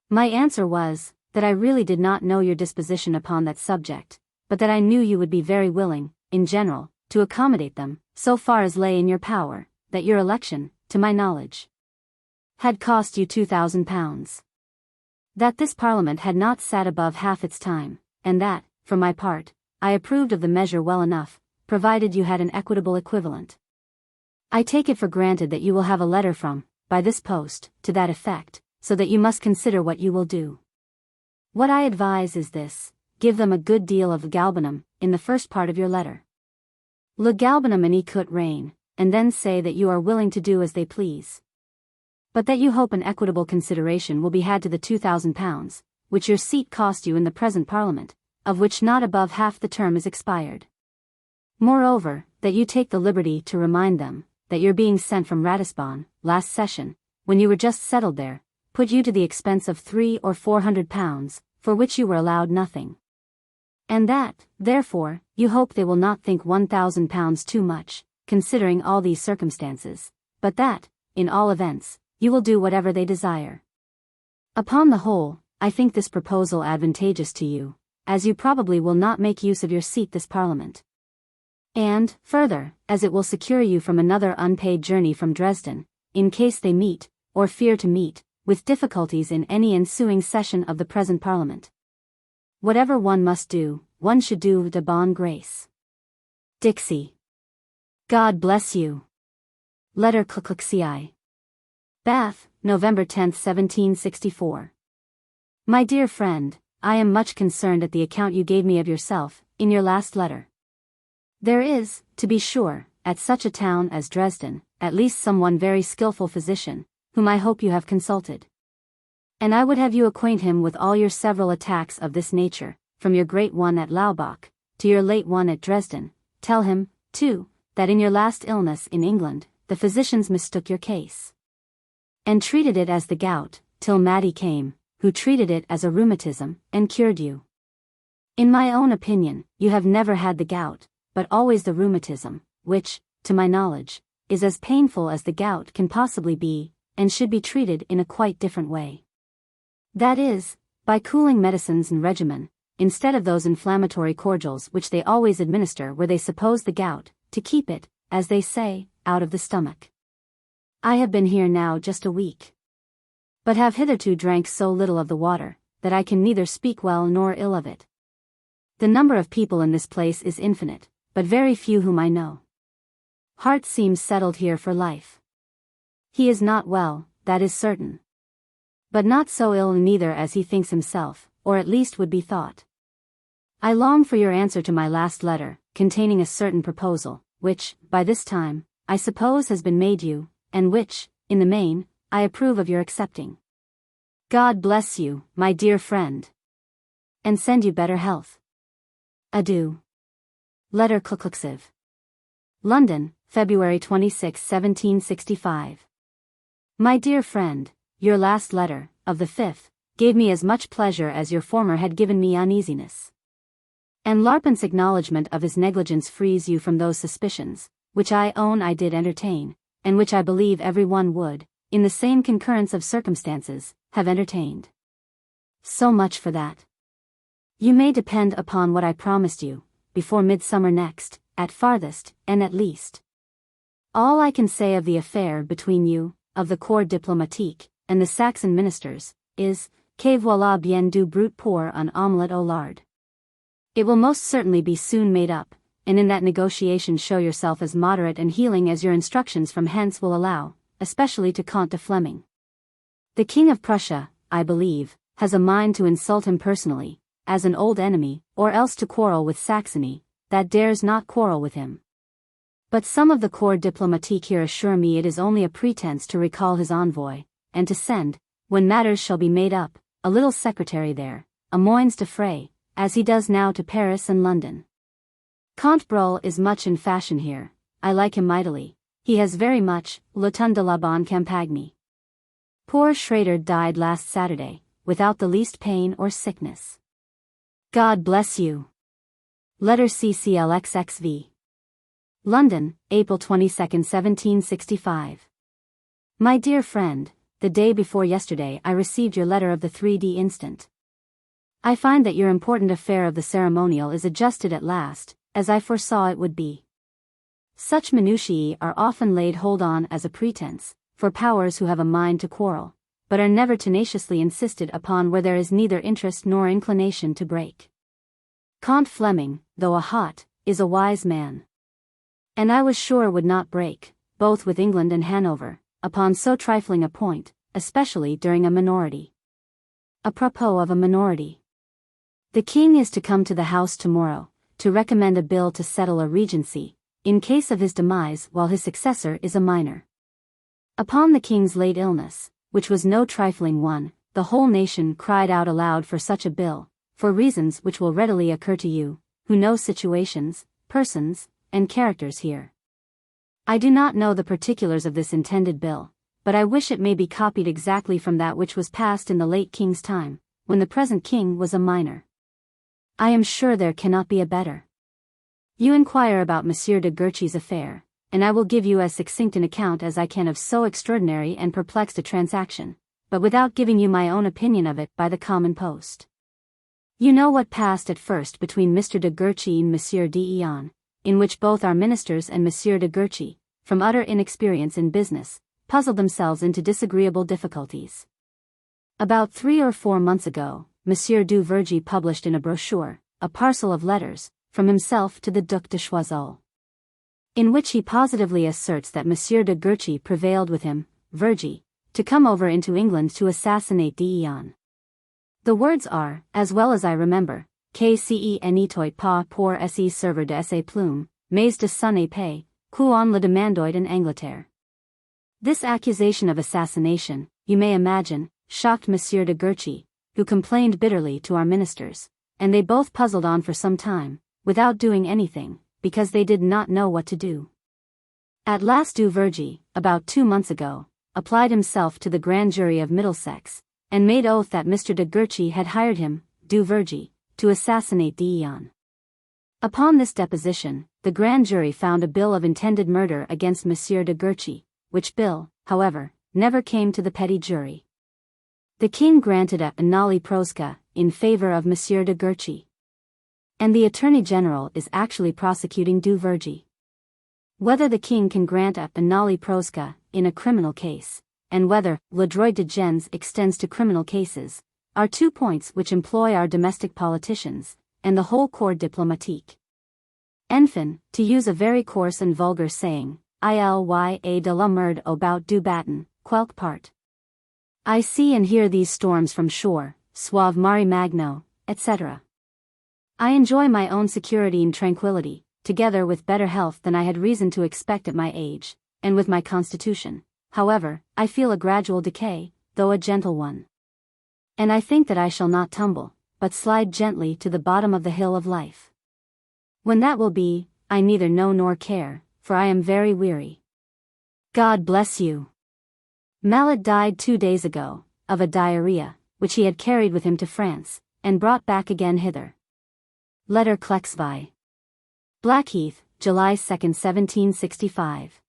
My answer was, that I really did not know your disposition upon that subject, but that I knew you would be very willing, in general, to accommodate them, so far as lay in your power, that your election, to my knowledge, had cost you £2,000. That this Parliament had not sat above half its time, and that, for my part, I approved of the measure well enough, provided you had an equitable equivalent. I take it for granted that you will have a letter from, by this post, to that effect, so that you must consider what you will do. What I advise is this: give them a good deal of galbanum, in the first part of your letter. Le galbanum and écoute rein, and then say that you are willing to do as they please. But that you hope an equitable consideration will be had to the £2,000, which your seat cost you in the present Parliament, of which not above half the term is expired. Moreover, that you take the liberty to remind them, that your being sent from Ratisbon, last session, when you were just settled there, put you to the expense of £300 or £400, for which you were allowed nothing. And that, therefore, you hope they will not think £1,000 too much, considering all these circumstances, but that, in all events, you will do whatever they desire. Upon the whole, I think this proposal advantageous to you, as you probably will not make use of your seat this Parliament. And, further, as it will secure you from another unpaid journey from Dresden, in case they meet, or fear to meet, with difficulties in any ensuing session of the present Parliament. Whatever one must do, one should do de bonne grâce. Dixie. God bless you. Letter CI. Bath, November 10, 1764. My dear friend, I am much concerned at the account you gave me of yourself, in your last letter. There is, to be sure, at such a town as Dresden, at least some one very skilful physician, whom I hope you have consulted. And I would have you acquaint him with all your several attacks of this nature, from your great one at Laubach, to your late one at Dresden. Tell him, too, that in your last illness in England, the physicians mistook your case, and treated it as the gout, till Maddie came, who treated it as a rheumatism, and cured you. In my own opinion, you have never had the gout, but always the rheumatism, which, to my knowledge, is as painful as the gout can possibly be, and should be treated in a quite different way. That is, by cooling medicines and regimen, instead of those inflammatory cordials which they always administer where they suppose the gout, to keep it, as they say, out of the stomach. I have been here now just a week, but have hitherto drank so little of the water, that I can neither speak well nor ill of it. The number of people in this place is infinite, but very few whom I know. Hart seems settled here for life. He is not well, that is certain. But not so ill neither as he thinks himself, or at least would be thought. I long for your answer to my last letter, containing a certain proposal, which, by this time, I suppose has been made you, and which, in the main, I approve of your accepting. God bless you, my dear friend, and send you better health. Adieu. Letter CI. London, February 26, 1765. My dear friend, your last letter, of the 5th, gave me as much pleasure as your former had given me uneasiness. And Larpent's acknowledgment of his negligence frees you from those suspicions, which I own I did entertain, and which I believe every one would, in the same concurrence of circumstances, have entertained. So much for that. You may depend upon what I promised you, before midsummer next, at farthest, and at least. All I can say of the affair between you, of the corps diplomatique, and the Saxon ministers, is, que voilà bien du brute pour un omelette au lard. It will most certainly be soon made up, and in that negotiation show yourself as moderate and healing as your instructions from hence will allow, especially to Comte de Fleming. The King of Prussia, I believe, has a mind to insult him personally, as an old enemy, or else to quarrel with Saxony, that dares not quarrel with him. But some of the corps diplomatique here assure me it is only a pretense to recall his envoy, and to send, when matters shall be made up, a little secretary there, a moines de frais, as he does now to Paris and London. Comte Bruhl is much in fashion here, I like him mightily, he has very much, le ton de la bonne campagne. Poor Schrader died last Saturday, without the least pain or sickness. God bless you. Letter CCLXXV. London, April 22, 1765. My dear friend, the day before yesterday I received your letter of the 3d instant. I find that your important affair of the ceremonial is adjusted at last, as I foresaw it would be. Such minutiae are often laid hold on as a pretense, for powers who have a mind to quarrel, but are never tenaciously insisted upon where there is neither interest nor inclination to break. Count Fleming, though a hot, is a wise man. And I was sure would not break, both with England and Hanover, upon so trifling a point, especially during a minority. Apropos of a minority. The king is to come to the House tomorrow, to recommend a bill to settle a regency, in case of his demise while his successor is a minor. Upon the king's late illness, which was no trifling one, the whole nation cried out aloud for such a bill, for reasons which will readily occur to you, who know situations, persons, and characters here. I do not know the particulars of this intended bill, but I wish it may be copied exactly from that which was passed in the late king's time, when the present king was a minor. I am sure there cannot be a better. You inquire about Monsieur de Guerchy's affair, and I will give you as succinct an account as I can of so extraordinary and perplexed a transaction, but without giving you my own opinion of it by the common post. You know what passed at first between Mr. de Guerchy and Monsieur d'Eon, in which both our ministers and Monsieur de Guerchy, from utter inexperience in business, puzzled themselves into disagreeable difficulties. About 3 or 4 months ago, Monsieur du Vergy published in a brochure, a parcel of letters, from himself to the Duc de Choiseul, in which he positively asserts that Monsieur de Guerchy prevailed with him, Vergy, to come over into England to assassinate d'Eon. The words are, as well as I remember, que n'etoit pas pour essayer serveur de sa plume, mais de son épée, qu'on le demandoit en Angleterre. This accusation of assassination, you may imagine, shocked Monsieur de Guerchy, who complained bitterly to our ministers, and they both puzzled on for some time, without doing anything, because they did not know what to do. At last du Vergy, about 2 months ago, applied himself to the grand jury of Middlesex, and made oath that Mr. de Guerchy had hired him, du Vergy, to assassinate d'Eon. Upon this deposition, the grand jury found a bill of intended murder against Monsieur de Guerchy, which bill, however, never came to the petty jury. The king granted a noli prosca in favor of Monsieur de Guerchy, and the Attorney General is actually prosecuting du Vergy. Whether the king can grant a noli prosca in a criminal case, and whether le droit de gens extends to criminal cases, are 2 points which employ our domestic politicians, and the whole corps diplomatique. Enfin, to use a very coarse and vulgar saying, ilya de la merde about du baton, quelque part. I see and hear these storms from shore, suave mari magno, etc. I enjoy my own security and tranquility, together with better health than I had reason to expect at my age, and with my constitution. However, I feel a gradual decay, though a gentle one. And I think that I shall not tumble, but slide gently to the bottom of the hill of life. When that will be, I neither know nor care, for I am very weary. God bless you. Mallet died 2 days ago, of a diarrhea, which he had carried with him to France, and brought back again hither. Letter Clexvi. Blackheath, July 2, 1765.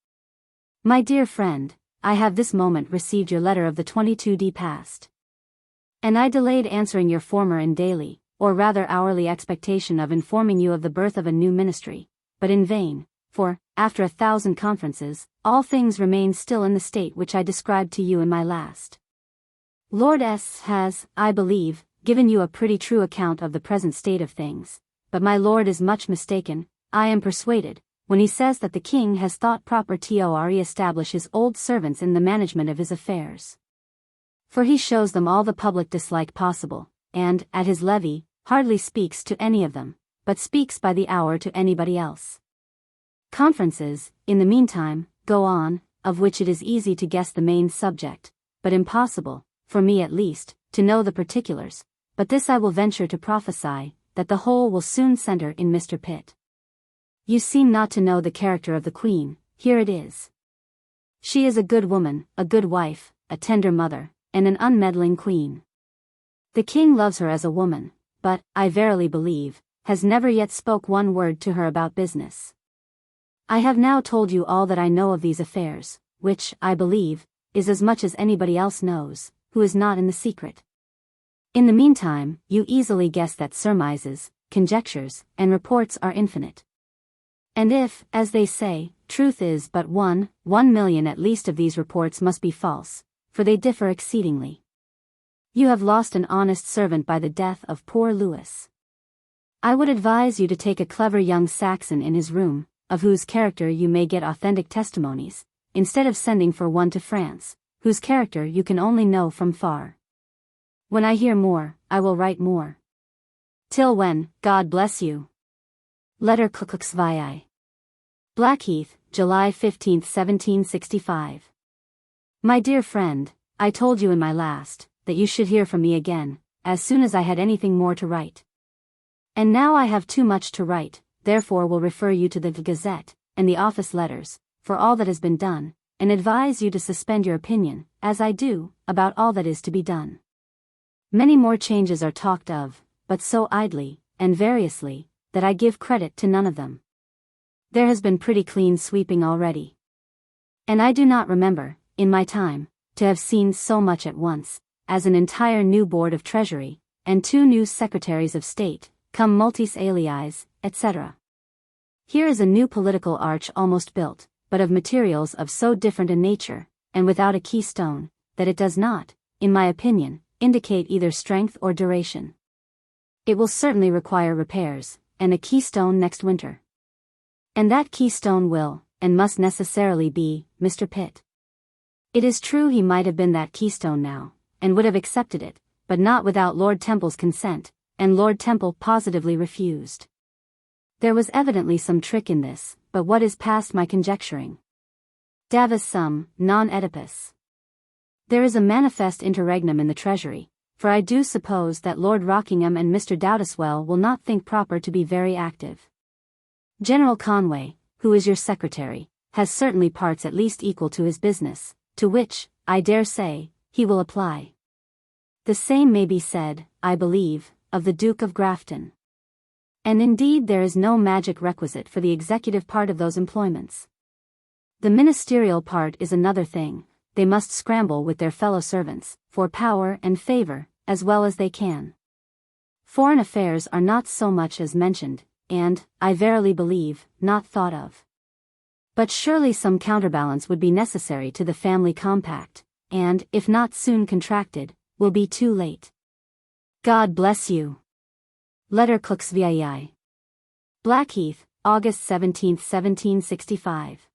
My dear friend, I have this moment received your letter of the 22d past. And I delayed answering your former and daily, or rather hourly expectation of informing you of the birth of a new ministry, but in vain, for, after 1,000 conferences, all things remain still in the state which I described to you in my last. Lord S. has, I believe, given you a pretty true account of the present state of things, but my lord is much mistaken, I am persuaded, when he says that the king has thought proper to re-establish his old servants in the management of his affairs. For he shows them all the public dislike possible, and, at his levee, hardly speaks to any of them, but speaks by the hour to anybody else. Conferences, in the meantime, go on, of which it is easy to guess the main subject, but impossible, for me at least, to know the particulars, but this I will venture to prophesy, that the whole will soon centre in Mr. Pitt. You seem not to know the character of the Queen. Here it is. She is a good woman, a good wife, a tender mother, and an unmeddling queen. The king loves her as a woman, but, I verily believe, has never yet spoke one word to her about business. I have now told you all that I know of these affairs, which, I believe, is as much as anybody else knows, who is not in the secret. In the meantime, you easily guess that surmises, conjectures, and reports are infinite. And if, as they say, truth is but 1,000,000 at least of these reports must be false, for they differ exceedingly. You have lost an honest servant by the death of poor Louis. I would advise you to take a clever young Saxon in his room, of whose character you may get authentic testimonies, instead of sending for one to France, whose character you can only know from far. When I hear more, I will write more. Till when, God bless you. Letter Kluksvii. Blackheath, July 15, 1765. My dear friend, I told you in my last, that you should hear from me again, as soon as I had anything more to write. And now I have too much to write, therefore will refer you to the Gazette, and the office letters, for all that has been done, and advise you to suspend your opinion, as I do, about all that is to be done. Many more changes are talked of, but so idly, and variously, that I give credit to none of them. There has been pretty clean sweeping already. And I do not remember, in my time, to have seen so much at once, as an entire new Board of Treasury, and 2 new Secretaries of State, cum multis aliis, etc. Here is a new political arch almost built, but of materials of so different a nature, and without a keystone, that it does not, in my opinion, indicate either strength or duration. It will certainly require repairs, and a keystone next winter. And that keystone will, and must necessarily be, Mr. Pitt. It is true he might have been that keystone now, and would have accepted it, but not without Lord Temple's consent, and Lord Temple positively refused. There was evidently some trick in this, but what is past my conjecturing? Davis sum, non Oedipus. There is a manifest interregnum in the Treasury, for I do suppose that Lord Rockingham and Mr. Dowdeswell will not think proper to be very active. General Conway, who is your secretary, has certainly parts at least equal to his business, to which, I dare say, he will apply. The same may be said, I believe, of the Duke of Grafton. And indeed there is no magic requisite for the executive part of those employments. The ministerial part is another thing. They must scramble with their fellow servants, for power and favor, as well as they can. Foreign affairs are not so much as mentioned, and, I verily believe, not thought of. But surely some counterbalance would be necessary to the family compact, and, if not soon contracted, will be too late. God bless you. Letter Kluksvii. Blackheath, August 17, 1765.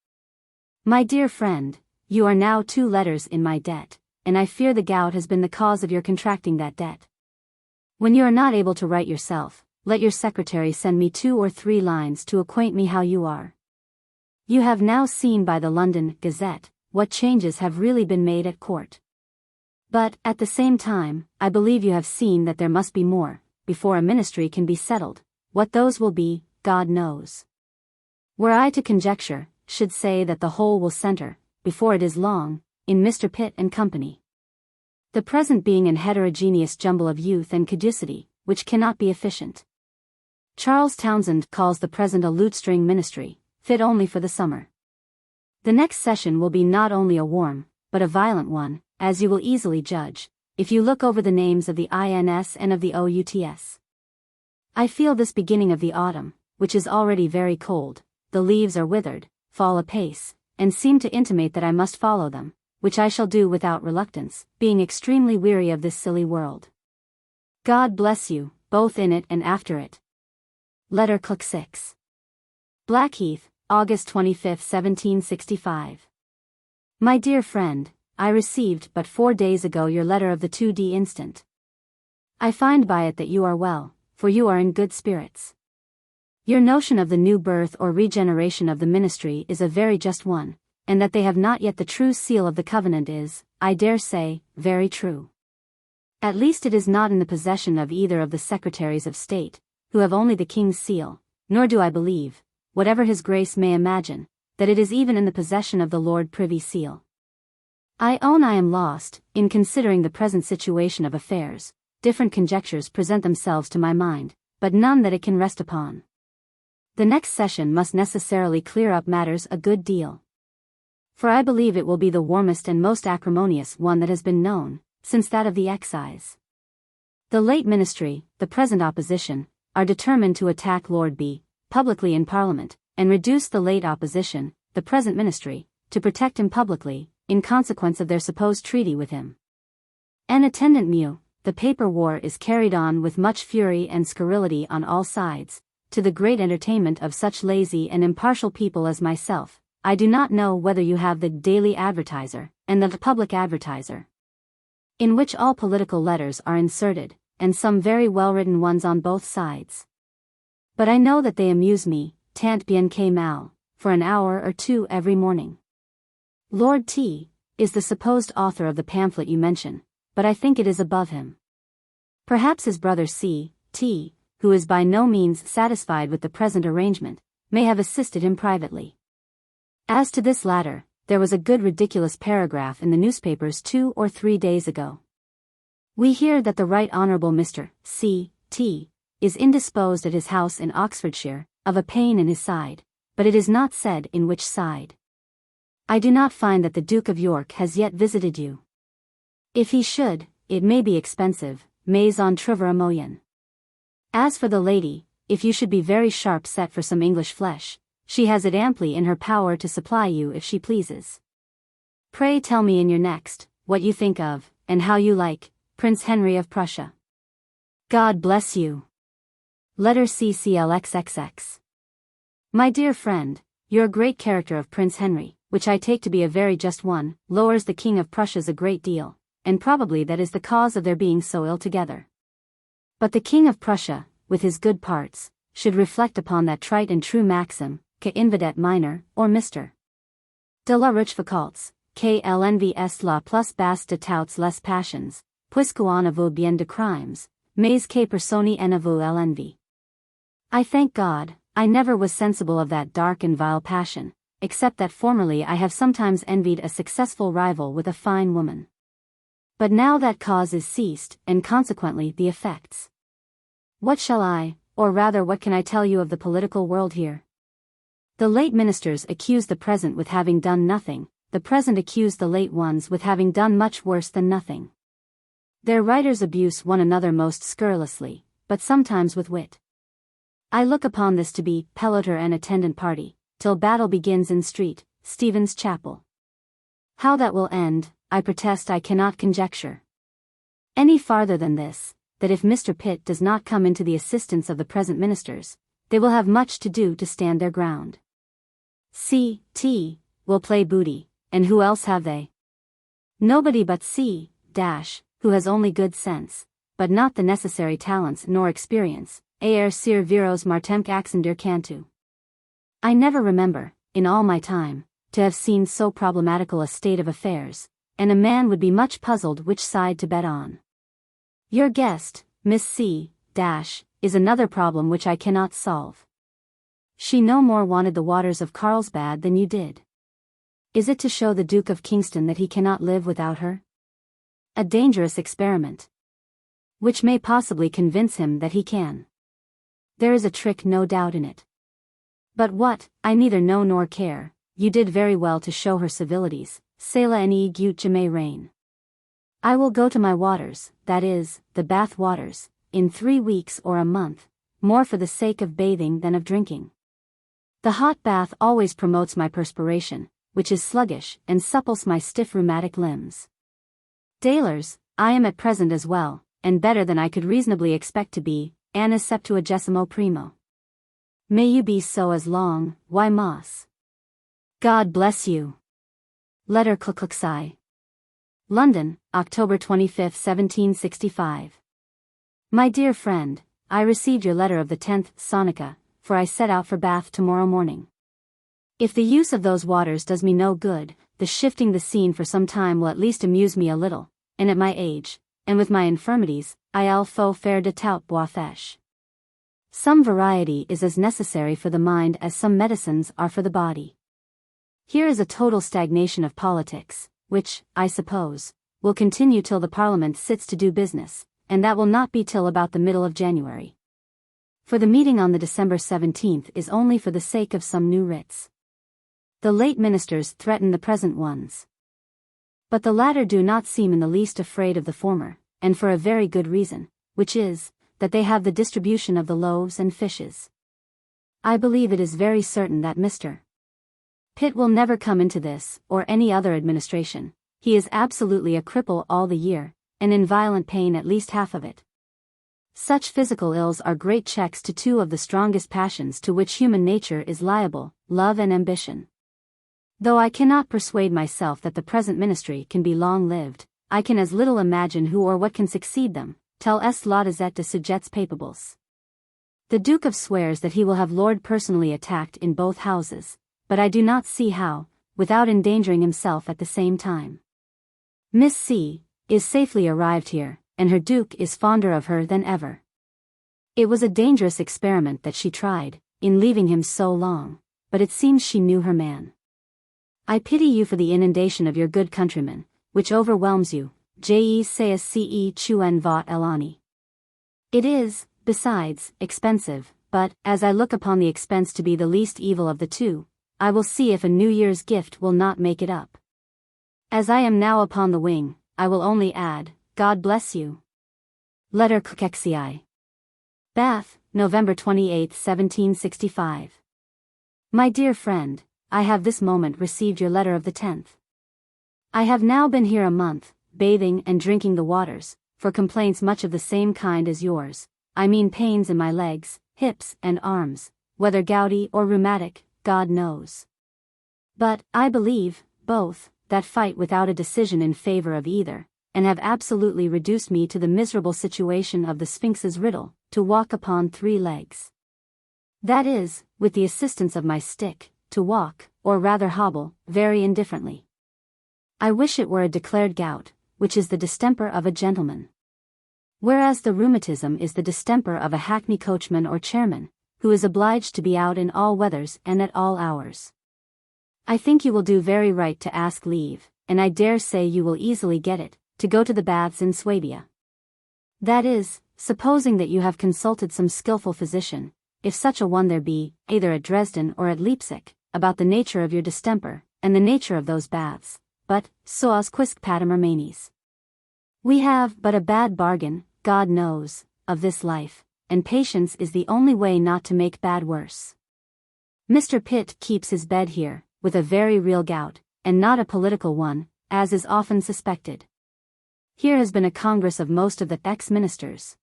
My dear friend, you are now 2 letters in my debt, and I fear the gout has been the cause of your contracting that debt. When you are not able to write yourself, let your secretary send me 2 or 3 lines to acquaint me how you are. You have now seen by the London Gazette what changes have really been made at court. But, at the same time, I believe you have seen that there must be more, before a ministry can be settled. What those will be, God knows. Were I to conjecture, should say that the whole will center, before it is long, in Mr. Pitt and company. The present being an heterogeneous jumble of youth and caducity, which cannot be efficient. Charles Townshend calls the present a lute-string ministry, fit only for the summer. The next session will be not only a warm, but a violent one, as you will easily judge, if you look over the names of the INS and of the OUTS. I feel this beginning of the autumn, which is already very cold, the leaves are withered, fall apace, and seem to intimate that I must follow them, which I shall do without reluctance, being extremely weary of this silly world. God bless you, both in it and after it. Letter Kluk-6. Blackheath, August 25, 1765. My dear friend, I received but 4 days ago your letter of the 2d instant. I find by it that you are well, for you are in good spirits. Your notion of the new birth or regeneration of the ministry is a very just one, and that they have not yet the true seal of the covenant is, I dare say, very true. At least it is not in the possession of either of the Secretaries of State, who have only the King's seal, nor do I believe, whatever his grace may imagine, that it is even in the possession of the Lord Privy Seal. I own I am lost, in considering the present situation of affairs. Different conjectures present themselves to my mind, but none that it can rest upon. The next session must necessarily clear up matters a good deal. For I believe it will be the warmest and most acrimonious one that has been known, since that of the excise. The late ministry, the present opposition, are determined to attack Lord B. publicly in Parliament, and reduce the late opposition, the present ministry, to protect him publicly, in consequence of their supposed treaty with him. An attendant mew, the paper war is carried on with much fury and scurrility on all sides, to the great entertainment of such lazy and impartial people as myself. I do not know whether you have the Daily Advertiser, and the Public Advertiser, in which all political letters are inserted, and some very well-written ones on both sides. But I know that they amuse me, tant bien que mal, for an hour or two every morning. Lord T. is the supposed author of the pamphlet you mention, but I think it is above him. Perhaps his brother C. T., who is by no means satisfied with the present arrangement, may have assisted him privately. As to this latter, there was a good ridiculous paragraph in the newspapers 2 or 3 days ago. We hear that the Right Honourable Mr. C. T. is indisposed at his house in Oxfordshire, of a pain in his side, but it is not said in which side. I do not find that the Duke of York has yet visited you. If he should, it may be expensive, mais en trouver un moyen. As for the lady, if you should be very sharp set for some English flesh, she has it amply in her power to supply you if she pleases. Pray tell me in your next, what you think of, and how you like, Prince Henry of Prussia. God bless you. Letter CCLXXX. My dear friend, your great character of Prince Henry, which I take to be a very just one, lowers the King of Prussia's a great deal, and probably that is the cause of their being so ill together. But the King of Prussia, with his good parts, should reflect upon that trite and true maxim, que invidet minor, or Mr. de la Rochefoucauld's, que l'envie la plus basse de toutes les passions, puisque on avoue bien de crimes, mais que personne en avoue l'envie. I thank God, I never was sensible of that dark and vile passion, except that formerly I have sometimes envied a successful rival with a fine woman. But now that cause is ceased, and consequently the effects. What shall I, or rather what can I tell you of the political world here? The late ministers accuse the present with having done nothing, the present accuse the late ones with having done much worse than nothing. Their writers abuse one another most scurrilously, but sometimes with wit. I look upon this to be peloter and attendant party, till battle begins in street, Stephen's Chapel. How that will end, I protest I cannot conjecture. Any farther than this, that if Mr. Pitt does not come into the assistance of the present ministers, they will have much to do to stand their ground. C. T. will play booty, and who else have they? Nobody but C. who has only good sense, but not the necessary talents nor experience, aer sir viros martemque accender cantu. I never remember, in all my time, to have seen so problematical a state of affairs, and a man would be much puzzled which side to bet on. Your guest, Miss C. is another problem which I cannot solve. She no more wanted the waters of Carlsbad than you did. Is it to show the Duke of Kingston that he cannot live without her? A dangerous experiment, which may possibly convince him that he can. There is a trick no doubt in it. But what, I neither know nor care. You did very well to show her civilities, cela ne gut jamais rein. I will go to my waters, that is, the Bath waters, in 3 weeks or a month, more for the sake of bathing than of drinking. The hot bath always promotes my perspiration, which is sluggish, and supples my stiff rheumatic limbs. Dailers, I am at present as well, and better than I could reasonably expect to be, annis septuagesimo primo. May you be so as long, why Moss. God bless you. Letter Klukuksai. London, October 25, 1765. My dear friend, I received your letter of the 10th Sonica, for I set out for Bath tomorrow morning. If the use of those waters does me no good, the shifting the scene for some time will at least amuse me a little, and at my age, and with my infirmities, il faut faire de tout bois fèche. Some variety is as necessary for the mind as some medicines are for the body. Here is a total stagnation of politics, which, I suppose, will continue till the Parliament sits to do business, and that will not be till about the middle of January. For the meeting on the December 17th is only for the sake of some new writs. The late ministers threaten the present ones. But the latter do not seem in the least afraid of the former, and for a very good reason, which is, that they have the distribution of the loaves and fishes. I believe it is very certain that Mr. Pitt will never come into this, or any other administration. He is absolutely a cripple all the year, and in violent pain at least half of it. Such physical ills are great checks to two of the strongest passions to which human nature is liable, love and ambition. Though I cannot persuade myself that the present ministry can be long-lived, I can as little imagine who or what can succeed them, tel est l'audazet de sujets papables. The Duke of swears that he will have Lord personally attacked in both houses, but I do not see how, without endangering himself at the same time. Miss C. is safely arrived here, and her Duke is fonder of her than ever. It was a dangerous experiment that she tried, in leaving him so long, but it seems she knew her man. I pity you for the inundation of your good countrymen, which overwhelms you, je sais ce tu en vas elani. It is, besides, expensive, but, as I look upon the expense to be the least evil of the two, I will see if a New Year's gift will not make it up. As I am now upon the wing, I will only add, God bless you. Letter Kekexii. Bath, November 28, 1765. My dear friend, I have this moment received your letter of the 10th. I have now been here a month, bathing and drinking the waters, for complaints much of the same kind as yours, I mean pains in my legs, hips and arms, whether gouty or rheumatic, God knows. But, I believe, both, that fight without a decision in favor of either, and have absolutely reduced me to the miserable situation of the Sphinx's riddle, to walk upon 3 legs. That is, with the assistance of my stick, to walk, or rather hobble, very indifferently. I wish it were a declared gout, which is the distemper of a gentleman. Whereas the rheumatism is the distemper of a hackney coachman or chairman, who is obliged to be out in all weathers and at all hours. I think you will do very right to ask leave, and I dare say you will easily get it, to go to the baths in Swabia. That is, supposing that you have consulted some skilful physician, if such a one there be, either at Dresden or at Leipzig, about the nature of your distemper, and the nature of those baths, but, soas quisque patem manis. We have but a bad bargain, God knows, of this life, and patience is the only way not to make bad worse. Mr. Pitt keeps his bed here, with a very real gout, and not a political one, as is often suspected. Here has been a congress of most of the ex-ministers.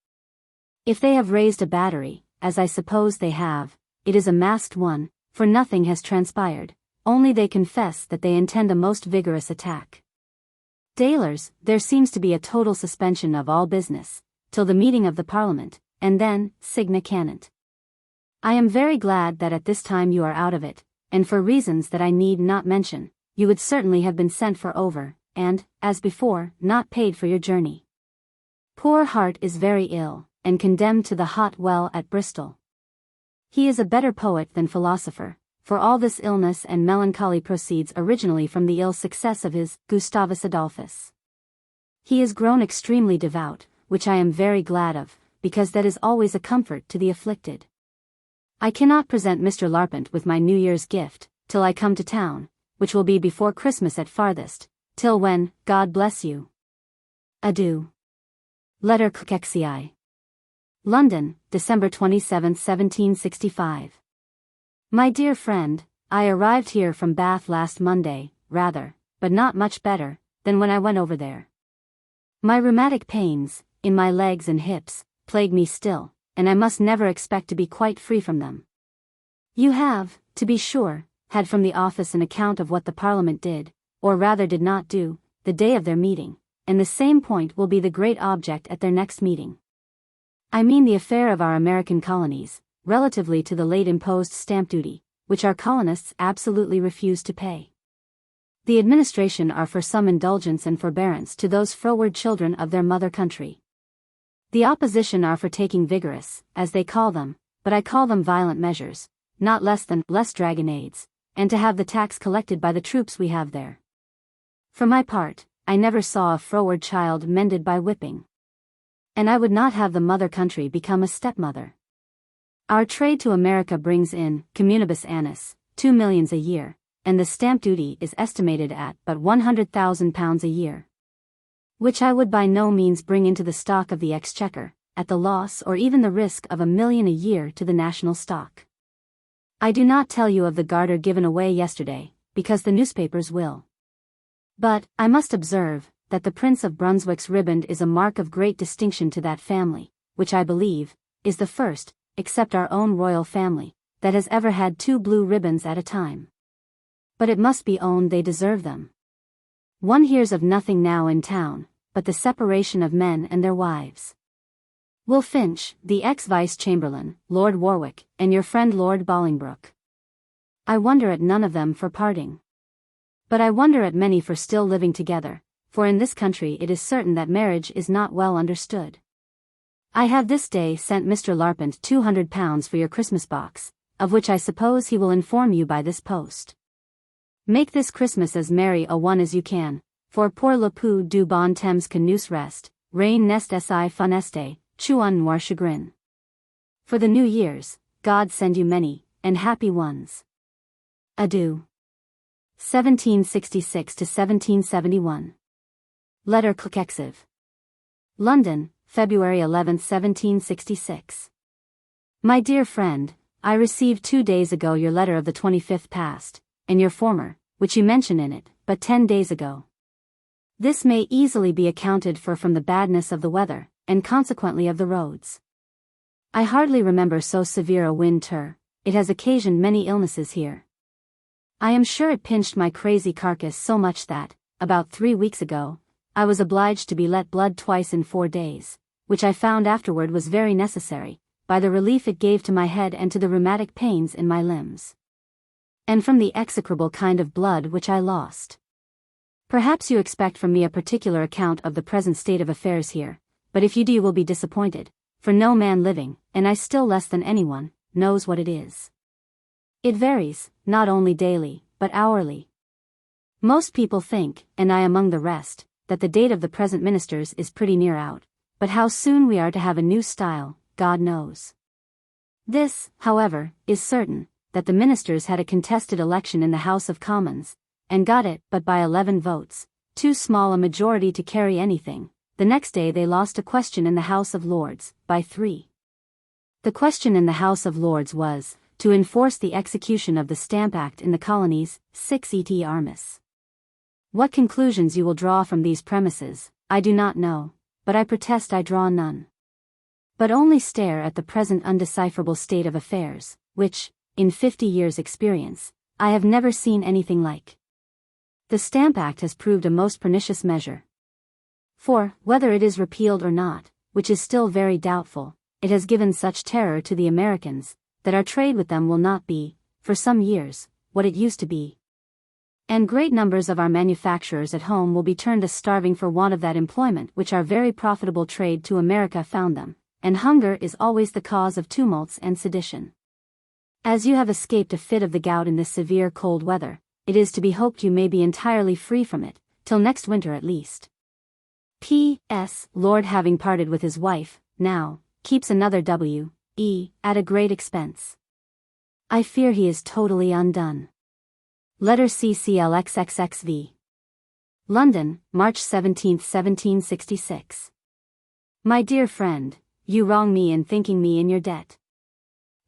If they have raised a battery, as I suppose they have, it is a masked one, for nothing has transpired, only they confess that they intend a most vigorous attack. Dailers, there seems to be a total suspension of all business, till the meeting of the Parliament, and then, signa canant. I am very glad that at this time you are out of it, and for reasons that I need not mention, you would certainly have been sent for over, and, as before, not paid for your journey. Poor Hart is very ill, and condemned to the hot well at Bristol. He is a better poet than philosopher, for all this illness and melancholy proceeds originally from the ill success of his Gustavus Adolphus. He is grown extremely devout, which I am very glad of, because that is always a comfort to the afflicted. I cannot present Mr. Larpent with my New Year's gift, till I come to town, which will be before Christmas at farthest, till when, God bless you. Adieu. Letter Kekexii. London, December 27, 1765. My dear friend, I arrived here from Bath last Monday, rather, but not much better, than when I went over there. My rheumatic pains, in my legs and hips, plague me still, and I must never expect to be quite free from them. You have, to be sure, had from the office an account of what the Parliament did, or rather did not do, the day of their meeting, and the same point will be the great object at their next meeting. I mean the affair of our American colonies, relatively to the late imposed stamp duty, which our colonists absolutely refuse to pay. The administration are for some indulgence and forbearance to those froward children of their mother country. The opposition are for taking vigorous, as they call them, but I call them violent measures, not less dragonades, and to have the tax collected by the troops we have there. For my part, I never saw a froward child mended by whipping. And I would not have the mother country become a stepmother. Our trade to America brings in, communibus annis, 2 millions a year, and the stamp duty is estimated at but £100,000 a year. Which I would by no means bring into the stock of the exchequer, at the loss or even the risk of £1 million a year to the national stock. I do not tell you of the garter given away yesterday, because the newspapers will. But, I must observe, that the Prince of Brunswick's riband is a mark of great distinction to that family, which I believe, is the first, except our own royal family, that has ever had 2 blue ribbons at a time. But it must be owned they deserve them. One hears of nothing now in town, but the separation of men and their wives. Will Finch, the ex-Vice-Chamberlain, Lord Warwick, and your friend Lord Bolingbroke. I wonder at none of them for parting. But I wonder at many for still living together, for in this country it is certain that marriage is not well understood. I have this day sent Mr. Larpent £200 for your Christmas box, of which I suppose he will inform you by this post. Make this Christmas as merry a one as you can, for pour le peu du bon temps que nous reste, reine nest si funeste, chuan noir chagrin. For the New Year's, God send you many, and happy ones. Adieu. 1766 to 1771. Letter Clexev. London, February 11, 1766. My dear friend, I received 2 days ago your letter of the 25th past, and your former, which you mention in it, but 10 days ago. This may easily be accounted for from the badness of the weather, and consequently of the roads. I hardly remember so severe a winter. It has occasioned many illnesses here. I am sure it pinched my crazy carcass so much that, about 3 weeks ago, I was obliged to be let blood twice in 4 days, which I found afterward was very necessary, by the relief it gave to my head and to the rheumatic pains in my limbs. And from the execrable kind of blood which I lost. Perhaps you expect from me a particular account of the present state of affairs here, but if you do you will be disappointed, for no man living, and I still less than anyone, knows what it is. It varies, not only daily, but hourly. Most people think, and I among the rest, that the date of the present ministers is pretty near out, but how soon we are to have a new style, God knows. This, however, is certain, that the ministers had a contested election in the House of Commons, and got it but by 11 votes, too small a majority to carry anything. The next day they lost a question in the House of Lords, by 3. The question in the House of Lords was, to enforce the execution of the Stamp Act in the colonies, 6 et armis. What conclusions you will draw from these premises, I do not know, but I protest I draw none. But only stare at the present undecipherable state of affairs, which, in 50 years' experience, I have never seen anything like. The Stamp Act has proved a most pernicious measure. For, whether it is repealed or not, which is still very doubtful, it has given such terror to the Americans, that our trade with them will not be, for some years, what it used to be. And great numbers of our manufacturers at home will be turned a starving for want of that employment which our very profitable trade to America found them, and hunger is always the cause of tumults and sedition. As you have escaped a fit of the gout in this severe cold weather, it is to be hoped you may be entirely free from it, till next winter at least. P.S. Lord having parted with his wife, now, keeps another W.E. at a great expense. I fear he is totally undone. Letter CCLXXXV. London, March 17, 1766. My dear friend, you wrong me in thinking me in your debt.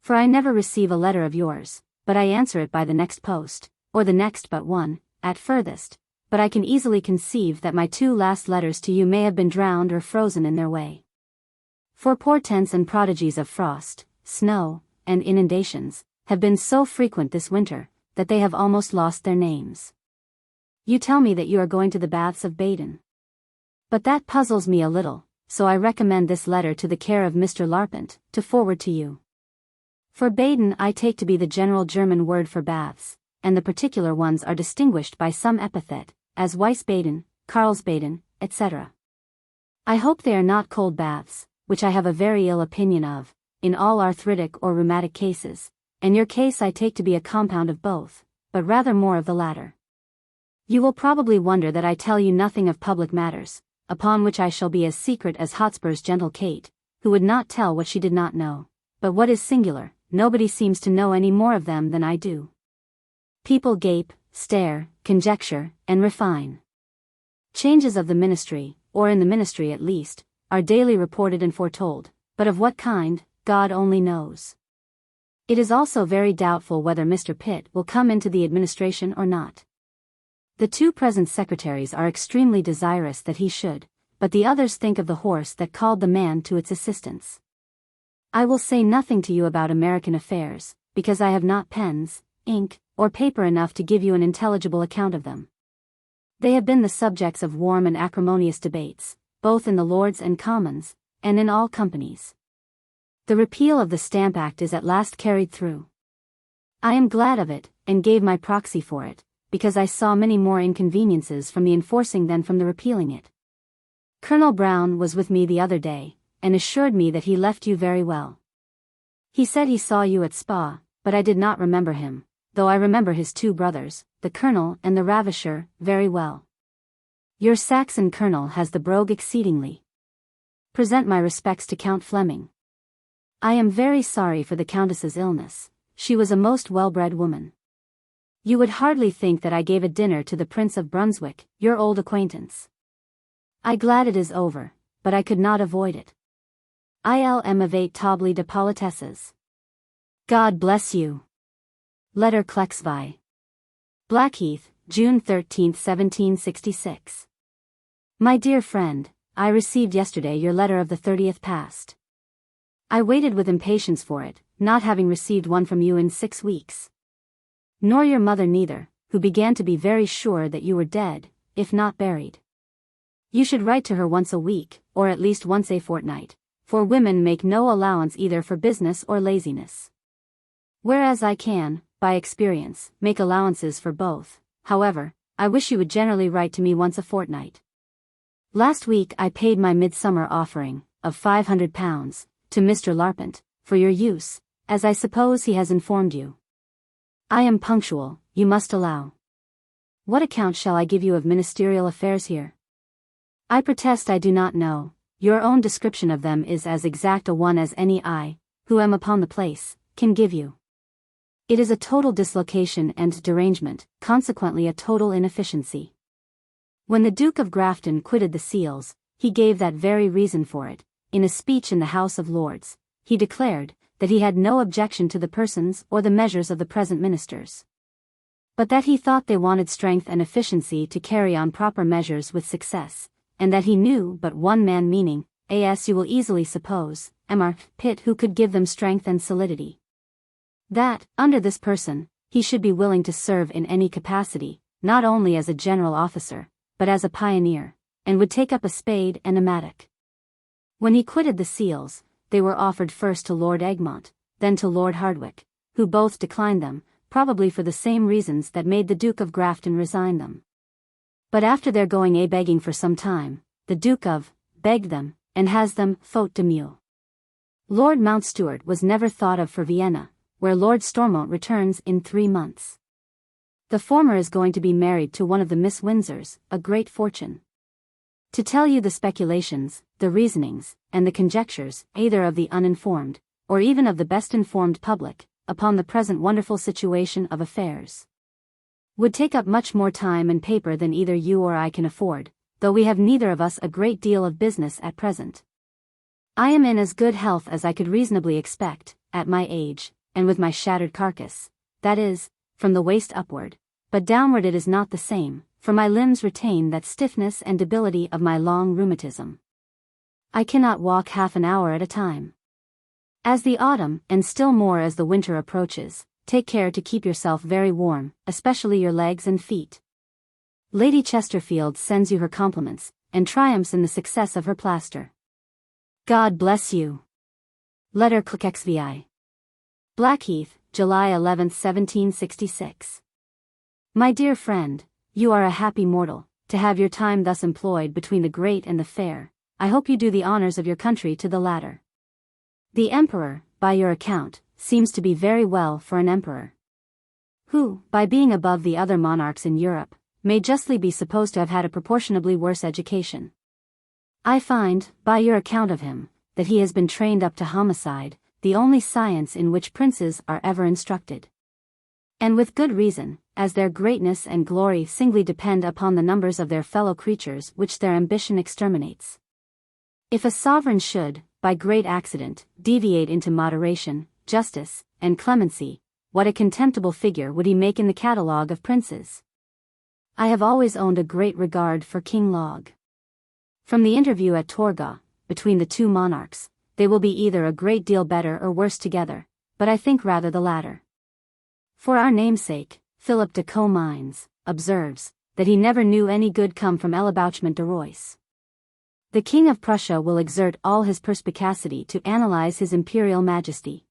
For I never receive a letter of yours, but I answer it by the next post, or the next but one, at furthest, but I can easily conceive that my 2 last letters to you may have been drowned or frozen in their way. For portents and prodigies of frost, snow, and inundations, have been so frequent this winter, that they have almost lost their names. You tell me that you are going to the baths of Baden. But that puzzles me a little, so I recommend this letter to the care of Mr. Larpent, to forward to you. For Baden I take to be the general German word for baths, and the particular ones are distinguished by some epithet, as Wiesbaden, Karlsbaden, etc. I hope they are not cold baths, which I have a very ill opinion of, in all arthritic or rheumatic cases, and your case I take to be a compound of both, but rather more of the latter. You will probably wonder that I tell you nothing of public matters, upon which I shall be as secret as Hotspur's gentle Kate, who would not tell what she did not know, but what is singular, nobody seems to know any more of them than I do. People gape, stare, conjecture, and refine. Changes of the ministry, or in the ministry at least, are daily reported and foretold, but of what kind, God only knows. It is also very doubtful whether Mr. Pitt will come into the administration or not. The two present secretaries are extremely desirous that he should, but the others think of the horse that called the man to its assistance. I will say nothing to you about American affairs, because I have not pens, ink, or paper enough to give you an intelligible account of them. They have been the subjects of warm and acrimonious debates, both in the Lords and Commons, and in all companies. The repeal of the Stamp Act is at last carried through. I am glad of it, and gave my proxy for it, because I saw many more inconveniences from the enforcing than from the repealing it. Colonel Brown was with me the other day, and assured me that he left you very well. He said he saw you at Spa, but I did not remember him, though I remember his two brothers, the Colonel and the Ravisher, very well. Your Saxon Colonel has the brogue exceedingly. Present my respects to Count Fleming. I am very sorry for the Countess's illness. She was a most well-bred woman. You would hardly think that I gave a dinner to the Prince of Brunswick, your old acquaintance. I glad it is over, but I could not avoid it. Il m'avait table de politesses. God bless you. Letter Clexvi. Blackheath, June 13, 1766. My dear friend, I received yesterday your letter of the 30th past. I waited with impatience for it, not having received one from you in 6 weeks. Nor your mother neither, who began to be very sure that you were dead, if not buried. You should write to her once a week, or at least once a fortnight, for women make no allowance either for business or laziness. Whereas I can, by experience, make allowances for both. However, I wish you would generally write to me once a fortnight. Last week I paid my midsummer offering, of £500, to Mr. Larpent, for your use, as I suppose he has informed you. I am punctual, you must allow. What account shall I give you of ministerial affairs here? I protest I do not know. Your own description of them is as exact a one as any I, who am upon the place, can give you. It is a total dislocation and derangement, consequently a total inefficiency. When the Duke of Grafton quitted the Seals, he gave that very reason for it. In a speech in the House of Lords, he declared that he had no objection to the persons or the measures of the present ministers, but that he thought they wanted strength and efficiency to carry on proper measures with success, and that he knew but one man, meaning, as you will easily suppose, Mr. Pitt, who could give them strength and solidity. That, under this person, he should be willing to serve in any capacity, not only as a general officer, but as a pioneer, and would take up a spade and a mattock. When he quitted the Seals, they were offered first to Lord Egmont, then to Lord Hardwicke, who both declined them, probably for the same reasons that made the Duke of Grafton resign them. But after their going a-begging for some time, the Duke of begged them, and has them faute de mieux. Lord Mountstuart was never thought of for Vienna, where Lord Stormont returns in 3 months. The former is going to be married to one of the Miss Windsors, a great fortune. To tell you the speculations, the reasonings, and the conjectures, either of the uninformed, or even of the best informed public, upon the present wonderful situation of affairs, would take up much more time and paper than either you or I can afford, though we have neither of us a great deal of business at present. I am in as good health as I could reasonably expect, at my age, and with my shattered carcass, that is, from the waist upward, but downward it is not the same, for my limbs retain that stiffness and debility of my long rheumatism. I cannot walk half an hour at a time. As the autumn, and still more as the winter approaches, take care to keep yourself very warm, especially your legs and feet. Lady Chesterfield sends you her compliments, and triumphs in the success of her plaster. God bless you. Letter Clexvi. Blackheath, July 11, 1766. My dear friend, you are a happy mortal, to have your time thus employed between the great and the fair. I hope you do the honors of your country to the latter. The Emperor, by your account, seems to be very well for an emperor, who, by being above the other monarchs in Europe, may justly be supposed to have had a proportionably worse education. I find, by your account of him, that he has been trained up to homicide, the only science in which princes are ever instructed. And with good reason, as their greatness and glory singly depend upon the numbers of their fellow creatures which their ambition exterminates. If a sovereign should, by great accident, deviate into moderation, justice, and clemency, what a contemptible figure would he make in the catalogue of princes! I have always owned a great regard for King Log. From the interview at Torgau, between the two monarchs, they will be either a great deal better or worse together, but I think rather the latter. For our namesake, Philip de Comines, observes, that he never knew any good come from ellebauchement de Royce. The King of Prussia will exert all his perspicacity to analyze his imperial majesty.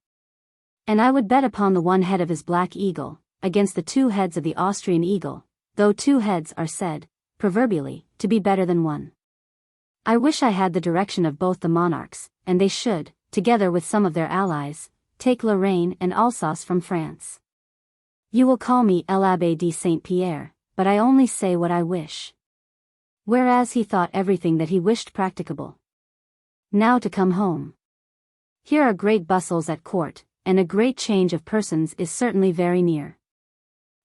And I would bet upon the one head of his black eagle, against the two heads of the Austrian eagle, though two heads are said, proverbially, to be better than one. I wish I had the direction of both the monarchs, and they should, together with some of their allies, take Lorraine and Alsace from France. You will call me l'Abbé de Saint-Pierre, but I only say what I wish. Whereas he thought everything that he wished practicable. Now to come home. Here are great bustles at court, and a great change of persons is certainly very near.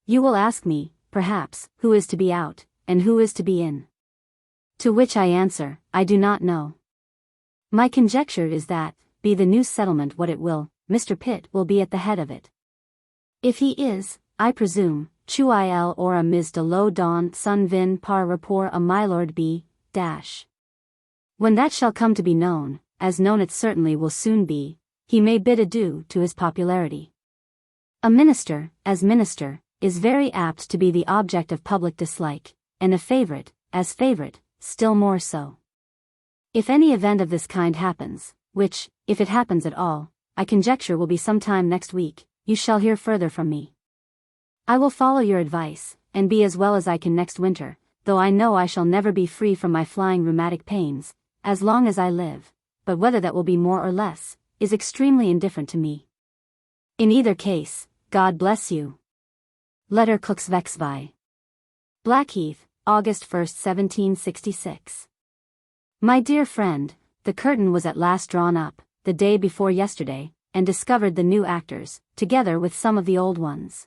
You will ask me, perhaps, who is to be out, and who is to be in. To which I answer, I do not know. My conjecture is that, be the new settlement what it will, Mr. Pitt will be at the head of it. If he is, I presume, il aura mis de l'eau dans son vin par rapport à my Lord B. When that shall come to be known, as known it certainly will soon be, he may bid adieu to his popularity. A minister, as minister, is very apt to be the object of public dislike, and a favorite, as favorite, still more so. If any event of this kind happens, which, if it happens at all, I conjecture will be some time next week, you shall hear further from me. I will follow your advice, and be as well as I can next winter, though I know I shall never be free from my flying rheumatic pains, as long as I live, but whether that will be more or less, is extremely indifferent to me. In either case, God bless you. Letter Cooksvexvi. Blackheath, August 1, 1766. My dear friend, the curtain was at last drawn up, the day before yesterday, and discovered the new actors, together with some of the old ones.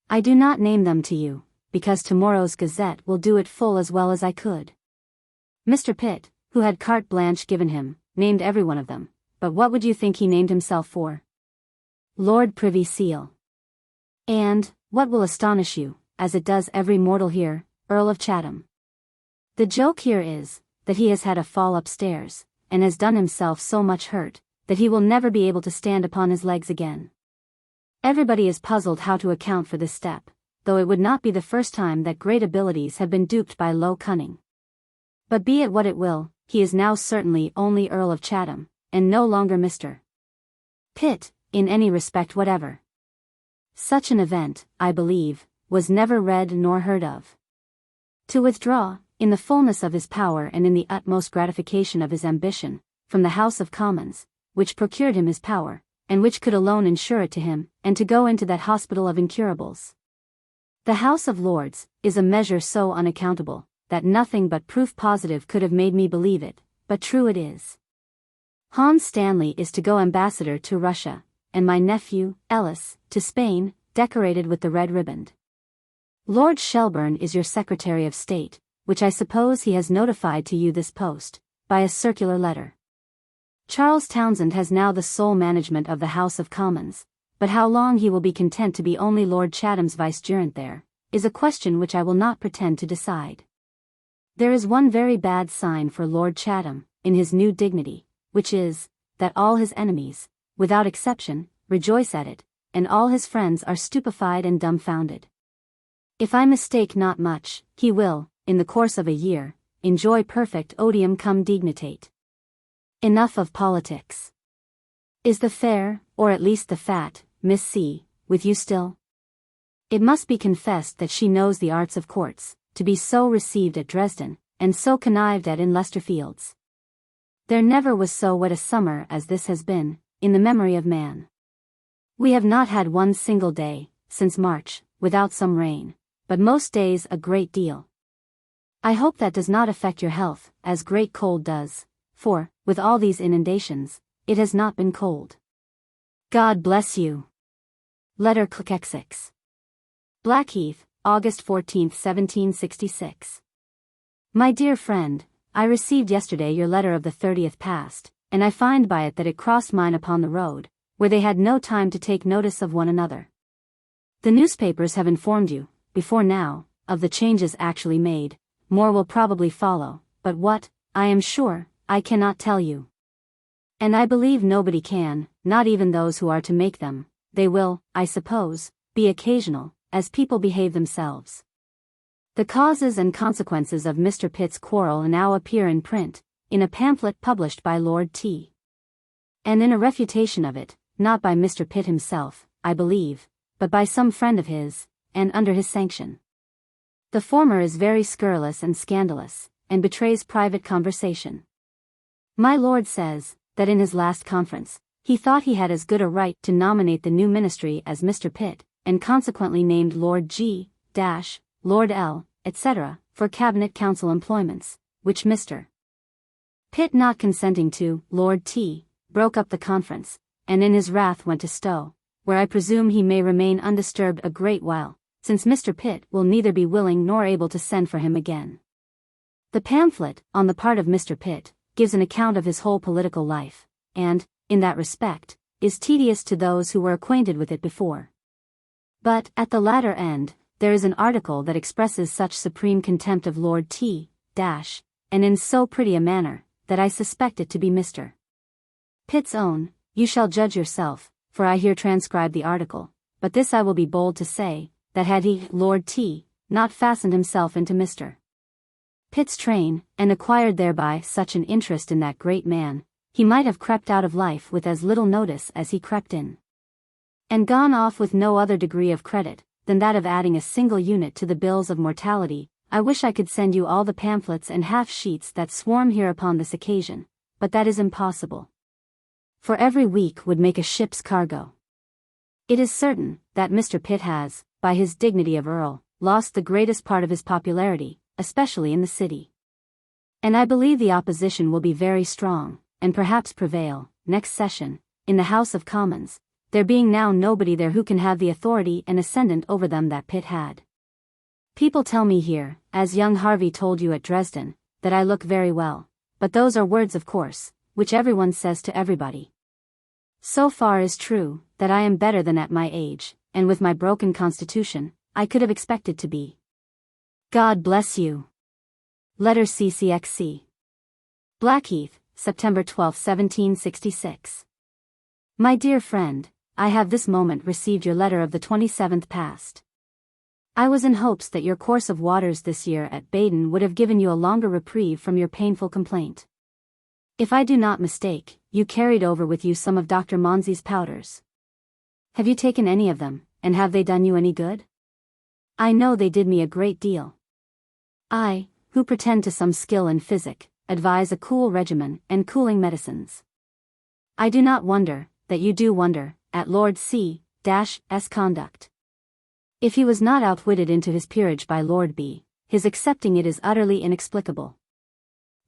I do not name them to you, because tomorrow's Gazette will do it full as well as I could. Mr. Pitt, who had carte blanche given him, named every one of them, but what would you think he named himself for? Lord Privy Seal. And, what will astonish you, as it does every mortal here, Earl of Chatham. The joke here is, that he has had a fall upstairs, and has done himself so much hurt, that he will never be able to stand upon his legs again. Everybody is puzzled how to account for this step, though it would not be the first time that great abilities have been duped by low cunning. But be it what it will, he is now certainly only Earl of Chatham, and no longer Mr. Pitt, in any respect whatever. Such an event, I believe, was never read nor heard of. To withdraw, in the fullness of his power and in the utmost gratification of his ambition, from the House of Commons, which procured him his power, and which could alone ensure it to him, and to go into that hospital of incurables. The House of Lords is a measure so unaccountable, that nothing but proof positive could have made me believe it, but true it is. Hans Stanley is to go ambassador to Russia, and my nephew, Ellis, to Spain, decorated with the red riband. Lord Shelburne is your Secretary of State, which I suppose he has notified to you this post, by a circular letter. Charles Townshend has now the sole management of the House of Commons, but how long he will be content to be only Lord Chatham's vicegerent there, is a question which I will not pretend to decide. There is one very bad sign for Lord Chatham, in his new dignity, which is, that all his enemies, without exception, rejoice at it, and all his friends are stupefied and dumbfounded. If I mistake not much, he will, in the course of a year, enjoy perfect odium cum dignitate. Enough of politics. Is the fair, or at least the fat, Miss C., with you still? It must be confessed that she knows the arts of courts, to be so received at Dresden, and so connived at in Leicester Fields. There never was so wet a summer as this has been, in the memory of man. We have not had one single day, since March, without some rain, but most days a great deal. I hope that does not affect your health, as great cold does, for, with all these inundations, it has not been cold. God bless you. Letter CLX. Blackheath, August 14, 1766. My dear friend, I received yesterday your letter of the 30th past, and I find by it that it crossed mine upon the road, where they had no time to take notice of one another. The newspapers have informed you, before now, of the changes actually made. More will probably follow, but what, I am sure, I cannot tell you. And I believe nobody can, not even those who are to make them. They will, I suppose, be occasional, as people behave themselves. The causes and consequences of Mr. Pitt's quarrel now appear in print, in a pamphlet published by Lord T. And in a refutation of it, not by Mr. Pitt himself, I believe, but by some friend of his, and under his sanction. The former is very scurrilous and scandalous, and betrays private conversation. My lord says, that in his last conference, he thought he had as good a right to nominate the new ministry as Mr. Pitt, and consequently named Lord G., Lord L., etc., for cabinet council employments, which Mr. Pitt not consenting to, Lord T., broke up the conference, and in his wrath went to Stowe, where I presume he may remain undisturbed a great while, since Mr. Pitt will neither be willing nor able to send for him again. The pamphlet, on the part of Mr. Pitt, gives an account of his whole political life, and, in that respect, is tedious to those who were acquainted with it before. But, at the latter end, there is an article that expresses such supreme contempt of Lord T., and in so pretty a manner, that I suspect it to be Mr. Pitt's own. You shall judge yourself, for I here transcribe the article, but this I will be bold to say, that had he, Lord T., not fastened himself into Mr. Pitt's train, and acquired thereby such an interest in that great man, he might have crept out of life with as little notice as he crept in, and gone off with no other degree of credit than that of adding a single unit to the bills of mortality. I wish I could send you all the pamphlets and half-sheets that swarm here upon this occasion, but that is impossible. For every week would make a ship's cargo. It is certain that Mr. Pitt has, by his dignity of Earl, lost the greatest part of his popularity, especially in the city. And I believe the opposition will be very strong, and perhaps prevail, next session, in the House of Commons, there being now nobody there who can have the authority and ascendant over them that Pitt had. People tell me here, as young Harvey told you at Dresden, that I look very well, but those are words of course, which everyone says to everybody. So far is true, that I am better than at my age, and with my broken constitution, I could have expected to be. God bless you. Letter CCXC. Blackheath, September 12, 1766. My dear friend, I have this moment received your letter of the 27th past. I was in hopes that your course of waters this year at Baden would have given you a longer reprieve from your painful complaint. If I do not mistake, you carried over with you some of Dr. Monsey's powders. Have you taken any of them, and have they done you any good? I know they did me a great deal. I, who pretend to some skill in physic, advise a cool regimen and cooling medicines. I do not wonder that you do wonder at Lord C.'s conduct. If he was not outwitted into his peerage by Lord B., his accepting it is utterly inexplicable.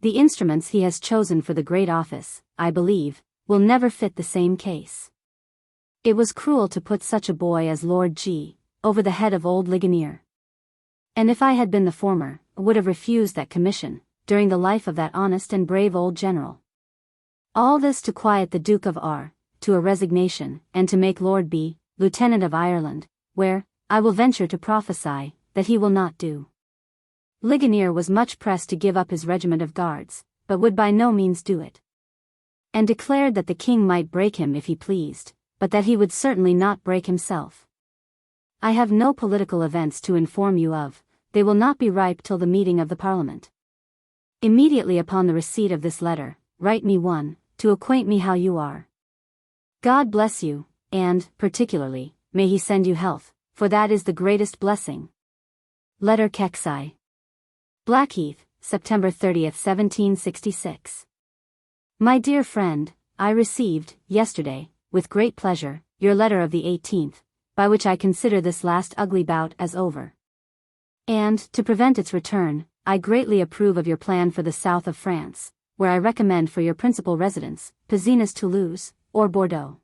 The instruments he has chosen for the great office, I believe, will never fit the same case. It was cruel to put such a boy as Lord G. over the head of old Ligonier. And if I had been the former, would have refused that commission, during the life of that honest and brave old general. All this to quiet the Duke of R. to a resignation, and to make Lord B. Lieutenant of Ireland, where, I will venture to prophesy, that he will not do. Ligonier was much pressed to give up his regiment of guards, but would by no means do it. And declared that the king might break him if he pleased, but that he would certainly not break himself. I have no political events to inform you of, they will not be ripe till the meeting of the Parliament. Immediately upon the receipt of this letter, write me one, to acquaint me how you are. God bless you, and, particularly, may he send you health, for that is the greatest blessing. Letter Kexi. Blackheath, September 30, 1766. My dear friend, I received, yesterday, with great pleasure, your letter of the 18th, by which I consider this last ugly bout as over. And, to prevent its return, I greatly approve of your plan for the south of France, where I recommend for your principal residence, Pézenas Toulouse, or Bordeaux.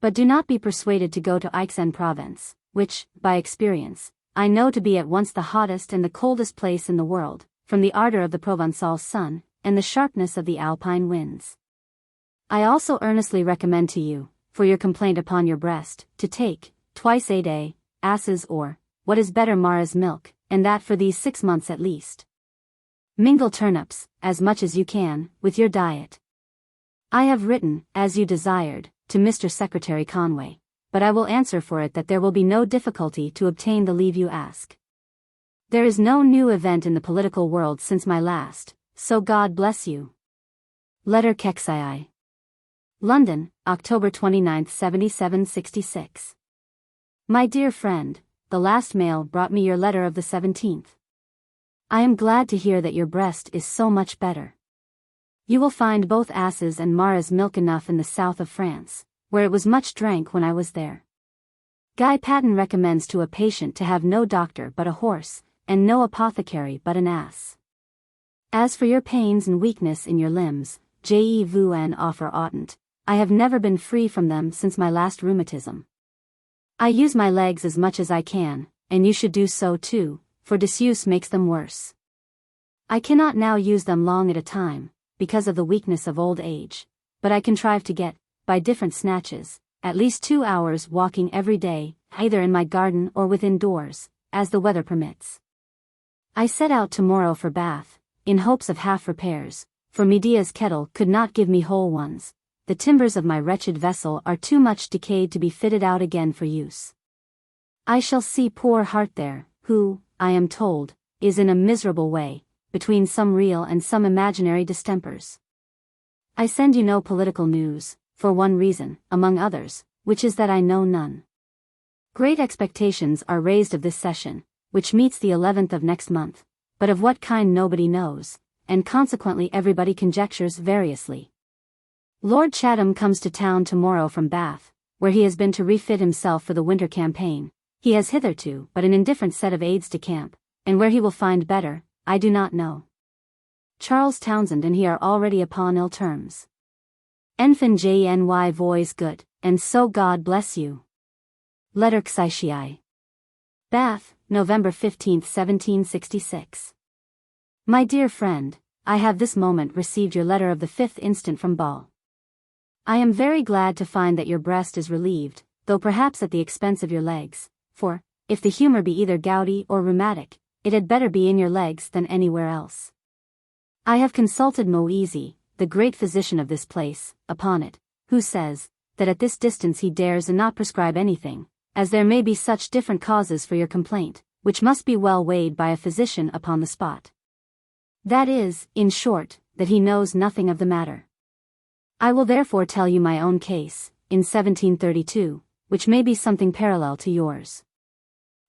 But do not be persuaded to go to Aix-en-Provence, which, by experience, I know to be at once the hottest and the coldest place in the world, from the ardor of the Provençal sun, and the sharpness of the Alpine winds. I also earnestly recommend to you, for your complaint upon your breast, to take, twice a day, asses or, what is better, Mara's milk, and that for these 6 months at least. Mingle turnips, as much as you can, with your diet. I have written, as you desired, to Mr. Secretary Conway, but I will answer for it that there will be no difficulty to obtain the leave you ask. There is no new event in the political world since my last, so God bless you. Letter Kexii. London, October 29, 7766. My dear friend, the last mail brought me your letter of the 17th. I am glad to hear that your breast is so much better. You will find both asses and Mara's milk enough in the south of France, where it was much drank when I was there. Guy Patin recommends to a patient to have no doctor but a horse, and no apothecary but an ass. As for your pains and weakness in your limbs, je vous en offer oughtn't, I have never been free from them since my last rheumatism. I use my legs as much as I can, and you should do so too, for disuse makes them worse. I cannot now use them long at a time, because of the weakness of old age, but I contrive to get, by different snatches, at least 2 hours walking every day, either in my garden or within doors, as the weather permits. I set out tomorrow for Bath, in hopes of half repairs, for Medea's kettle could not give me whole ones. The timbers of my wretched vessel are too much decayed to be fitted out again for use. I shall see poor Hart there, who, I am told, is in a miserable way, between some real and some imaginary distempers. I send you no political news, for one reason, among others, which is that I know none. Great expectations are raised of this session, which meets the 11th of next month, but of what kind nobody knows, and consequently everybody conjectures variously. Lord Chatham comes to town tomorrow from Bath, where he has been to refit himself for the winter campaign. He has hitherto but an indifferent set of aides de camp, and where he will find better, I do not know. Charles Townsend and he are already upon ill terms. Enfin jny voix gut, and so God bless you. Letter Xixii. Bath, November 15, 1766. My dear friend, I have this moment received your letter of the 5th instant from Ball. I am very glad to find that your breast is relieved, though perhaps at the expense of your legs, for, if the humor be either gouty or rheumatic, it had better be in your legs than anywhere else. I have consulted Moeasy, the great physician of this place, upon it, who says, that at this distance he dares not prescribe anything, as there may be such different causes for your complaint, which must be well weighed by a physician upon the spot. That is, in short, that he knows nothing of the matter. I will therefore tell you my own case, in 1732, which may be something parallel to yours.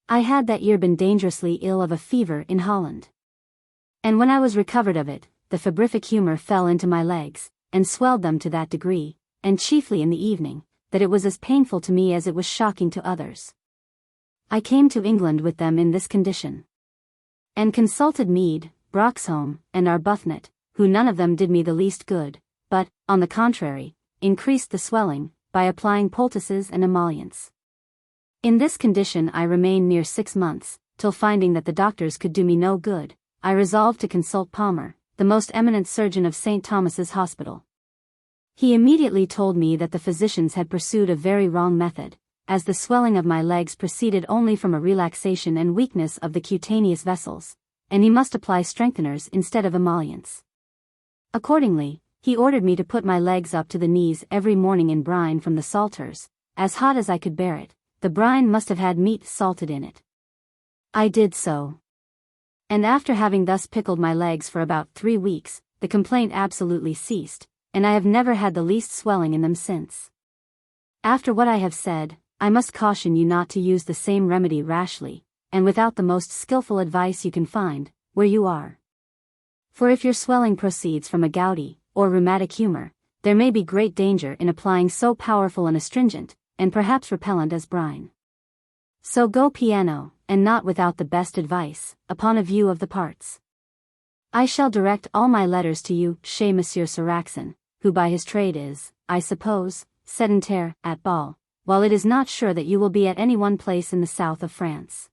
I had that year been dangerously ill of a fever in Holland. And when I was recovered of it, the febrific humor fell into my legs, and swelled them to that degree, and chiefly in the evening, that it was as painful to me as it was shocking to others. I came to England with them in this condition, and consulted Mead, Broxholme, and Arbuthnot, who none of them did me the least good, but, on the contrary, increased the swelling, by applying poultices and emollients. In this condition I remained near 6 months, till finding that the doctors could do me no good, I resolved to consult Palmer, the most eminent surgeon of St. Thomas's Hospital. He immediately told me that the physicians had pursued a very wrong method, as the swelling of my legs proceeded only from a relaxation and weakness of the cutaneous vessels, and he must apply strengtheners instead of emollients. Accordingly, he ordered me to put my legs up to the knees every morning in brine from the salters, as hot as I could bear it. The brine must have had meat salted in it. I did so. And after having thus pickled my legs for about 3 weeks, the complaint absolutely ceased, and I have never had the least swelling in them since. After what I have said, I must caution you not to use the same remedy rashly, and without the most skillful advice you can find, where you are. For if your swelling proceeds from a gouty, or rheumatic humor, there may be great danger in applying so powerful an astringent, and perhaps repellent as brine. So go piano, and not without the best advice, upon a view of the parts. I shall direct all my letters to you, chez Monsieur Saraxin, who by his trade is, I suppose, sedentaire, at ball, while it is not sure that you will be at any one place in the south of France.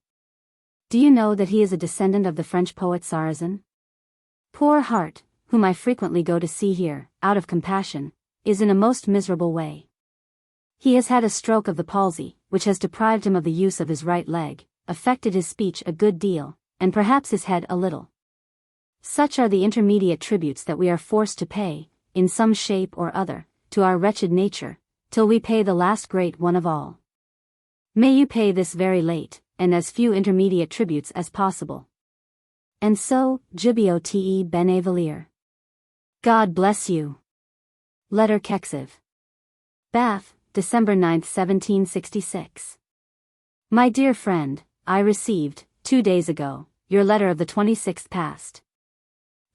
Do you know that he is a descendant of the French poet Sarrazin? Poor heart, whom I frequently go to see here, out of compassion, is in a most miserable way. He has had a stroke of the palsy, which has deprived him of the use of his right leg, affected his speech a good deal, and perhaps his head a little. Such are the intermediate tributes that we are forced to pay, in some shape or other, to our wretched nature, till we pay the last great one of all. May you pay this very late, and as few intermediate tributes as possible. And so, Gibbiote Benevalier. God bless you. Letter Kexiv. Bath, December 9, 1766. My dear friend, I received, 2 days ago, your letter of the 26th past.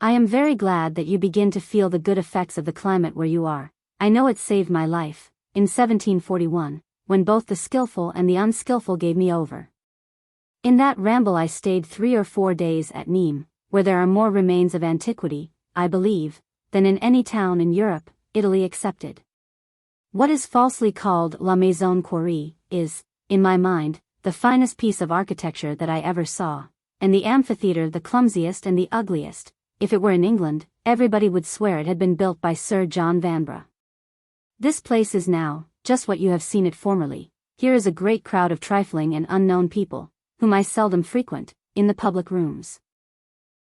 I am very glad that you begin to feel the good effects of the climate where you are. I know it saved my life, in 1741, when both the skillful and the unskillful gave me over. In that ramble I stayed 3 or 4 days at Nîmes, where there are more remains of antiquity, I believe, than in any town in Europe, Italy excepted. What is falsely called La Maison Quarry is, in my mind, the finest piece of architecture that I ever saw, and the amphitheatre the clumsiest and the ugliest. If it were in England, everybody would swear it had been built by Sir John Vanbrugh. This place is now, just what you have seen it formerly. Here is a great crowd of trifling and unknown people, whom I seldom frequent, in the public rooms.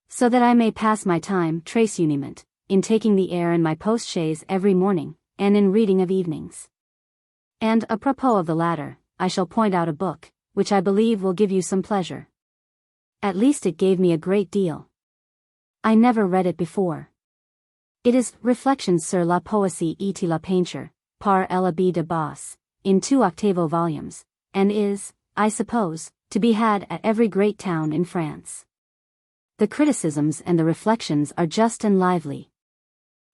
So that I may pass my time, trace uniment, in taking the air in my post-chaise every morning, and in reading of evenings. And, apropos of the latter, I shall point out a book, which I believe will give you some pleasure. At least it gave me a great deal. I never read it before. It is Reflections sur la poésie et la peinture, par l'Abbé de Basse, in 2 octavo volumes, and is, I suppose, to be had at every great town in France. The criticisms and the reflections are just and lively.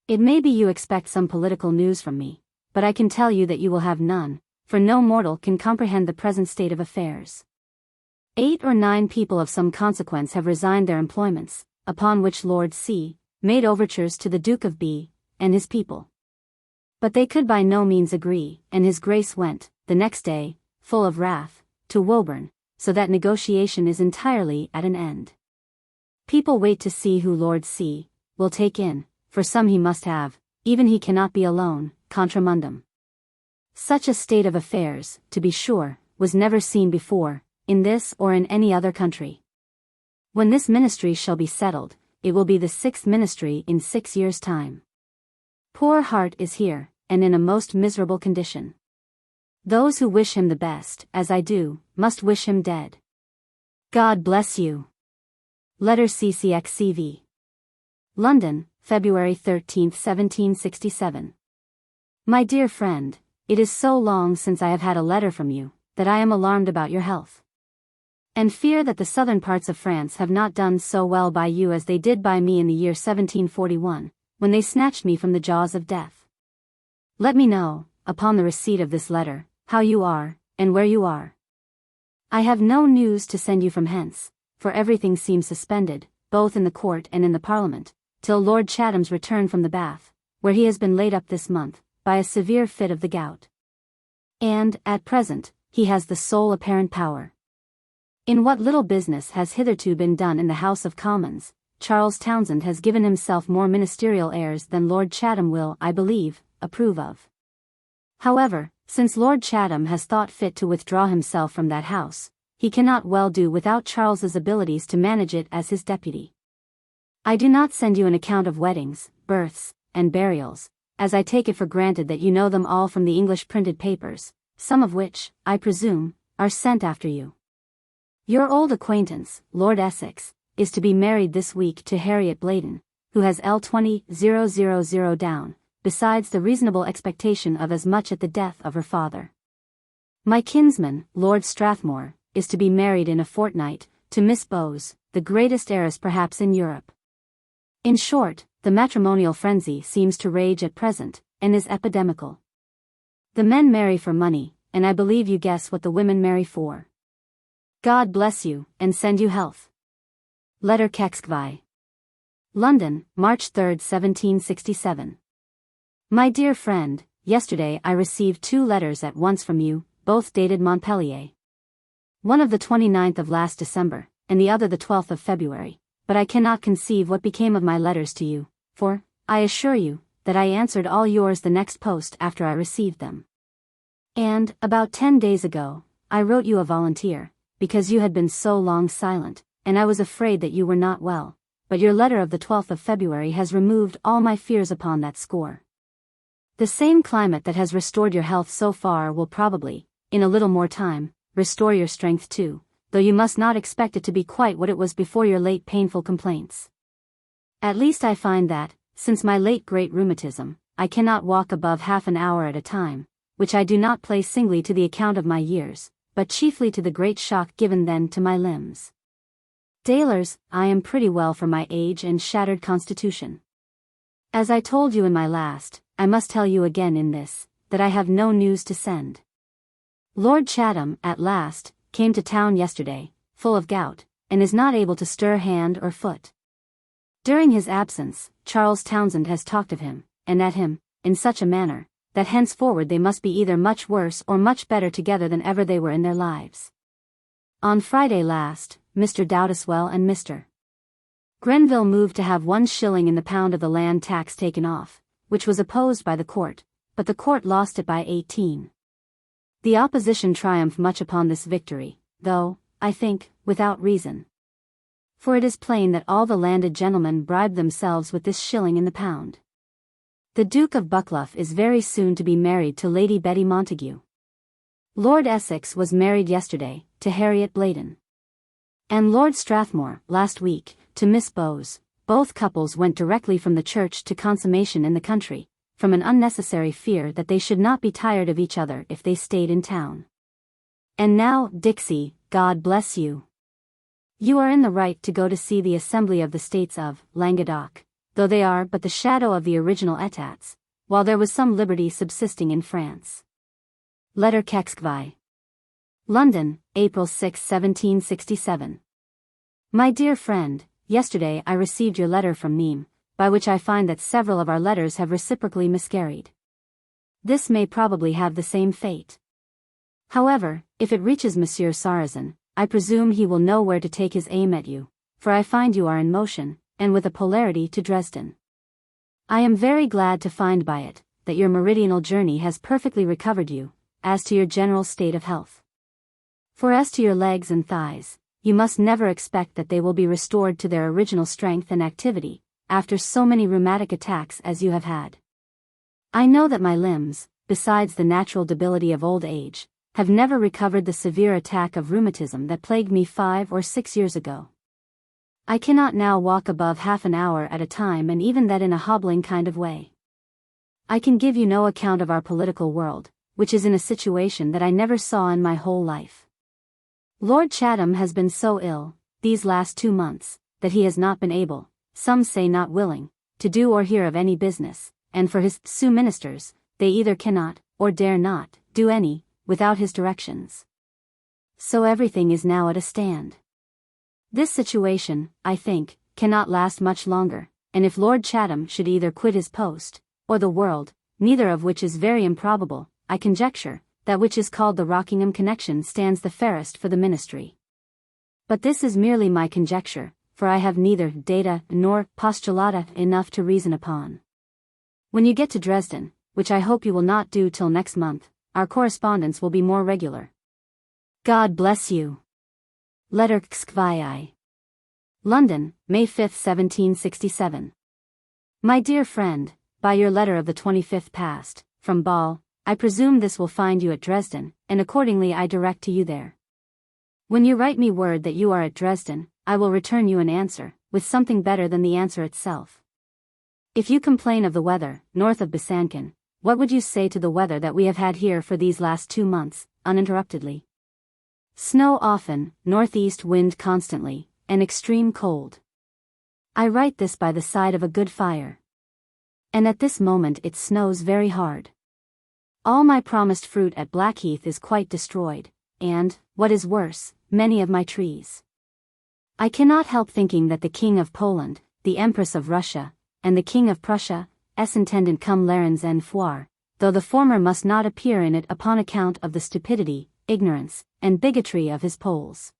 It may be you expect some political news from me, but I can tell you that you will have none, for no mortal can comprehend the present state of affairs. 8 or 9 people of some consequence have resigned their employments, upon which Lord C. made overtures to the Duke of B. and his people. But they could by no means agree, and his Grace went, the next day, full of wrath, to Woburn, so that negotiation is entirely at an end. People wait to see who Lord C. will take in, for some he must have, even he cannot be alone, contra mundum. Such a state of affairs, to be sure, was never seen before, in this or in any other country. When this ministry shall be settled, it will be the 6th ministry in 6 years' time. Poor Hart is here, and in a most miserable condition. Those who wish him the best, as I do, must wish him dead. God bless you. Letter CCXCV. London, February 13, 1767. My dear friend, it is so long since I have had a letter from you, that I am alarmed about your health, and fear that the southern parts of France have not done so well by you as they did by me in the year 1741, when they snatched me from the jaws of death. Let me know, upon the receipt of this letter, how you are, and where you are. I have no news to send you from hence, for everything seems suspended, both in the court and in the Parliament, till Lord Chatham's return from the Bath, where he has been laid up this month, by a severe fit of the gout. And, at present, he has the sole apparent power. In what little business has hitherto been done in the House of Commons, Charles Townshend has given himself more ministerial airs than Lord Chatham will, I believe, approve of. However, since Lord Chatham has thought fit to withdraw himself from that house, he cannot well do without Charles's abilities to manage it as his deputy. I do not send you an account of weddings, births, and burials, as I take it for granted that you know them all from the English printed papers, some of which, I presume, are sent after you. Your old acquaintance, Lord Essex, is to be married this week to Harriet Bladen, who has L20,000 down, besides the reasonable expectation of as much at the death of her father. My kinsman, Lord Strathmore, is to be married in a fortnight, to Miss Bowes, the greatest heiress perhaps in Europe. In short, the matrimonial frenzy seems to rage at present, and is epidemical. The men marry for money, and I believe you guess what the women marry for. God bless you, and send you health. Letter Kekskvi. London, March 3, 1767. My dear friend, yesterday I received 2 letters at once from you, both dated Montpellier. One of the 29th of last December, and the other the 12th of February, but I cannot conceive what became of my letters to you, for, I assure you, that I answered all yours the next post after I received them. And, about 10 days ago, I wrote you a volunteer, because you had been so long silent, and I was afraid that you were not well, but your letter of the 12th of February has removed all my fears upon that score. The same climate that has restored your health so far will probably, in a little more time, restore your strength too, though you must not expect it to be quite what it was before your late painful complaints. At least I find that, since my late great rheumatism, I cannot walk above half an hour at a time, which I do not place singly to the account of my years, but chiefly to the great shock given then to my limbs. Dailers, I am pretty well for my age and shattered constitution. As I told you in my last, I must tell you again in this, that I have no news to send. Lord Chatham, at last, came to town yesterday, full of gout, and is not able to stir hand or foot. During his absence, Charles Townshend has talked of him, and at him, in such a manner, that henceforward they must be either much worse or much better together than ever they were in their lives. On Friday last, Mr. Dowdeswell and Mr. Grenville moved to have 1 shilling in the pound of the land tax taken off, which was opposed by the court, but the court lost it by 18. The opposition triumphed much upon this victory, though, I think, without reason. For it is plain that all the landed gentlemen bribed themselves with this shilling in the pound. The Duke of Buccleuch is very soon to be married to Lady Betty Montague. Lord Essex was married yesterday, to Harriet Bladen. And Lord Strathmore, last week, to Miss Bowes. Both couples went directly from the church to consummation in the country, from an unnecessary fear that they should not be tired of each other if they stayed in town. And now, Dixie, God bless you. You are in the right to go to see the Assembly of the States of Languedoc, though they are but the shadow of the original etats, while there was some liberty subsisting in France. Letter Kekskvi. London, April 6, 1767. My dear friend, yesterday I received your letter from Nîmes, by which I find that several of our letters have reciprocally miscarried. This may probably have the same fate. However, if it reaches Monsieur Sarrazin, I presume he will know where to take his aim at you, for I find you are in motion, and with a polarity to Dresden. I am very glad to find by it, that your meridional journey has perfectly recovered you, as to your general state of health. For as to your legs and thighs, you must never expect that they will be restored to their original strength and activity, after so many rheumatic attacks as you have had. I know that my limbs, besides the natural debility of old age, have never recovered the severe attack of rheumatism that plagued me 5 or 6 years ago. I cannot now walk above half an hour at a time, and even that in a hobbling kind of way. I can give you no account of our political world, which is in a situation that I never saw in my whole life. Lord Chatham has been so ill, these last 2 months, that he has not been able, some say not willing, to do or hear of any business, and for his sous ministers, they either cannot, or dare not, do any, without his directions. So everything is now at a stand. This situation, I think, cannot last much longer, and if Lord Chatham should either quit his post, or the world, neither of which is very improbable, I conjecture, that which is called the Rockingham connection stands the fairest for the ministry. But this is merely my conjecture, for I have neither data nor postulata enough to reason upon. When you get to Dresden, which I hope you will not do till next month, our correspondence will be more regular. God bless you. Letter Kskvii. London, May 5, 1767. My dear friend, by your letter of the 25th past, from Ball, I presume this will find you at Dresden, and accordingly I direct to you there. When you write me word that you are at Dresden, I will return you an answer, with something better than the answer itself. If you complain of the weather, north of Besançon, what would you say to the weather that we have had here for these last 2 months, uninterruptedly? Snow often, northeast wind constantly, and extreme cold. I write this by the side of a good fire. And at this moment it snows very hard. All my promised fruit at Blackheath is quite destroyed, and, what is worse, many of my trees. I cannot help thinking that the King of Poland, the Empress of Russia, and the King of Prussia, intendant cum larens en foire, though the former must not appear in it upon account of the stupidity, ignorance, and bigotry of his Poles.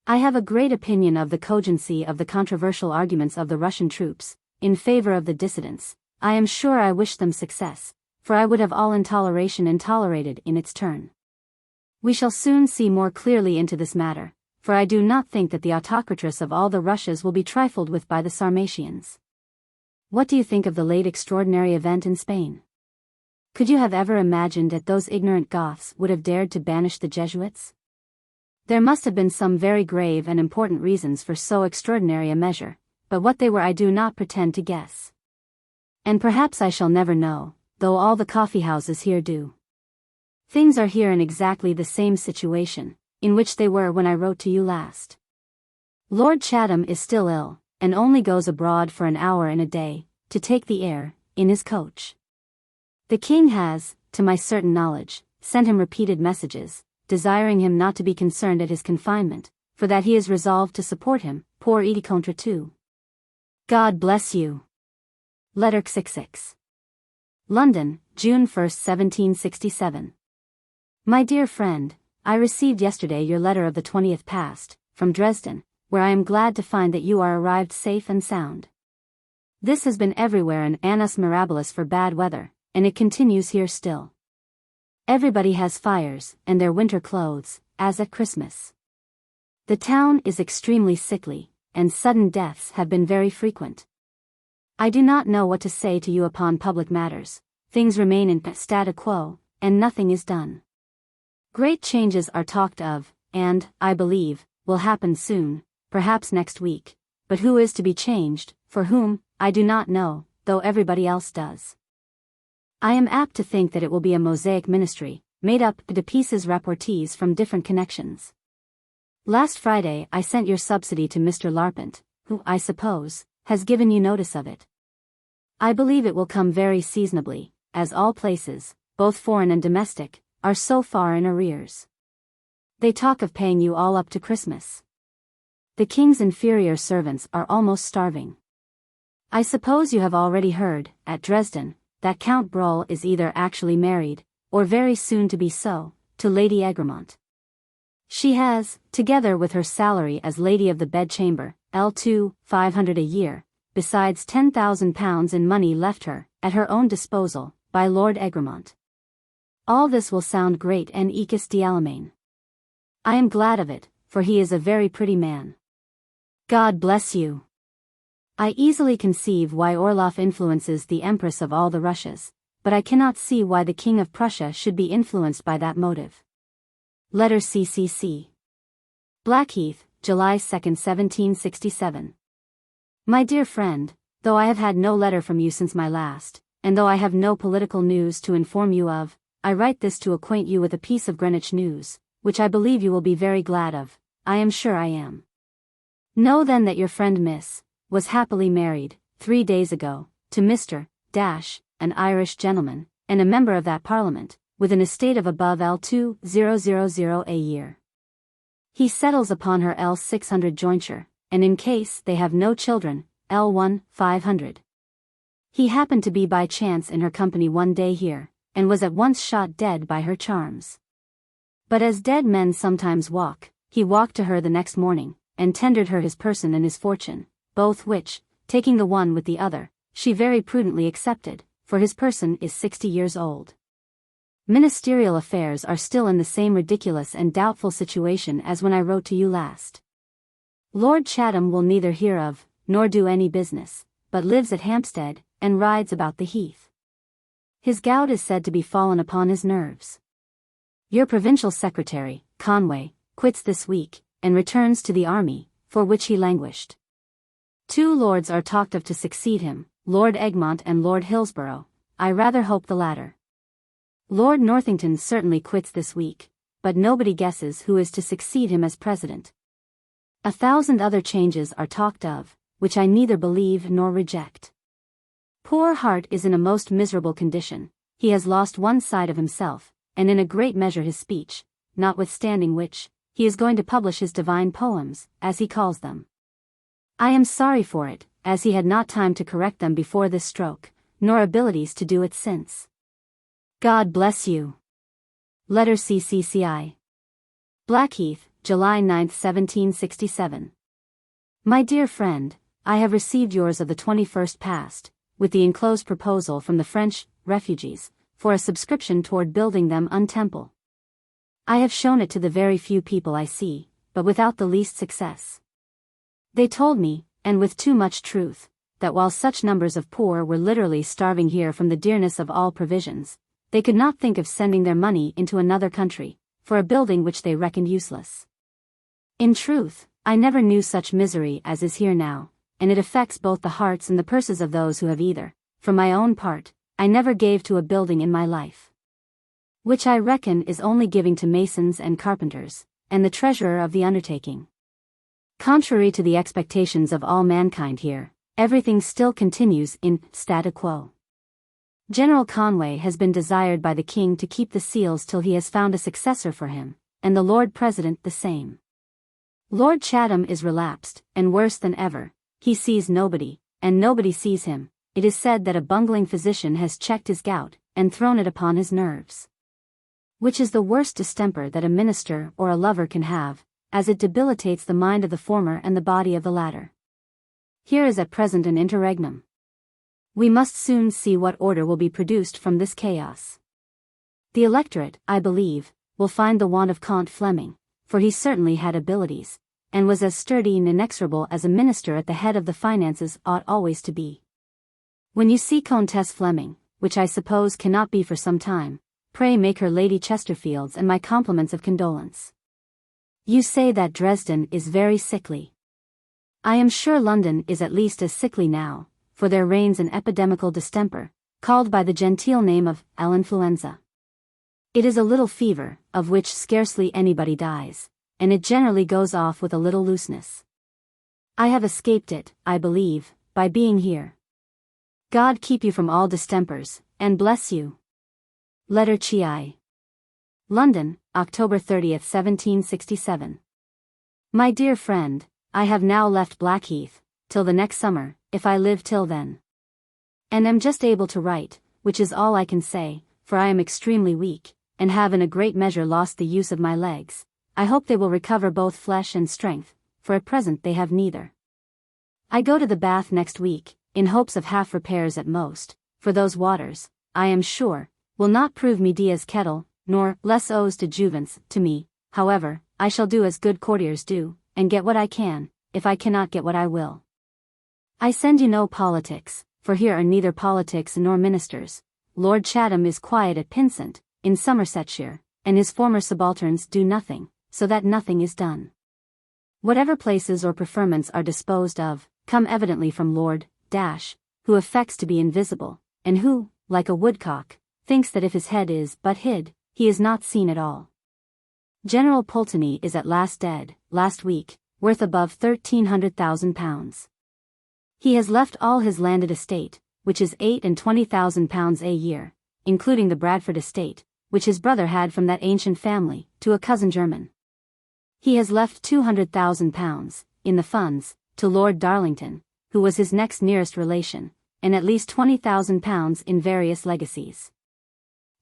I have a great opinion of the cogency of the controversial arguments of the Russian troops, in favor of the dissidents. I am sure I wish them success, for I would have all intoleration intolerated in its turn. We shall soon see more clearly into this matter, for I do not think that the autocratress of all the Russias will be trifled with by the Sarmatians. What do you think of the late extraordinary event in Spain? Could you have ever imagined that those ignorant Goths would have dared to banish the Jesuits? There must have been some very grave and important reasons for so extraordinary a measure, but what they were I do not pretend to guess. And perhaps I shall never know, though all the coffee-houses here do. Things are here in exactly the same situation, in which they were when I wrote to you last. Lord Chatham is still ill, and only goes abroad for an hour in a day, to take the air, in his coach. The King has, to my certain knowledge, sent him repeated messages, desiring him not to be concerned at his confinement, for that he is resolved to support him, pour et contre tout. God bless you. Letter 66. London, June 1, 1767. My dear friend, I received yesterday your letter of the 20th past, from Dresden, where I am glad to find that you are arrived safe and sound. This has been everywhere an annus mirabilis for bad weather, and it continues here still. Everybody has fires, and their winter clothes, as at Christmas. The town is extremely sickly, and sudden deaths have been very frequent. I do not know what to say to you upon public matters. Things remain in statu quo, and nothing is done. Great changes are talked of, and, I believe, will happen soon, perhaps next week, but who is to be changed, for whom, I do not know, though everybody else does. I am apt to think that it will be a mosaic ministry, made up de pieces rapportees from different connections. Last Friday I sent your subsidy to Mr. Larpent, who, I suppose, has given you notice of it. I believe it will come very seasonably, as all places, both foreign and domestic, are so far in arrears. They talk of paying you all up to Christmas. The King's inferior servants are almost starving. I suppose you have already heard, at Dresden, that Count Bruhl is either actually married, or very soon to be so, to Lady Egremont. She has, together with her salary as Lady of the Bedchamber, L2, 500 a year, besides £10,000 in money left her, at her own disposal, by Lord Egremont. All this will sound great and equus d'Allemagne. I am glad of it, for he is a very pretty man. God bless you. I easily conceive why Orloff influences the Empress of all the Russias, but I cannot see why the King of Prussia should be influenced by that motive. Letter CCC. Blackheath, July 2, 1767. My dear friend, though I have had no letter from you since my last, and though I have no political news to inform you of, I write this to acquaint you with a piece of Greenwich news, which I believe you will be very glad of. I am sure I am. Know then that your friend Miss was happily married, 3 days ago, to Mr. an Irish gentleman, and a member of that Parliament, with an estate of above L2,000 a year. He settles upon her L600 jointure, and in case they have no children, L1, 500. He happened to be by chance in her company one day here, and was at once shot dead by her charms. But as dead men sometimes walk, he walked to her the next morning, and tendered her his person and his fortune, both which, taking the one with the other, she very prudently accepted, for his person is 60 years old. Ministerial affairs are still in the same ridiculous and doubtful situation as when I wrote to you last. Lord Chatham will neither hear of, nor do any business, but lives at Hampstead, and rides about the heath. His gout is said to be fallen upon his nerves. Your provincial secretary, Conway, quits this week, and returns to the army, for which he languished. 2 lords are talked of to succeed him, Lord Egmont and Lord Hillsborough. I rather hope the latter. Lord Northington certainly quits this week, but nobody guesses who is to succeed him as president. 1,000 other changes are talked of, which I neither believe nor reject. Poor heart is in a most miserable condition, he has lost one side of himself, and in a great measure his speech, notwithstanding which, he is going to publish his divine poems, as he calls them. I am sorry for it, as he had not time to correct them before this stroke, nor abilities to do it since. God bless you. Letter CCCI. Blackheath, July 9, 1767. My dear friend, I have received yours of the 21st past, with the enclosed proposal from the French refugees, for a subscription toward building them un temple. I have shown it to the very few people I see, but without the least success. They told me, and with too much truth, that while such numbers of poor were literally starving here from the dearness of all provisions, they could not think of sending their money into another country, for a building which they reckoned useless. In truth, I never knew such misery as is here now, and it affects both the hearts and the purses of those who have either. For my own part, I never gave to a building in my life. Which I reckon is only giving to masons and carpenters, and the treasurer of the undertaking. Contrary to the expectations of all mankind here, everything still continues in statu quo. General Conway has been desired by the king to keep the seals till he has found a successor for him, and the Lord President the same. Lord Chatham is relapsed, and worse than ever, he sees nobody, and nobody sees him. It is said that a bungling physician has checked his gout, and thrown it upon his nerves. Which is the worst distemper that a minister or a lover can have, as it debilitates the mind of the former and the body of the latter. Here is at present an interregnum. We must soon see what order will be produced from this chaos. The electorate, I believe, will find the want of Comte Fleming, for he certainly had abilities, and was as sturdy and inexorable as a minister at the head of the finances ought always to be. When you see Countess Fleming, which I suppose cannot be for some time, pray make her Lady Chesterfield's and my compliments of condolence. You say that Dresden is very sickly. I am sure London is at least as sickly now, for there reigns an epidemical distemper, called by the genteel name of influenza. It is a little fever, of which scarcely anybody dies, and it generally goes off with a little looseness. I have escaped it, I believe, by being here. God keep you from all distempers, and bless you. Letter Chi. London, October 30, 1767. My dear friend, I have now left Blackheath, till the next summer, if I live till then. And am just able to write, which is all I can say, for I am extremely weak, and have in a great measure lost the use of my legs. I hope they will recover both flesh and strength, for at present they have neither. I go to the bath next week, in hopes of half repairs at most, for those waters, I am sure, will not prove Medea's kettle, nor less O's to Juvence, to me. However, I shall do as good courtiers do, and get what I can, if I cannot get what I will. I send you no politics, for here are neither politics nor ministers. Lord Chatham is quiet at Pynsent, in Somersetshire, and his former subalterns do nothing, so that nothing is done. Whatever places or preferments are disposed of, come evidently from Lord who affects to be invisible, and who, like a woodcock, thinks that if his head is but hid, he is not seen at all. General Pulteney is at last dead, last week, worth above £1,300,000. He has left all his landed estate, which is £28,000 a year, including the Bradford estate, which his brother had from that ancient family, to a cousin german. He has left £200,000, in the funds, to Lord Darlington, who was his next nearest relation, and at least £20,000 in various legacies.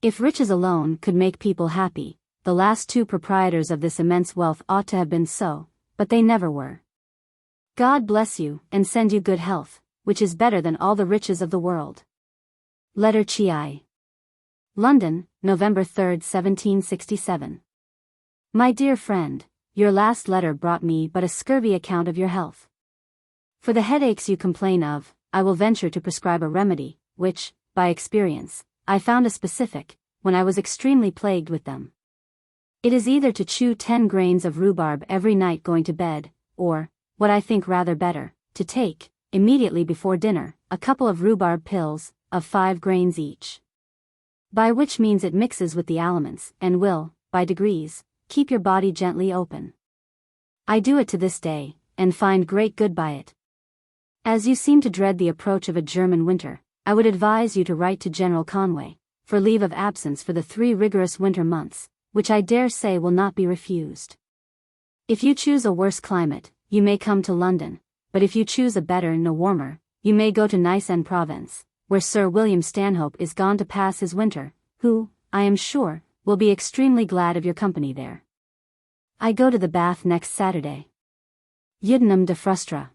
If riches alone could make people happy, the last two proprietors of this immense wealth ought to have been so, but they never were. God bless you, and send you good health, which is better than all the riches of the world. Letter Chi. London, November 3, 1767. My dear friend, your last letter brought me but a scurvy account of your health. For the headaches you complain of, I will venture to prescribe a remedy, which, by experience, I found a specific, when I was extremely plagued with them. It is either to chew 10 grains of rhubarb every night going to bed, or, what I think rather better, to take, immediately before dinner, a couple of rhubarb pills, of 5 grains each. By which means it mixes with the aliments, and will, by degrees, keep your body gently open. I do it to this day, and find great good by it. As you seem to dread the approach of a German winter, I would advise you to write to General Conway, for leave of absence for the 3 rigorous winter months, which I dare say will not be refused. If you choose a worse climate, you may come to London, but if you choose a better and a warmer, you may go to Nice en Provence, where Sir William Stanhope is gone to pass his winter, who, I am sure, will be extremely glad of your company there. I go to the Bath next Saturday. Udenam de Frustra.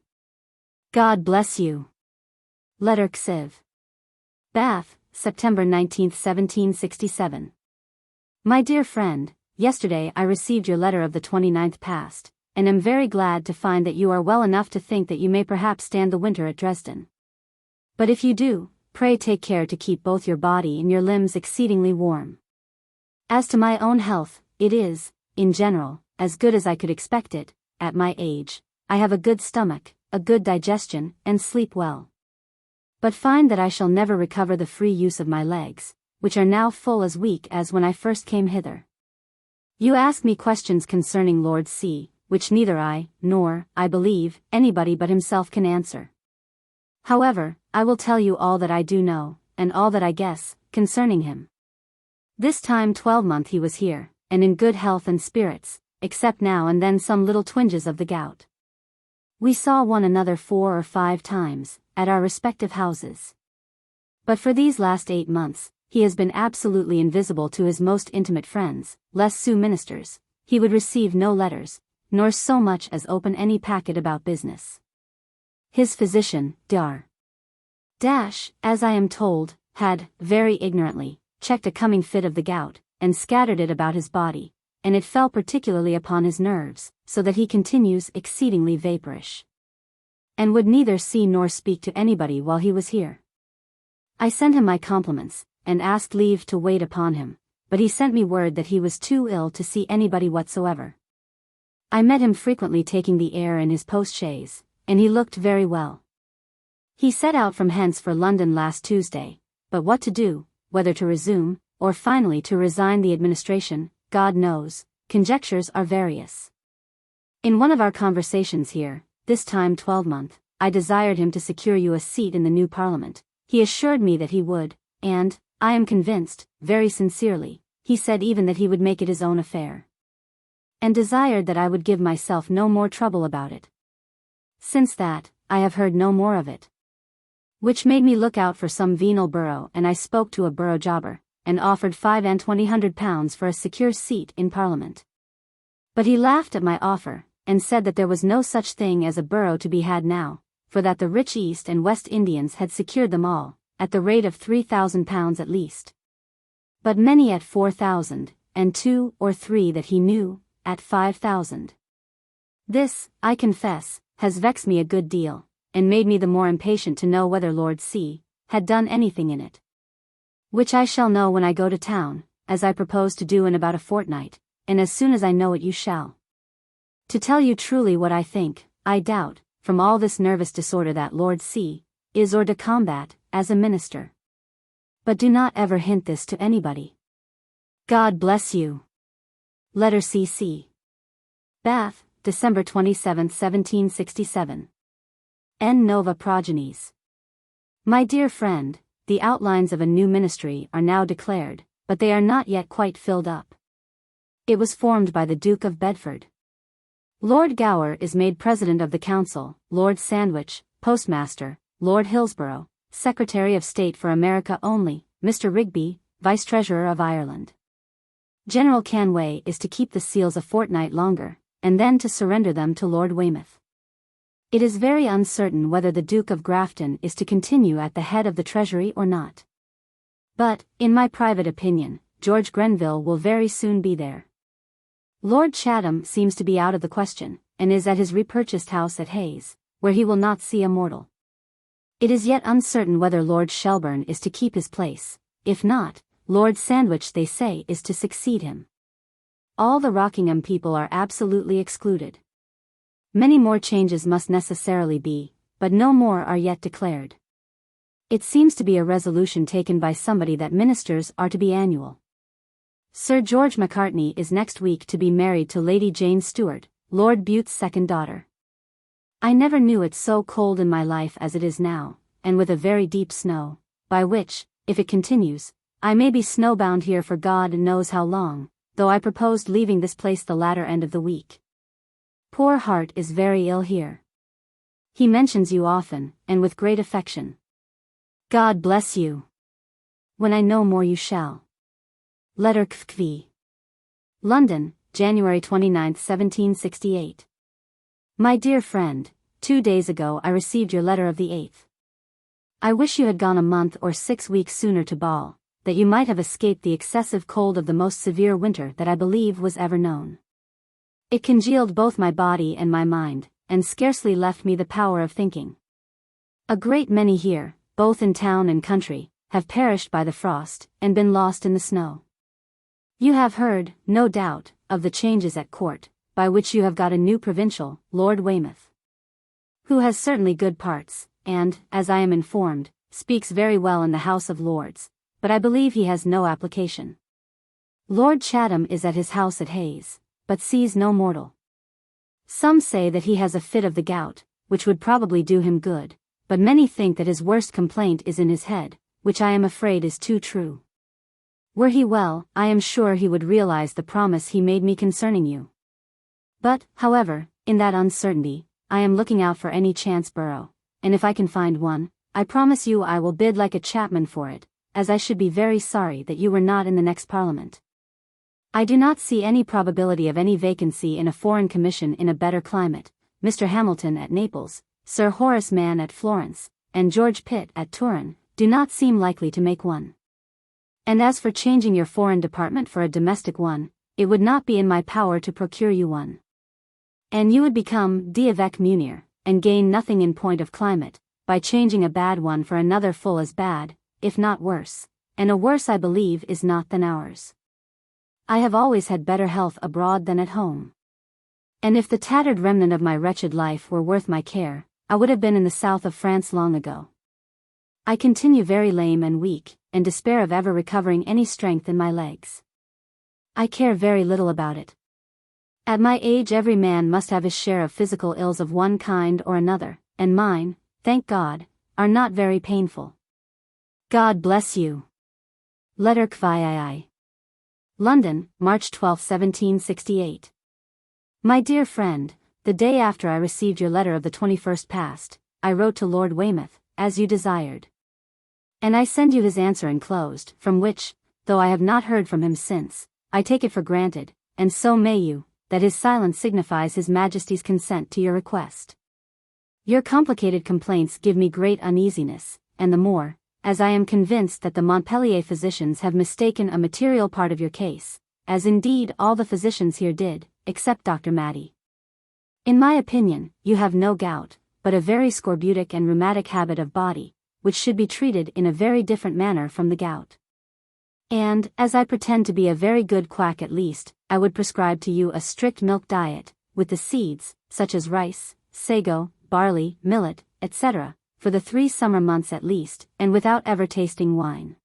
God bless you. Letter Xiv. Bath, September 19, 1767. My dear friend, yesterday I received your letter of the 29th past, and am very glad to find that you are well enough to think that you may perhaps stand the winter at Dresden. But if you do, pray take care to keep both your body and your limbs exceedingly warm. As to my own health, it is, in general, as good as I could expect it. At my age, I have a good stomach, a good digestion, and sleep well. But find that I shall never recover the free use of my legs, which are now full as weak as when I first came hither. You ask me questions concerning Lord C., which neither I, nor, I believe, anybody but himself can answer. However, I will tell you all that I do know, and all that I guess, concerning him. This time 12-month he was here, and in good health and spirits, except now and then some little twinges of the gout. We saw one another 4 or 5 times, at our respective houses. But for these last 8 months, he has been absolutely invisible to his most intimate friends, less Sioux ministers. He would receive no letters, nor so much as open any packet about business. His physician, Dr. as I am told, had, very ignorantly, checked a coming fit of the gout, and scattered it about his body, and it fell particularly upon his nerves, so that he continues exceedingly vaporish, and would neither see nor speak to anybody while he was here. I sent him my compliments, and asked leave to wait upon him, but he sent me word that he was too ill to see anybody whatsoever. I met him frequently taking the air in his post-chaise, and he looked very well. He set out from hence for London last Tuesday, but what to do, whether to resume, or finally to resign the administration, God knows. Conjectures are various. In one of our conversations here, this time 12-month, I desired him to secure you a seat in the new Parliament. He assured me that he would, and, I am convinced, very sincerely, he said even that he would make it his own affair, and desired that I would give myself no more trouble about it. Since that, I have heard no more of it. Which made me look out for some venal borough, and I spoke to a borough jobber, and offered £2500 for a secure seat in Parliament. But he laughed at my offer, and said that there was no such thing as a borough to be had now, for that the rich East and West Indians had secured them all, at the rate of £3,000 at least. But many at 4,000, and 2 or 3 that he knew, at 5,000. This, I confess, has vexed me a good deal, and made me the more impatient to know whether Lord C. had done anything in it. Which I shall know when I go to town, as I propose to do in about a fortnight, and as soon as I know it you shall. To tell you truly what I think, I doubt, from all this nervous disorder that Lord C. is hors de combat, as a minister. But do not ever hint this to anybody. God bless you. Letter C.C. Bath, December 27, 1767. N. Nova Progenies. My dear friend, the outlines of a new ministry are now declared, but they are not yet quite filled up. It was formed by the Duke of Bedford. Lord Gower is made President of the Council, Lord Sandwich, Postmaster, Lord Hillsborough, Secretary of State for America only, Mr. Rigby, Vice-Treasurer of Ireland. General Conway is to keep the seals a fortnight longer, and then to surrender them to Lord Weymouth. It is very uncertain whether the Duke of Grafton is to continue at the head of the Treasury or not. But, in my private opinion, George Grenville will very soon be there. Lord Chatham seems to be out of the question, and is at his repurchased house at Hayes, where he will not see a mortal. It is yet uncertain whether Lord Shelburne is to keep his place. If not, Lord Sandwich, they say, is to succeed him. All the Rockingham people are absolutely excluded. Many more changes must necessarily be, but no more are yet declared. It seems to be a resolution taken by somebody that ministers are to be annual. Sir George Macartney is next week to be married to Lady Jane Stuart, Lord Bute's second daughter. I never knew it so cold in my life as it is now, and with a very deep snow. by which, if it continues, I may be snowbound here for God knows how long, though I proposed leaving this place the latter end of the week. Poor Hart is very ill here. He mentions you often, and with great affection. God bless you. When I know more you shall. Letter Kv. London, January 29, 1768. My dear friend, 2 days ago I received your letter of the 8th. I wish you had gone a month or 6 weeks sooner to Ball, that you might have escaped the excessive cold of the most severe winter that I believe was ever known. It congealed both my body and my mind, and scarcely left me the power of thinking. A great many here, both in town and country, have perished by the frost, and been lost in the snow. You have heard, no doubt, of the changes at court, by which you have got a new provincial, Lord Weymouth, who has certainly good parts, and, as I am informed, speaks very well in the House of Lords, but I believe he has no application. Lord Chatham is at his house at Hayes, but sees no mortal. Some say that he has a fit of the gout, which would probably do him good, but many think that his worst complaint is in his head, which I am afraid is too true. Were he well, I am sure he would realize the promise he made me concerning you. But, however, in that uncertainty, I am looking out for any chance borough, and if I can find one, I promise you I will bid like a chapman for it, as I should be very sorry that you were not in the next Parliament. I do not see any probability of any vacancy in a foreign commission in a better climate. Mr. Hamilton at Naples, Sir Horace Mann at Florence, and George Pitt at Turin, do not seem likely to make one. And as for changing your foreign department for a domestic one, it would not be in my power to procure you one. And you would become d'avec munir, and gain nothing in point of climate, by changing a bad one for another full as bad, if not worse, and a worse I believe is not than ours. I have always had better health abroad than at home. And if the tattered remnant of my wretched life were worth my care, I would have been in the south of France long ago. I continue very lame and weak, and despair of ever recovering any strength in my legs. I care very little about it. At my age every man must have his share of physical ills of one kind or another, and mine, thank God, are not very painful. God bless you. Letter Kvi. London, March 12, 1768. My dear friend, the day after I received your letter of the 21st past, I wrote to Lord Weymouth, as you desired. And I send you his answer enclosed, from which, though I have not heard from him since, I take it for granted, and so may you, that his silence signifies his Majesty's consent to your request. Your complicated complaints give me great uneasiness, and the more, as I am convinced that the Montpellier physicians have mistaken a material part of your case, as indeed all the physicians here did, except Dr. Matty. In my opinion, you have no gout, but a very scorbutic and rheumatic habit of body, which should be treated in a very different manner from the gout. And, as I pretend to be a very good quack at least, I would prescribe to you a strict milk diet, with the seeds, such as rice, sago, barley, millet, etc., for the 3 summer months at least, and without ever tasting wine.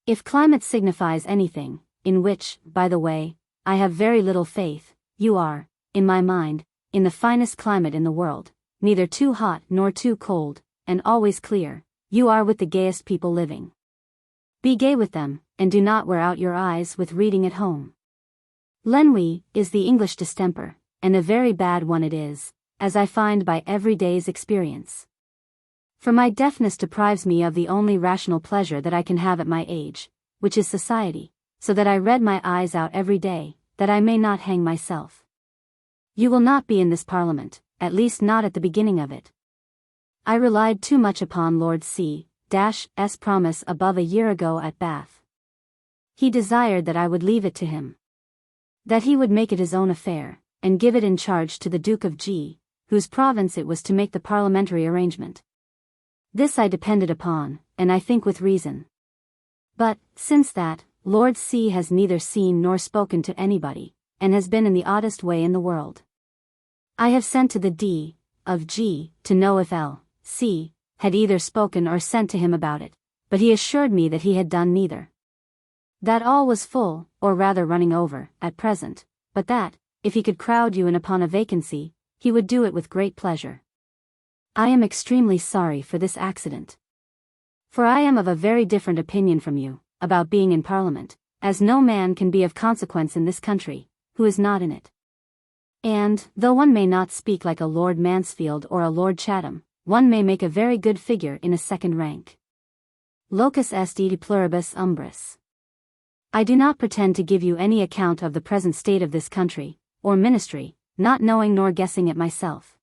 If climate signifies anything, in which, by the way, I have very little faith, you are, in my mind, in the finest climate in the world, neither too hot nor too cold, and always clear. You are with the gayest people living. Be gay with them, and do not wear out your eyes with reading at home. L'ennui is the English distemper, and a very bad one it is, as I find by every day's experience. For my deafness deprives me of the only rational pleasure that I can have at my age, which is society, so that I read my eyes out every day, that I may not hang myself. You will not be in this Parliament, at least not at the beginning of it. I relied too much upon Lord C.'s promise above a year ago at Bath. He desired that I would leave it to him. That he would make it his own affair, and give it in charge to the Duke of G., whose province it was to make the parliamentary arrangement. This I depended upon, and I think with reason. But, since that, Lord C. has neither seen nor spoken to anybody, and has been in the oddest way in the world. I have sent to the D. of G. to know if L. C. had either spoken or sent to him about it, but he assured me that he had done neither. That all was full, or rather running over, at present, but that, if he could crowd you in upon a vacancy, he would do it with great pleasure. I am extremely sorry for this accident. For I am of a very different opinion from you, about being in Parliament, as no man can be of consequence in this country, who is not in it. And, though one may not speak like a Lord Mansfield or a Lord Chatham, one may make a very good figure in a second rank. Locus est de pluribus umbris. I do not pretend to give you any account of the present state of this country, or ministry, not knowing nor guessing it myself.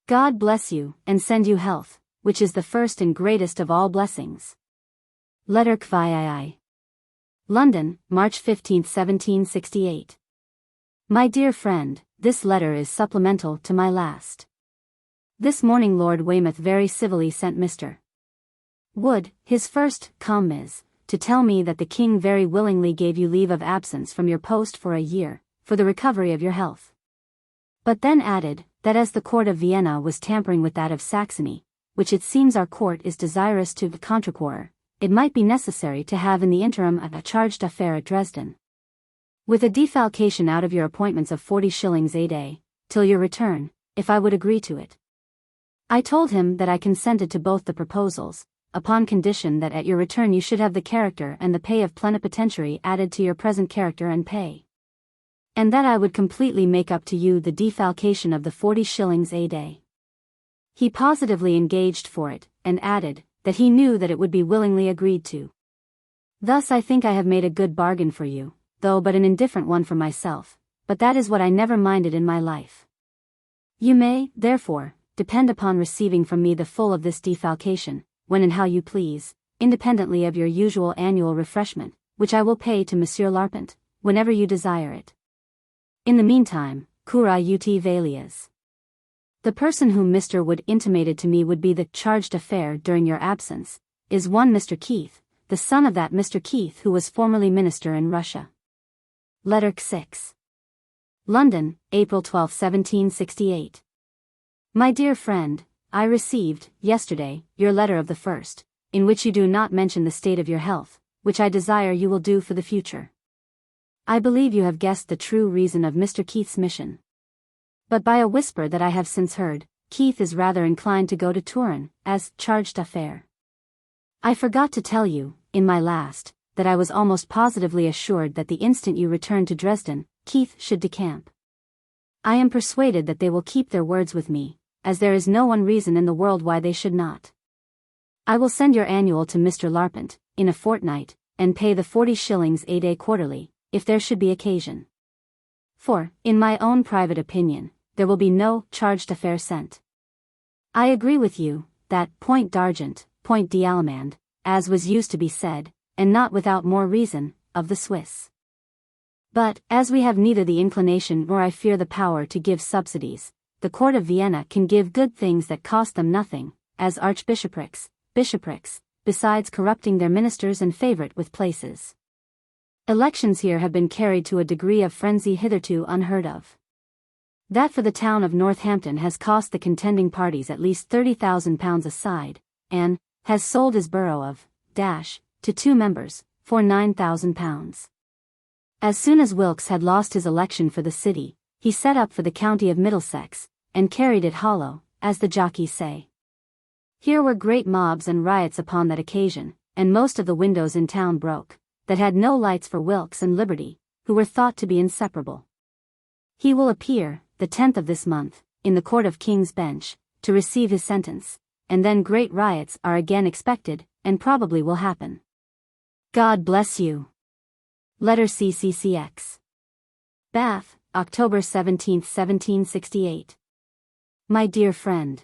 God bless you, and send you health, which is the first and greatest of all blessings. Letter Kvii. London, March 15, 1768. My dear friend, this letter is supplemental to my last. This morning Lord Weymouth very civilly sent Mr. Wood, his first commis, to tell me that the King very willingly gave you leave of absence from your post for a year, for the recovery of your health. But then added, that as the court of Vienna was tampering with that of Saxony, which it seems our court is desirous to contraquarter, it might be necessary to have in the interim a charge d'affaires at Dresden. With a defalcation out of your appointments of 40 shillings a day, till your return, if I would agree to it. I told him that I consented to both the proposals, upon condition that at your return you should have the character and the pay of plenipotentiary added to your present character and pay. And that I would completely make up to you the defalcation of the 40 shillings a day. He positively engaged for it, and added, that he knew that it would be willingly agreed to. Thus I think I have made a good bargain for you, though but an indifferent one for myself, but that is what I never minded in my life. You may, therefore, depend upon receiving from me the full of this defalcation, when and how you please, independently of your usual annual refreshment, which I will pay to Monsieur Larpent, whenever you desire it. In the meantime, cura ut valias. The person whom Mr. Wood intimated to me would be the charge d'affaires during your absence, is one Mr. Keith, the son of that Mr. Keith who was formerly minister in Russia. Letter 6. London, April 12, 1768. My dear friend, I received, yesterday, your letter of the 1st, in which you do not mention the state of your health, which I desire you will do for the future. I believe you have guessed the true reason of Mr. Keith's mission. But by a whisper that I have since heard, Keith is rather inclined to go to Turin, as charge d'affaires. I forgot to tell you, in my last, that I was almost positively assured that the instant you returned to Dresden, Keith should decamp. I am persuaded that they will keep their words with me, as there is no one reason in the world why they should not. I will send your annual to Mr. Larpent, in a fortnight, and pay the 40 shillings a day quarterly, if there should be occasion. For, in my own private opinion, there will be no charge d'affaires sent. I agree with you, that point d'argent, point d'allemande, as was used to be said, and not without more reason, of the Swiss. But, as we have neither the inclination nor I fear the power to give subsidies, the court of Vienna can give good things that cost them nothing, as archbishoprics, bishoprics, besides corrupting their ministers and favorite with places. Elections here have been carried to a degree of frenzy hitherto unheard of. That for the town of Northampton has cost the contending parties at least £30,000 a side, and has sold his borough of to 2 members, for £9,000. As soon as Wilkes had lost his election for the city, he set up for the county of Middlesex, and carried it hollow, as the jockeys say. Here were great mobs and riots upon that occasion, and most of the windows in town broke, that had no lights for Wilkes and Liberty, who were thought to be inseparable. He will appear, the 10th of this month, in the Court of King's Bench, to receive his sentence, and then great riots are again expected, and probably will happen. God bless you. Letter CCCX. Bath, October 17, 1768. My dear friend.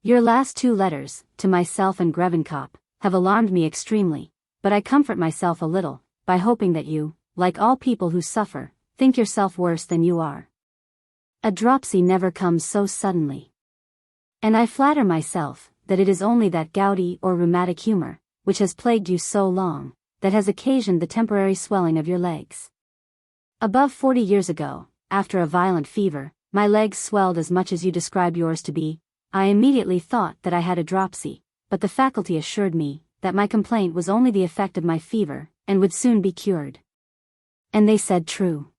Your last 2 letters, to myself and Grevenkop, have alarmed me extremely, but I comfort myself a little, by hoping that you, like all people who suffer, think yourself worse than you are. A dropsy never comes so suddenly. And I flatter myself, that it is only that gouty or rheumatic humor, which has plagued you so long, that has occasioned the temporary swelling of your legs. Above 40 years ago, after a violent fever, my legs swelled as much as you describe yours to be. I immediately thought that I had a dropsy, but the faculty assured me, that my complaint was only the effect of my fever, and would soon be cured. And they said true.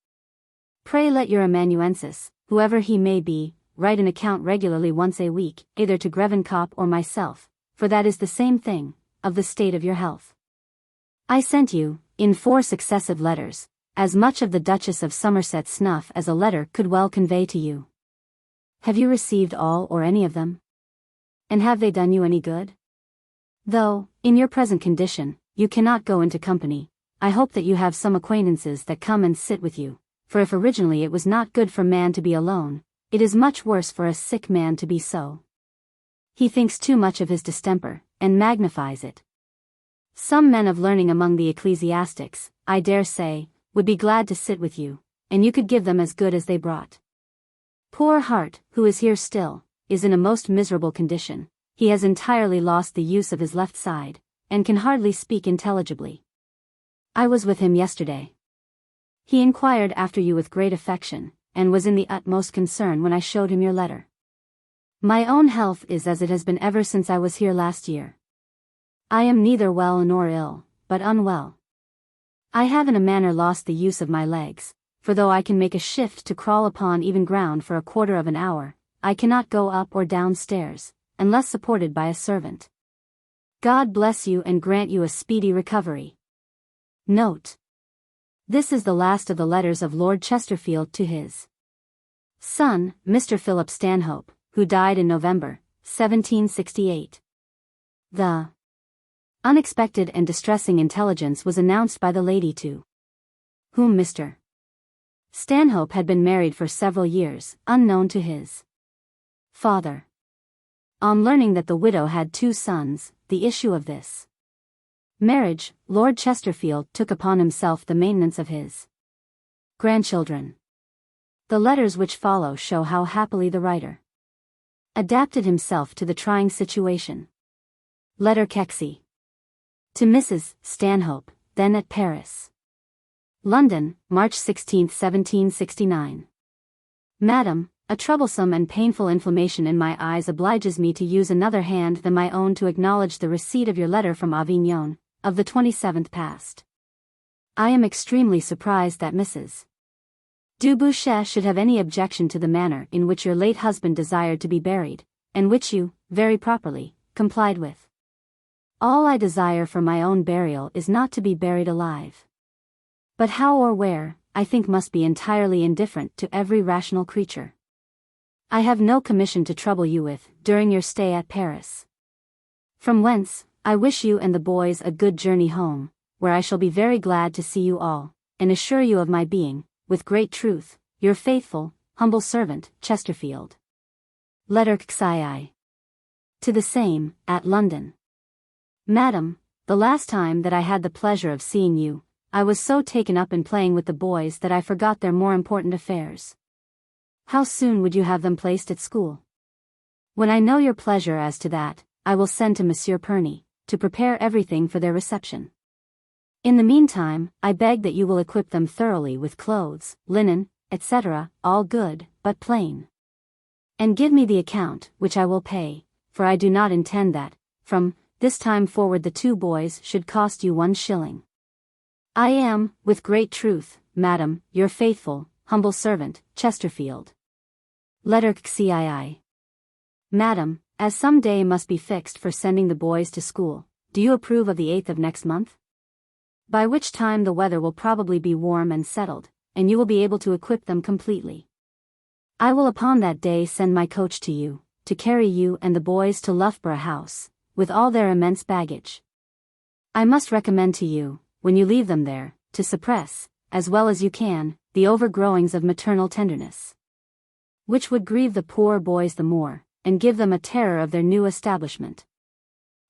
Pray let your amanuensis, whoever he may be, write an account regularly once a week, either to Grevenkop or myself, for that is the same thing, of the state of your health. I sent you, in 4 successive letters, as much of the Duchess of Somerset's snuff as a letter could well convey to you. Have you received all or any of them? And have they done you any good? Though, in your present condition, you cannot go into company, I hope that you have some acquaintances that come and sit with you, for if originally it was not good for man to be alone, it is much worse for a sick man to be so. He thinks too much of his distemper, and magnifies it. Some men of learning among the ecclesiastics, I dare say, would be glad to sit with you, and you could give them as good as they brought. Poor Hart, who is here still, is in a most miserable condition. He has entirely lost the use of his left side, and can hardly speak intelligibly. I was with him yesterday. He inquired after you with great affection, and was in the utmost concern when I showed him your letter. My own health is as it has been ever since I was here last year. I am neither well nor ill, but unwell. I have in a manner lost the use of my legs, for though I can make a shift to crawl upon even ground for a quarter of an hour, I cannot go up or down stairs, unless supported by a servant. God bless you and grant you a speedy recovery. Note. This is the last of the letters of Lord Chesterfield to his son, Mr. Philip Stanhope, who died in November, 1768. The unexpected and distressing intelligence was announced by the lady to whom Mr. Stanhope had been married for several years, unknown to his father. On learning that the widow had 2 sons, the issue of this marriage, Lord Chesterfield took upon himself the maintenance of his grandchildren. The letters which follow show how happily the writer adapted himself to the trying situation. Letter Kexy. To Mrs. Stanhope, then at Paris. London, March 16, 1769. Madam, a troublesome and painful inflammation in my eyes obliges me to use another hand than my own to acknowledge the receipt of your letter from Avignon, of the 27th past. I am extremely surprised that Mrs. Dubouchet should have any objection to the manner in which your late husband desired to be buried, and which you, very properly, complied with. All I desire for my own burial is not to be buried alive. But how or where, I think must be entirely indifferent to every rational creature. I have no commission to trouble you with, during your stay at Paris. From whence, I wish you and the boys a good journey home, where I shall be very glad to see you all, and assure you of my being, with great truth, your faithful, humble servant, Chesterfield. Letter Xii. To the same, at London. Madam, the last time that I had the pleasure of seeing you, I was so taken up in playing with the boys that I forgot their more important affairs. How soon would you have them placed at school? When I know your pleasure as to that, I will send to Monsieur Perney, to prepare everything for their reception. In the meantime, I beg that you will equip them thoroughly with clothes, linen, etc., all good, but plain. And give me the account, which I will pay, for I do not intend that, from this time forward the 2 boys should cost you 1 shilling. I am, with great truth, Madam, your faithful, humble servant, Chesterfield. Letter Xii. Madam, as some day must be fixed for sending the boys to school, do you approve of the 8th of next month? By which time the weather will probably be warm and settled, and you will be able to equip them completely. I will upon that day send my coach to you, to carry you and the boys to Loughborough House, with all their immense baggage. I must recommend to you, when you leave them there, to suppress, as well as you can, the overgrowings of maternal tenderness, which would grieve the poor boys the more, and give them a terror of their new establishment.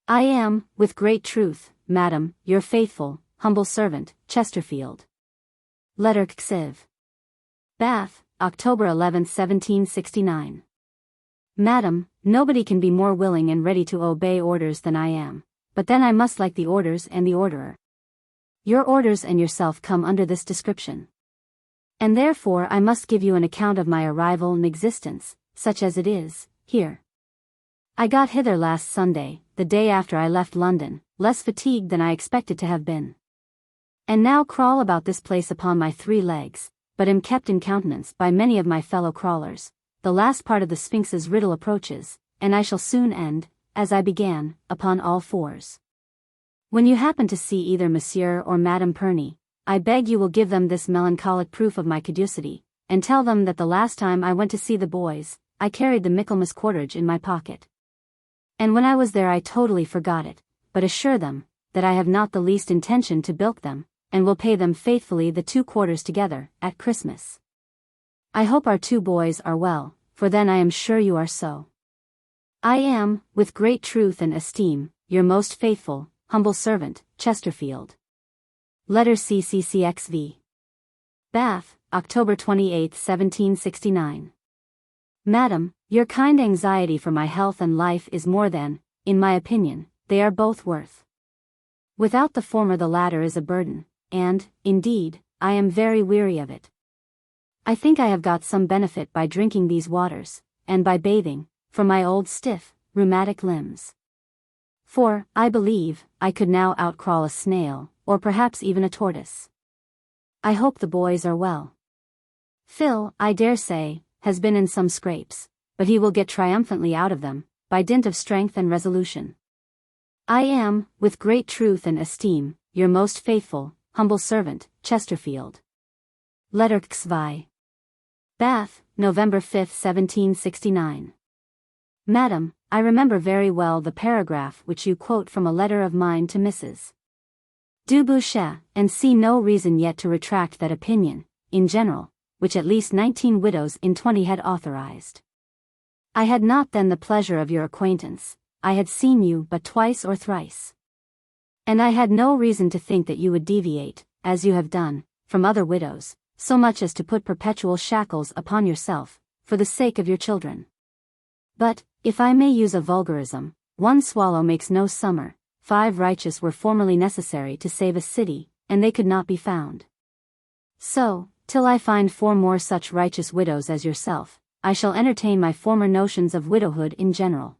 I am, with great truth, Madam, your faithful, humble servant, Chesterfield. Letter Xiv. Bath, October 11, 1769. Madam, nobody can be more willing and ready to obey orders than I am, but then I must like the orders and the orderer. Your orders and yourself come under this description. And therefore I must give you an account of my arrival and existence, such as it is, here. I got hither last Sunday, the day after I left London, less fatigued than I expected to have been. And now crawl about this place upon my 3 legs, but am kept in countenance by many of my fellow crawlers. The last part of the Sphinx's riddle approaches, and I shall soon end, as I began, upon all 4s. When you happen to see either Monsieur or Madame Perney, I beg you will give them this melancholic proof of my caducity, and tell them that the last time I went to see the boys, I carried the Michaelmas quarterage in my pocket. And when I was there I totally forgot it, but assure them, that I have not the least intention to bilk them, and will pay them faithfully the 2 quarters together, at Christmas. I hope our 2 boys are well, for then I am sure you are so. I am, with great truth and esteem, your most faithful, humble servant, Chesterfield. Letter CCCXV. Bath, October 28, 1769. Madam, your kind anxiety for my health and life is more than, in my opinion, they are both worth. Without the former the latter is a burden, and, indeed, I am very weary of it. I think I have got some benefit by drinking these waters, and by bathing, for my old stiff, rheumatic limbs. For, I believe, I could now outcrawl a snail, or perhaps even a tortoise. I hope the boys are well. Phil, I dare say, has been in some scrapes, but he will get triumphantly out of them, by dint of strength and resolution. I am, with great truth and esteem, your most faithful, humble servant, Chesterfield. Letter XVI. Bath, November 5, 1769. Madam, I remember very well the paragraph which you quote from a letter of mine to Mrs. Dubouchet, and see no reason yet to retract that opinion, in general, which at least 19 widows in 20 had authorized. I had not then the pleasure of your acquaintance, I had seen you but twice or thrice. And I had no reason to think that you would deviate, as you have done, from other widows, so much as to put perpetual shackles upon yourself, for the sake of your children. But, if I may use a vulgarism, 1 swallow makes no summer, 5 righteous were formerly necessary to save a city, and they could not be found. So, till I find 4 more such righteous widows as yourself, I shall entertain my former notions of widowhood in general.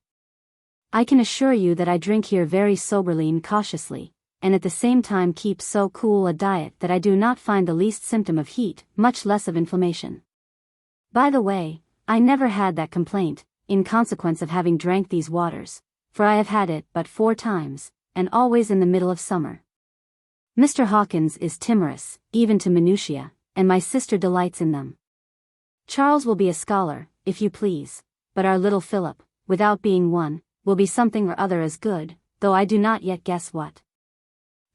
I can assure you that I drink here very soberly and cautiously, and at the same time keep so cool a diet that I do not find the least symptom of heat, much less of inflammation. By the way, I never had that complaint, in consequence of having drank these waters, for I have had it but 4 times, and always in the middle of summer. Mr. Hawkins is timorous, even to minutiae, and my sister delights in them. Charles will be a scholar, if you please, but our little Philip, without being one, will be something or other as good, though I do not yet guess what.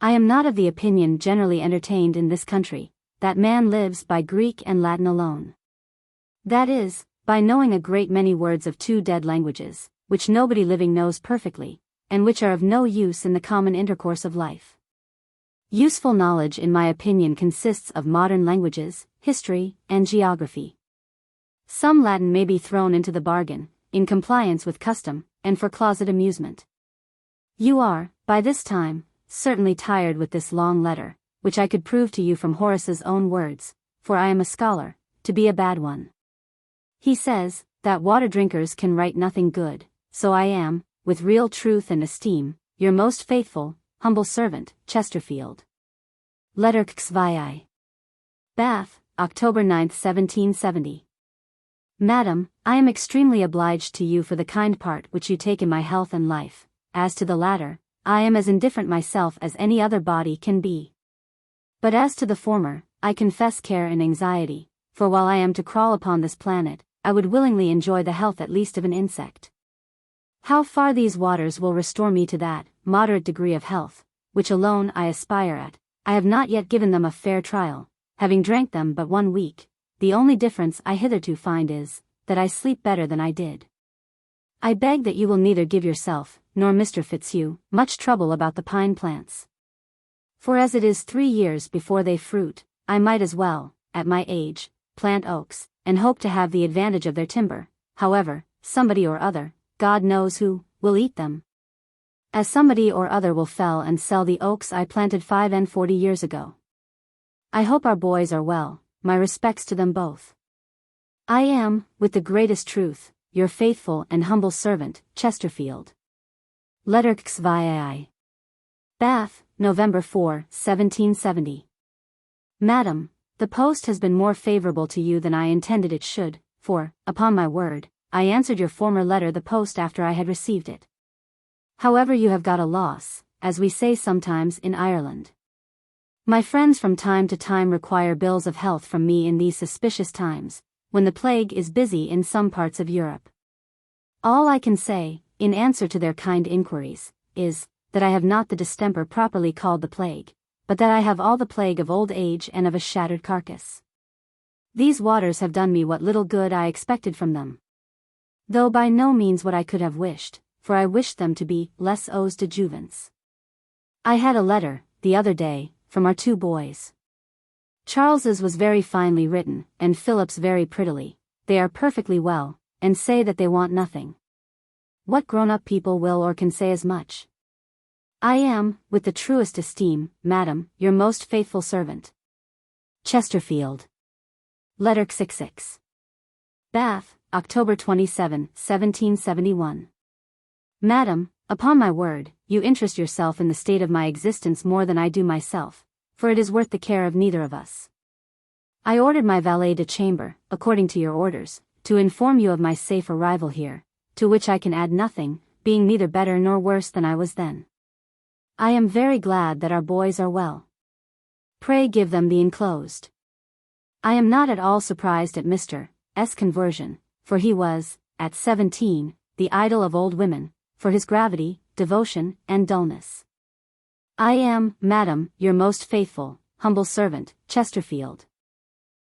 I am not of the opinion generally entertained in this country, that man lives by Greek and Latin alone. That is, by knowing a great many words of 2 dead languages, which nobody living knows perfectly, and which are of no use in the common intercourse of life. Useful knowledge in my opinion consists of modern languages, history, and geography. Some Latin may be thrown into the bargain, in compliance with custom, and for closet amusement. You are, by this time, certainly tired with this long letter, which I could prove to you from Horace's own words, for I am a scholar, to be a bad one. He says, that water drinkers can write nothing good, so I am, with real truth and esteem, your most faithful, humble servant, Chesterfield. Letter XVI. Bath, October 9, 1770. Madam, I am extremely obliged to you for the kind part which you take in my health and life. As to the latter, I am as indifferent myself as any other body can be. But as to the former, I confess care and anxiety, for while I am to crawl upon this planet, I would willingly enjoy the health at least of an insect. How far these waters will restore me to that moderate degree of health, which alone I aspire at, I have not yet given them a fair trial, having drank them but 1 week. The only difference I hitherto find is, that I sleep better than I did. I beg that you will neither give yourself, nor Mr. Fitzhugh, much trouble about the pine plants. For as it is 3 years before they fruit, I might as well, at my age, plant oaks, and hope to have the advantage of their timber. However, somebody or other, God knows who, will eat them. As somebody or other will fell and sell the oaks I planted 45 years ago. I hope our boys are well, my respects to them both. I am, with the greatest truth, your faithful and humble servant, Chesterfield. Letter XVI. Bath, November 4, 1770. Madam, the post has been more favorable to you than I intended it should, for, upon my word, I answered your former letter the post after I had received it. However, you have got a loss, as we say sometimes in Ireland. My friends from time to time require bills of health from me in these suspicious times, when the plague is busy in some parts of Europe. All I can say, in answer to their kind inquiries, is, that I have not the distemper properly called the plague, but that I have all the plague of old age and of a shattered carcass. These waters have done me what little good I expected from them, though by no means what I could have wished, for I wished them to be less os de juvence. I had a letter, the other day, from our two boys. Charles's was very finely written, and Philip's very prettily. They are perfectly well, and say that they want nothing. What grown-up people will or can say as much? I am, with the truest esteem, Madam, your most faithful servant. Chesterfield. Letter 66. Bath, October 27, 1771. Madam, upon my word, you interest yourself in the state of my existence more than I do myself, for it is worth the care of neither of us. I ordered my valet de chamber, according to your orders, to inform you of my safe arrival here, to which I can add nothing, being neither better nor worse than I was then. I am very glad that our boys are well. Pray give them the enclosed. I am not at all surprised at Mr. S. conversion, for he was, at 17, the idol of old women, for his gravity, devotion, and dullness. I am, Madam, your most faithful, humble servant, Chesterfield.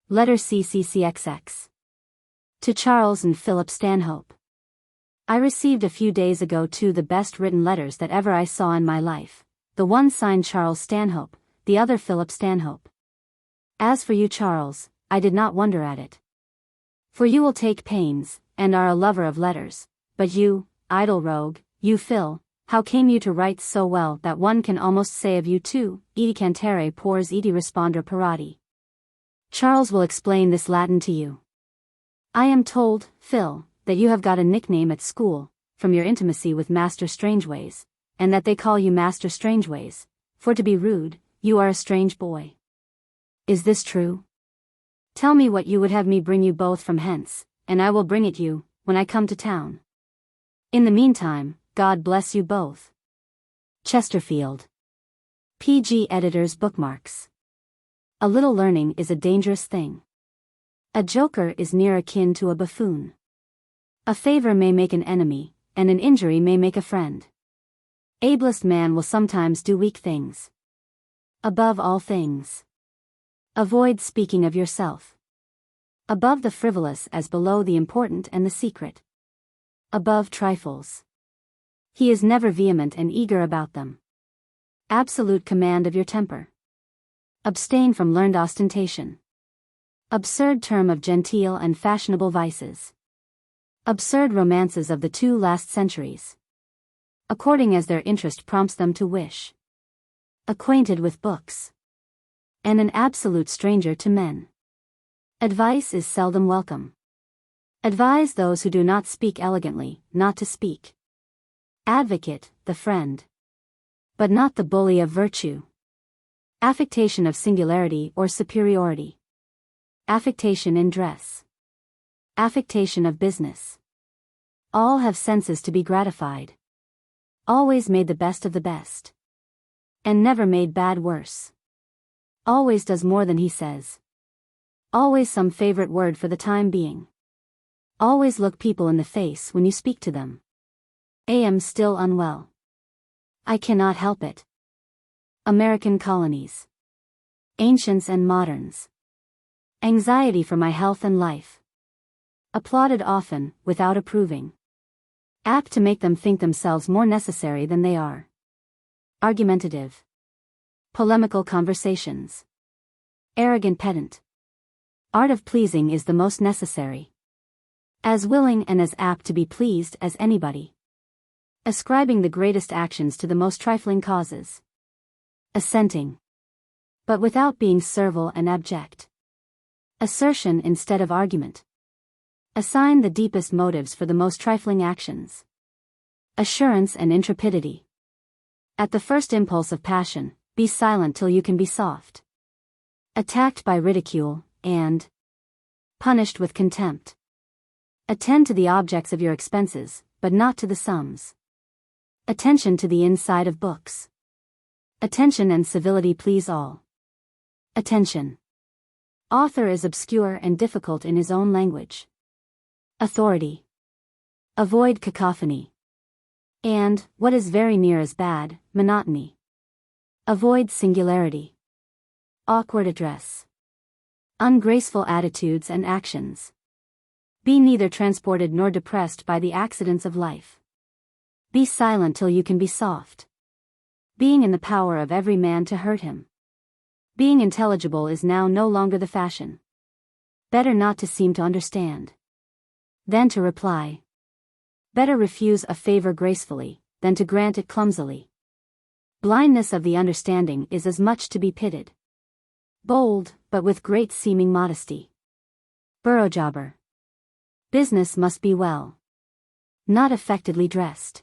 Letter CCCXX. To Charles and Philip Stanhope. I received a few days ago two the best written letters that ever I saw in my life, the one signed Charles Stanhope, the other Philip Stanhope. As for you, Charles, I did not wonder at it. For you will take pains, and are a lover of letters, but you, idle rogue, you Phil, how came you to write so well that one can almost say of you too, edi cantere pors edi responder parati. Charles will explain this Latin to you. I am told, Phil, that you have got a nickname at school, from your intimacy with Master Strangeways, and that they call you Master Strangeways, for to be rude, you are a strange boy. Is this true? Tell me what you would have me bring you both from hence, and I will bring it you, when I come to town. In the meantime, God bless you both. Chesterfield. P.G. Editor's Bookmarks. A little learning is a dangerous thing. A joker is near akin to a buffoon. A favor may make an enemy, and an injury may make a friend. Ablest man will sometimes do weak things. Above all things, avoid speaking of yourself. Above the frivolous as below the important and the secret. Above trifles. He is never vehement and eager about them. Absolute command of your temper. Abstain from learned ostentation. Absurd term of genteel and fashionable vices. Absurd romances of the two last centuries. According as their interest prompts them to wish. Acquainted with books. And an absolute stranger to men. Advice is seldom welcome. Advise those who do not speak elegantly, not to speak. Advocate, the friend. But not the bully of virtue. Affectation of singularity or superiority. Affectation in dress. Affectation of business. All have senses to be gratified. Always made the best of the best. And never made bad worse. Always does more than he says. Always some favorite word for the time being. Always look people in the face when you speak to them. Am still unwell. I cannot help it. American colonies. Ancients and moderns. Anxiety for my health and life. Applauded often, without approving. Apt to make them think themselves more necessary than they are. Argumentative. Polemical conversations. Arrogant pedant. Art of pleasing is the most necessary. As willing and as apt to be pleased as anybody. Ascribing the greatest actions to the most trifling causes. Assenting. But without being servile and abject. Assertion instead of argument. Assign the deepest motives for the most trifling actions. Assurance and intrepidity. At the first impulse of passion, be silent till you can be soft. Attacked by ridicule, and punished with contempt. Attend to the objects of your expenses, but not to the sums. Attention to the inside of books. Attention and civility please all. Attention. Author is obscure and difficult in his own language. Authority. Avoid cacophony. And, what is very near as bad, monotony. Avoid singularity. Awkward address. Ungraceful attitudes and actions. Be neither transported nor depressed by the accidents of life. Be silent till you can be soft. Being in the power of every man to hurt him. Being intelligible is now no longer the fashion. Better not to seem to understand than to reply. Better refuse a favor gracefully than to grant it clumsily. Blindness of the understanding is as much to be pitied. Bold, but with great seeming modesty. Burrowjobber. Business must be well, not affectedly dressed.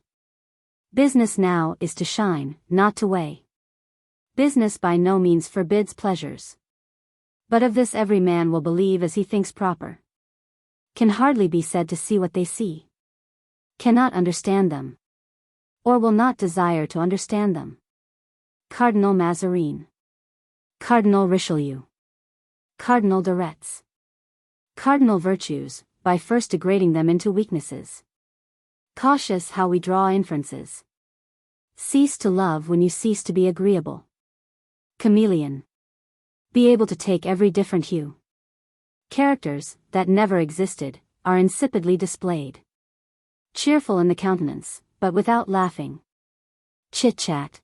Business now is to shine, not to weigh. Business by no means forbids pleasures. But of this every man will believe as he thinks proper. Can hardly be said to see what they see. Cannot understand them. Or will not desire to understand them. Cardinal Mazarin. Cardinal Richelieu. Cardinal de Retz. Cardinal virtues, by first degrading them into weaknesses. Cautious how we draw inferences. Cease to love when you cease to be agreeable. Chameleon. Be able to take every different hue. Characters, that never existed, are insipidly displayed. Cheerful in the countenance, but without laughing. Chit-chat.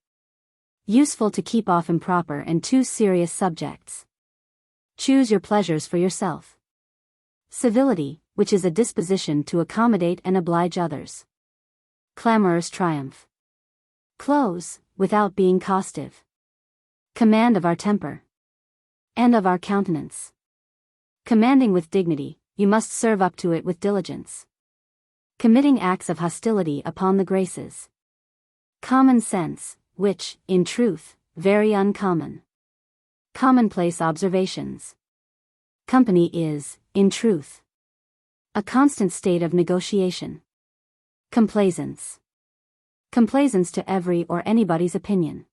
Useful to keep off improper and too serious subjects. Choose your pleasures for yourself. Civility, which is a disposition to accommodate and oblige others. Clamorous triumph. Close, without being costive. Command of our temper. And of our countenance. Commanding with dignity, you must serve up to it with diligence. Committing acts of hostility upon the graces. Common sense, which, in truth, very uncommon. Commonplace observations. Company is, in truth, a constant state of negotiation. Complaisance. Complaisance to every or anybody's opinion.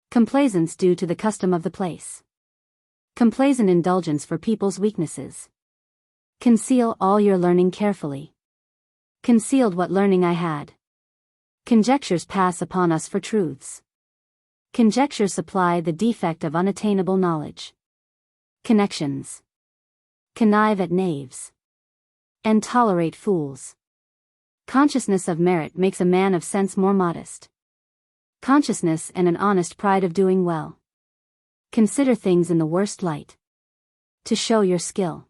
Complaisance due to the custom of the place. Complaisant indulgence for people's weaknesses. Conceal all your learning carefully. Concealed what learning I had. Conjectures pass upon us for truths. Conjectures supply the defect of unattainable knowledge. Connections. Connive at knaves. And tolerate fools. Consciousness of merit makes a man of sense more modest. Consciousness and an honest pride of doing well. Consider things in the worst light. To show your skill.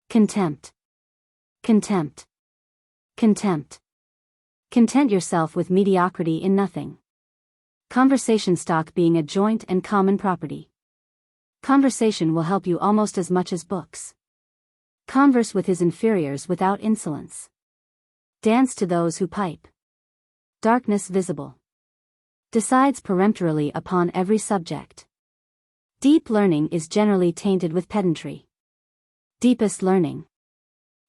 Contempt. Contempt. Contempt. Content yourself with mediocrity in nothing. Conversation stock being a joint and common property. Conversation will help you almost as much as books. Converse with his inferiors without insolence. Dance to those who pipe. Darkness visible. Decides peremptorily upon every subject. Deep learning is generally tainted with pedantry. Deepest learning,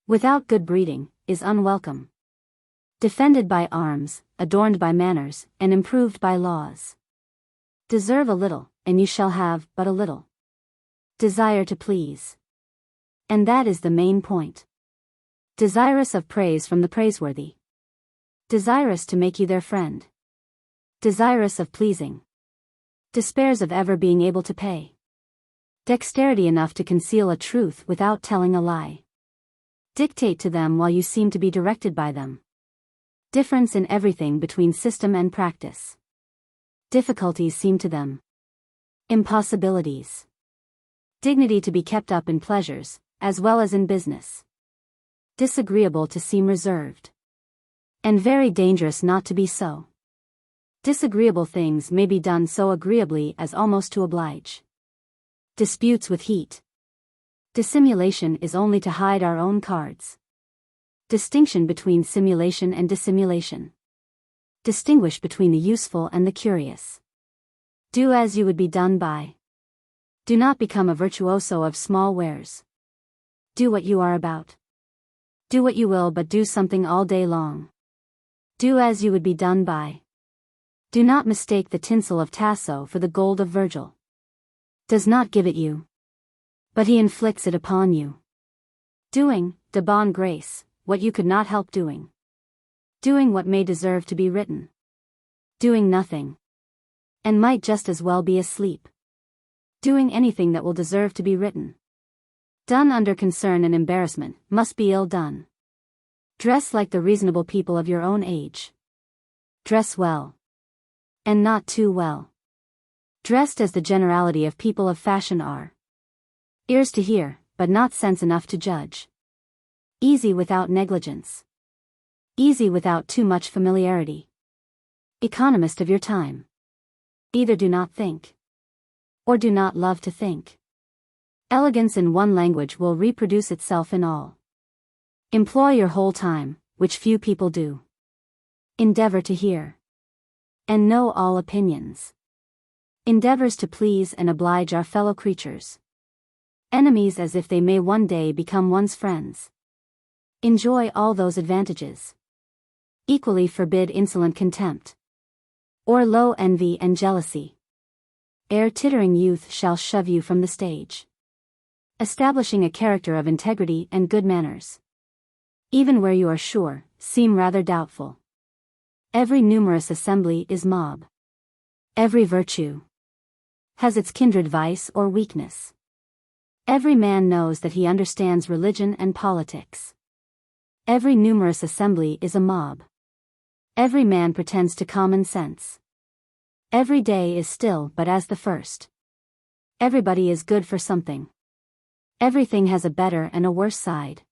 without good breeding, is unwelcome. Defended by arms, adorned by manners, and improved by laws. Deserve a little, and you shall have but a little. Desire to please. And that is the main point. Desirous of praise from the praiseworthy. Desirous to make you their friend. Desirous of pleasing. Despairs of ever being able to pay. Dexterity enough to conceal a truth without telling a lie. Dictate to them while you seem to be directed by them. Difference in everything between system and practice. Difficulties seem to them impossibilities. Dignity to be kept up in pleasures, as well as in business. Disagreeable to seem reserved. And very dangerous not to be so. Disagreeable things may be done so agreeably as almost to oblige. Disputes with heat. Dissimulation is only to hide our own cards. Distinction between simulation and dissimulation. Distinguish between the useful and the curious. Do as you would be done by. Do not become a virtuoso of small wares. Do what you are about. Do what you will, but do something all day long. Do as you would be done by. Do not mistake the tinsel of Tasso for the gold of Virgil. Does not give it you, but he inflicts it upon you. Doing, de bonne grace, what you could not help doing. Doing what may deserve to be written. Doing nothing, and might just as well be asleep. Doing anything that will deserve to be written. Done under concern and embarrassment, must be ill done. Dress like the reasonable people of your own age. Dress well, and not too well. Dressed as the generality of people of fashion are. Ears to hear, but not sense enough to judge. Easy without negligence. Easy without too much familiarity. Economist of your time. Either do not think, or do not love to think. Elegance in one language will reproduce itself in all. Employ your whole time, which few people do. Endeavor to hear and know all opinions. Endeavors to please and oblige our fellow creatures. Enemies as if they may one day become one's friends. Enjoy all those advantages. Equally forbid insolent contempt, or low envy and jealousy. Ere tittering youth shall shove you from the stage. Establishing a character of integrity and good manners. Even where you are sure, seem rather doubtful. Every numerous assembly is mob. Every virtue has its kindred vice or weakness. Every man knows that he understands religion and politics. Every numerous assembly is a mob. Every man pretends to common sense. Every day is still but as the first. Everybody is good for something. Everything has a better and a worse side.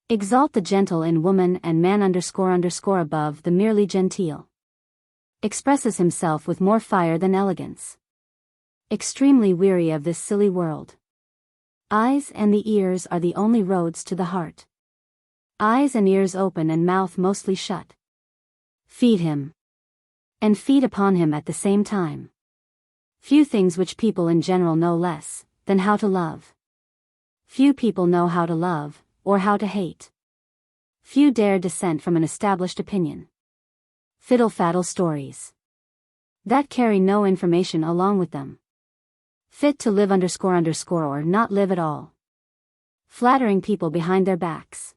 Exalt the gentle in woman, and man __ above the merely genteel. Expresses himself with more fire than elegance. Extremely weary of this silly world. Eyes and the ears are the only roads to the heart. Eyes and ears open and mouth mostly shut. Feed him, and feed upon him at the same time. Few things which people in general know less than how to love. Few people know how to love, or how to hate. Few dare dissent from an established opinion. Fiddle-faddle stories that carry no information along with them. Fit to live __ or not live at all. Flattering people behind their backs.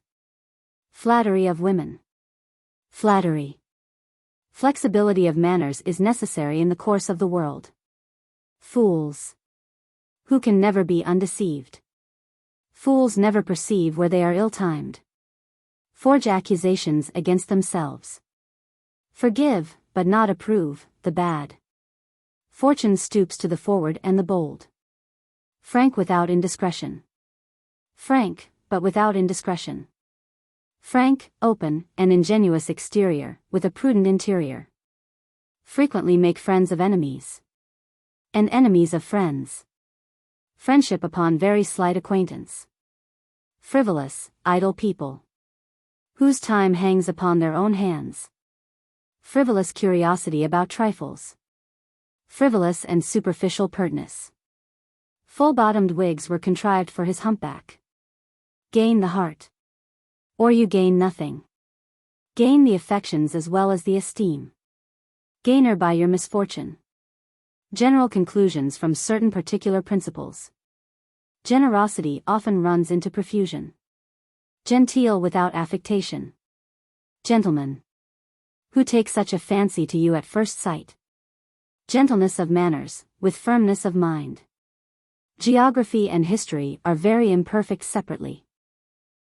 Flattery of women. Flattery. Flexibility of manners is necessary in the course of the world. Fools who can never be undeceived. Fools never perceive where they are ill-timed. Forge accusations against themselves. Forgive, but not approve, the bad. Fortune stoops to the forward and the bold. Frank without indiscretion. Frank, but without indiscretion. Frank, open, and ingenuous exterior, with a prudent interior. Frequently make friends of enemies, and enemies of friends. Friendship upon very slight acquaintance. Frivolous, idle people, whose time hangs upon their own hands. Frivolous curiosity about trifles. Frivolous and superficial pertness. Full-bottomed wigs were contrived for his humpback. Gain the heart, or you gain nothing. Gain the affections as well as the esteem. Gainer by your misfortune. General conclusions from certain particular principles. Generosity often runs into profusion. Genteel without affectation. Gentlemen who take such a fancy to you at first sight. Gentleness of manners, with firmness of mind. Geography and history are very imperfect separately.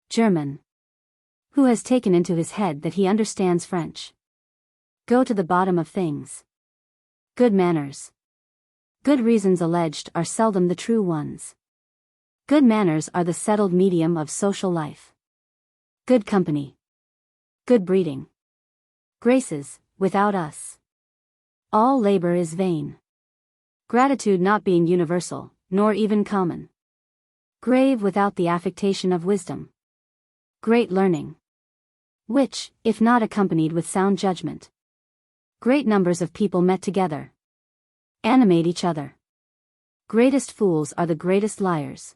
German who has taken into his head that he understands French. Go to the bottom of things. Good manners. Good reasons alleged are seldom the true ones. Good manners are the settled medium of social life. Good company. Good breeding. Graces, without us all labor is vain. Gratitude not being universal, nor even common. Grave without the affectation of wisdom. Great learning, which, if not accompanied with sound judgment, great numbers of people met together, animate each other. Greatest fools are the greatest liars.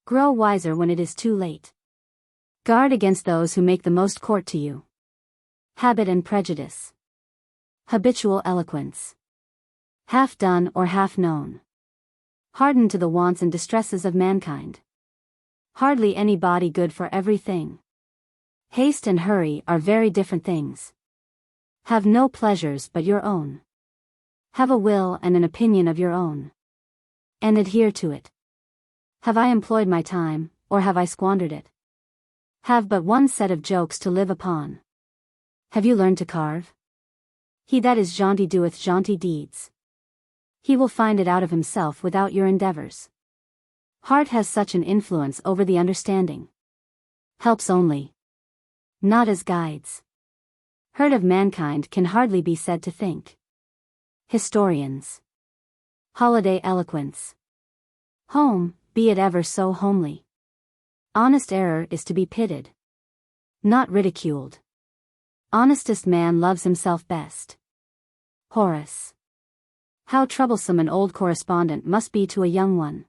Grow wiser when it is too late. Guard against those who make the most court to you. Habit and prejudice. Habitual eloquence. Half done or half known. Hardened to the wants and distresses of mankind. Hardly any body good for everything. Haste and hurry are very different things. Have no pleasures but your own. Have a will and an opinion of your own. And adhere to it. Have I employed my time, or have I squandered it? Have but one set of jokes to live upon. Have you learned to carve? He that is jaunty doeth jaunty deeds. He will find it out of himself without your endeavors. Heart has such an influence over the understanding. Helps only. Not as guides. Herd of mankind can hardly be said to think. Historians. Holiday eloquence. Home, be it ever so homely. Honest error is to be pitied. Not ridiculed. Honestest man loves himself best. Horace. How troublesome an old correspondent must be to a young one.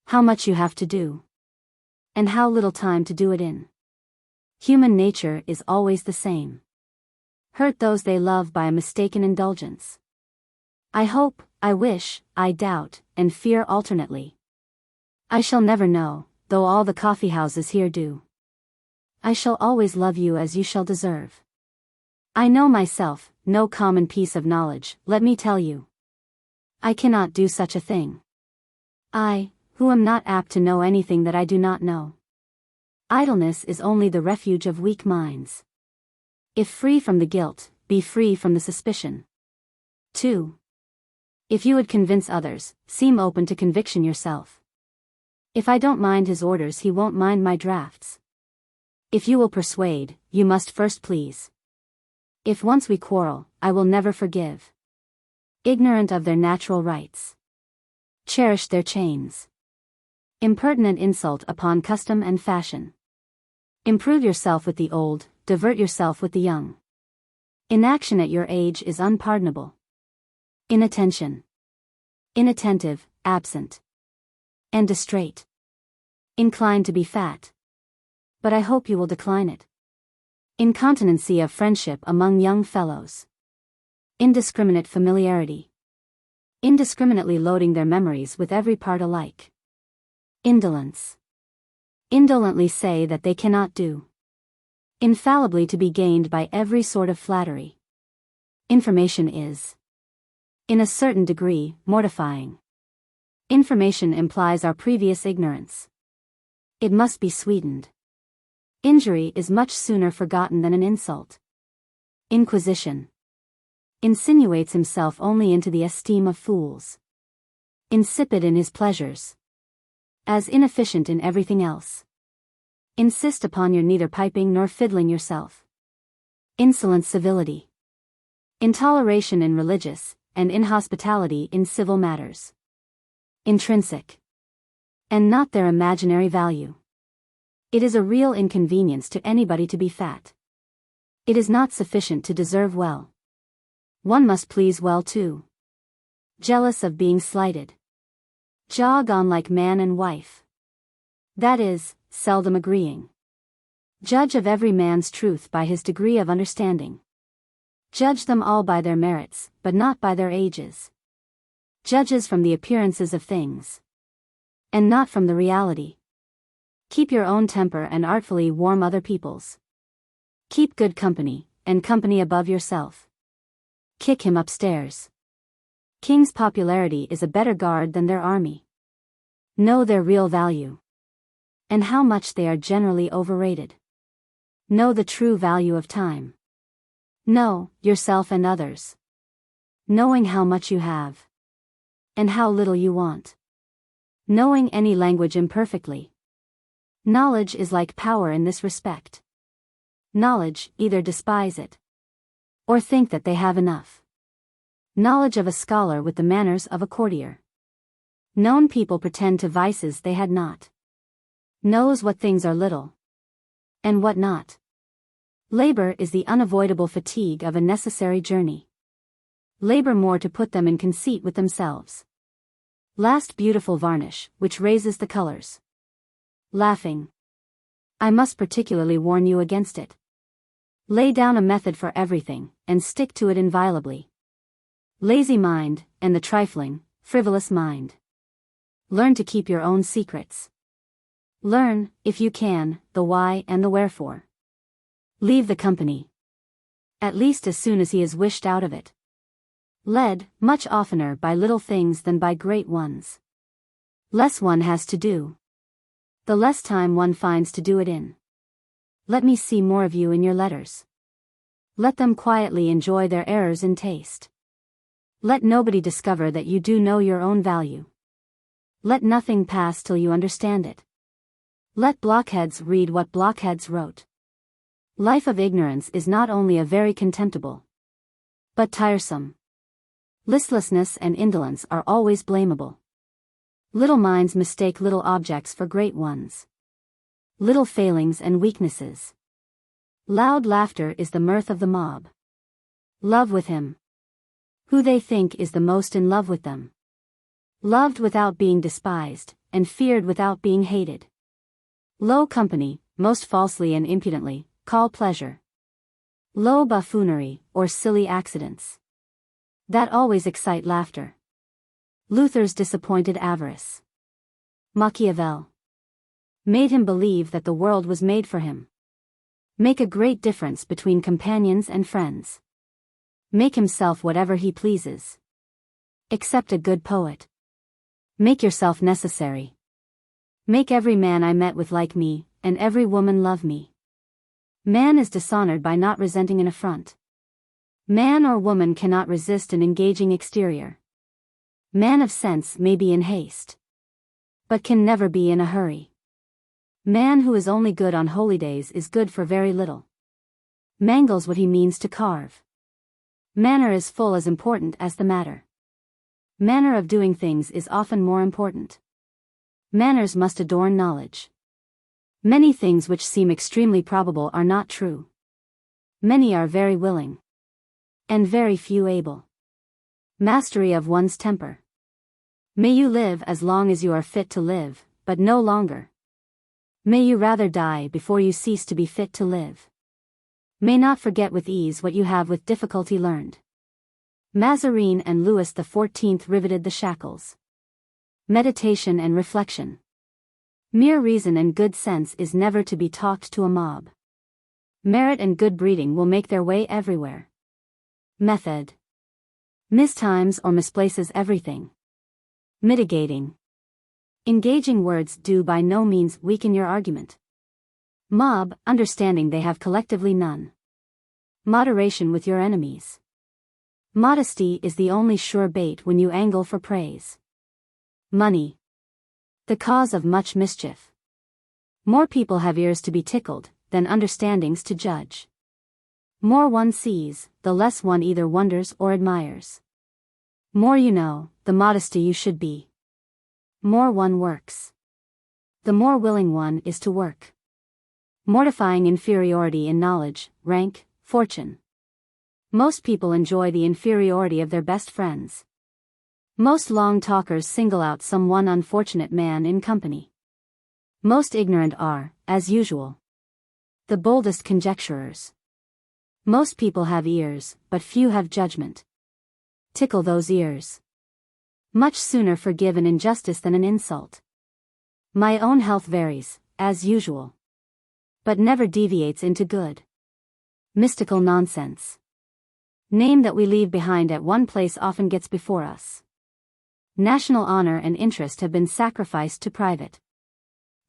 How much you have to do. And how little time to do it in. Human nature is always the same. Hurt those they love by a mistaken indulgence. I hope, I wish, I doubt, and fear alternately. I shall never know, though all the coffeehouses here do. I shall always love you as you shall deserve. I know myself, no common piece of knowledge, let me tell you. I cannot do such a thing. I, who am not apt to know anything that I do not know. Idleness is only the refuge of weak minds. If free from the guilt, be free from the suspicion. 2. If you would convince others, seem open to conviction yourself. If I don't mind his orders, he won't mind my drafts. If you will persuade, you must first please. If once we quarrel, I will never forgive. Ignorant of their natural rights. Cherish their chains. Impertinent insult upon custom and fashion. Improve yourself with the old, divert yourself with the young. Inaction at your age is unpardonable. Inattention. Inattentive, absent. And distrait. Inclined to be fat. But I hope you will decline it. Incontinency of friendship among young fellows. Indiscriminate familiarity. Indiscriminately loading their memories with every part alike. Indolence. Indolently say that they cannot do. Infallibly to be gained by every sort of flattery. Information is, in a certain degree, mortifying. Information implies our previous ignorance. It must be sweetened. Injury is much sooner forgotten than an insult. Inquisition. Insinuates himself only into the esteem of fools. Insipid in his pleasures. As inefficient in everything else. Insist upon your neither piping nor fiddling yourself. Insolent civility. Intoleration in religious, and inhospitality in civil matters. Intrinsic. And not their imaginary value. It is a real inconvenience to anybody to be fat. It is not sufficient to deserve well. One must please well too. Jealous of being slighted. Jog on like man and wife. That is, seldom agreeing. Judge of every man's truth by his degree of understanding. Judge them all by their merits, but not by their ages. Judges from the appearances of things. And not from the reality. Keep your own temper and artfully warm other people's. Keep good company, and company above yourself. Kick him upstairs. Kings' popularity is a better guard than their army. Know their real value. And how much they are generally overrated. Know the true value of time. Know yourself and others. Knowing how much you have. And how little you want. Knowing any language imperfectly. Knowledge is like power in this respect. Knowledge either despise it. Or think that they have enough. Knowledge of a scholar with the manners of a courtier. Known people pretend to vices they had not. Knows what things are little. And what not. Labor is the unavoidable fatigue of a necessary journey. Labor more to put them in conceit with themselves. Last beautiful varnish, which raises the colors. Laughing. I must particularly warn you against it. Lay down a method for everything, and stick to it inviolably. Lazy mind, and the trifling, frivolous mind. Learn to keep your own secrets. Learn, if you can, the why and the wherefore. Leave the company. At least as soon as he is wished out of it. Led, much oftener by little things than by great ones. Less one has to do, the less time one finds to do it in. Let me see more of you in your letters. Let them quietly enjoy their errors in taste. Let nobody discover that you do know your own value. Let nothing pass till you understand it. Let blockheads read what blockheads wrote. Life of ignorance is not only a very contemptible, but tiresome. Listlessness and indolence are always blamable. Little minds mistake little objects for great ones. Little failings and weaknesses. Loud laughter is the mirth of the mob. Love with him who they think is the most in love with them. Loved without being despised, and feared without being hated. Low company, most falsely and impudently, call pleasure. Low buffoonery, or silly accidents, that always excite laughter. Luther's disappointed avarice. Machiavel made him believe that the world was made for him. Make a great difference between companions and friends. Make himself whatever he pleases. Except a good poet. Make yourself necessary. Make every man I met with like me, and every woman love me. Man is dishonored by not resenting an affront. Man or woman cannot resist an engaging exterior. Man of sense may be in haste, but can never be in a hurry. Man who is only good on holy days is good for very little. Mangles what he means to carve. Manner is full as important as the matter. Manner of doing things is often more important. Manners must adorn knowledge. Many things which seem extremely probable are not true. Many are very willing, and very few able. Mastery of one's temper. May you live as long as you are fit to live, but no longer. May you rather die before you cease to be fit to live. May not forget with ease what you have with difficulty learned. Mazarin and Louis XIV riveted the shackles. Meditation and reflection. Mere reason and good sense is never to be talked to a mob. Merit and good breeding will make their way everywhere. Method. Mistimes or misplaces everything. Mitigating. Engaging words do by no means weaken your argument. Mob, understanding they have collectively none. Moderation with your enemies. Modesty is the only sure bait when you angle for praise. Money. The cause of much mischief. More people have ears to be tickled, than understandings to judge. More one sees, the less one either wonders or admires. More you know, the modesty you should be. More one works, the more willing one is to work. Mortifying inferiority in knowledge, rank, fortune. Most people enjoy the inferiority of their best friends. Most long talkers single out some one unfortunate man in company. Most ignorant are, as usual, the boldest conjecturers. Most people have ears, but few have judgment. Tickle those ears. Much sooner forgive an injustice than an insult. My own health varies, as usual, but never deviates into good. Mystical nonsense. Name that we leave behind at one place often gets before us. National honor and interest have been sacrificed to private.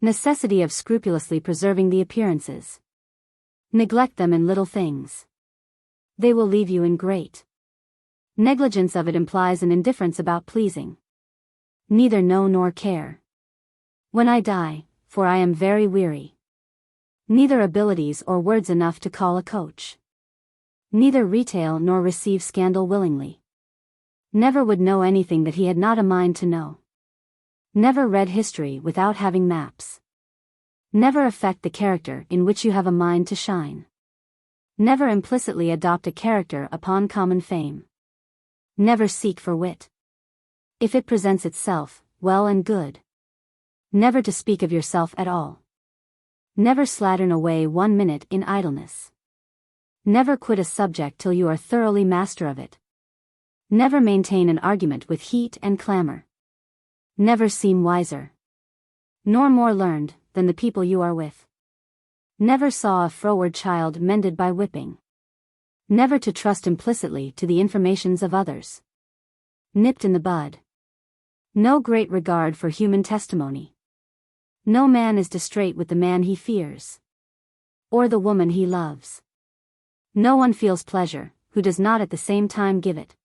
Necessity of scrupulously preserving the appearances. Neglect them in little things. They will leave you in great. Negligence of it implies an indifference about pleasing. Neither know nor care. When I die, for I am very weary. Neither abilities or words enough to call a coach. Neither retail nor receive scandal willingly. Never would know anything that he had not a mind to know. Never read history without having maps. Never affect the character in which you have a mind to shine. Never implicitly adopt a character upon common fame. Never seek for wit. If it presents itself, well and good. Never to speak of yourself at all. Never slattern away 1 minute in idleness. Never quit a subject till you are thoroughly master of it. Never maintain an argument with heat and clamor. Never seem wiser, nor more learned, than the people you are with. Never saw a froward child mended by whipping. Never to trust implicitly to the informations of others. Nipped in the bud. No great regard for human testimony. No man is distraught with the man he fears, or the woman he loves. No one feels pleasure, who does not at the same time give it.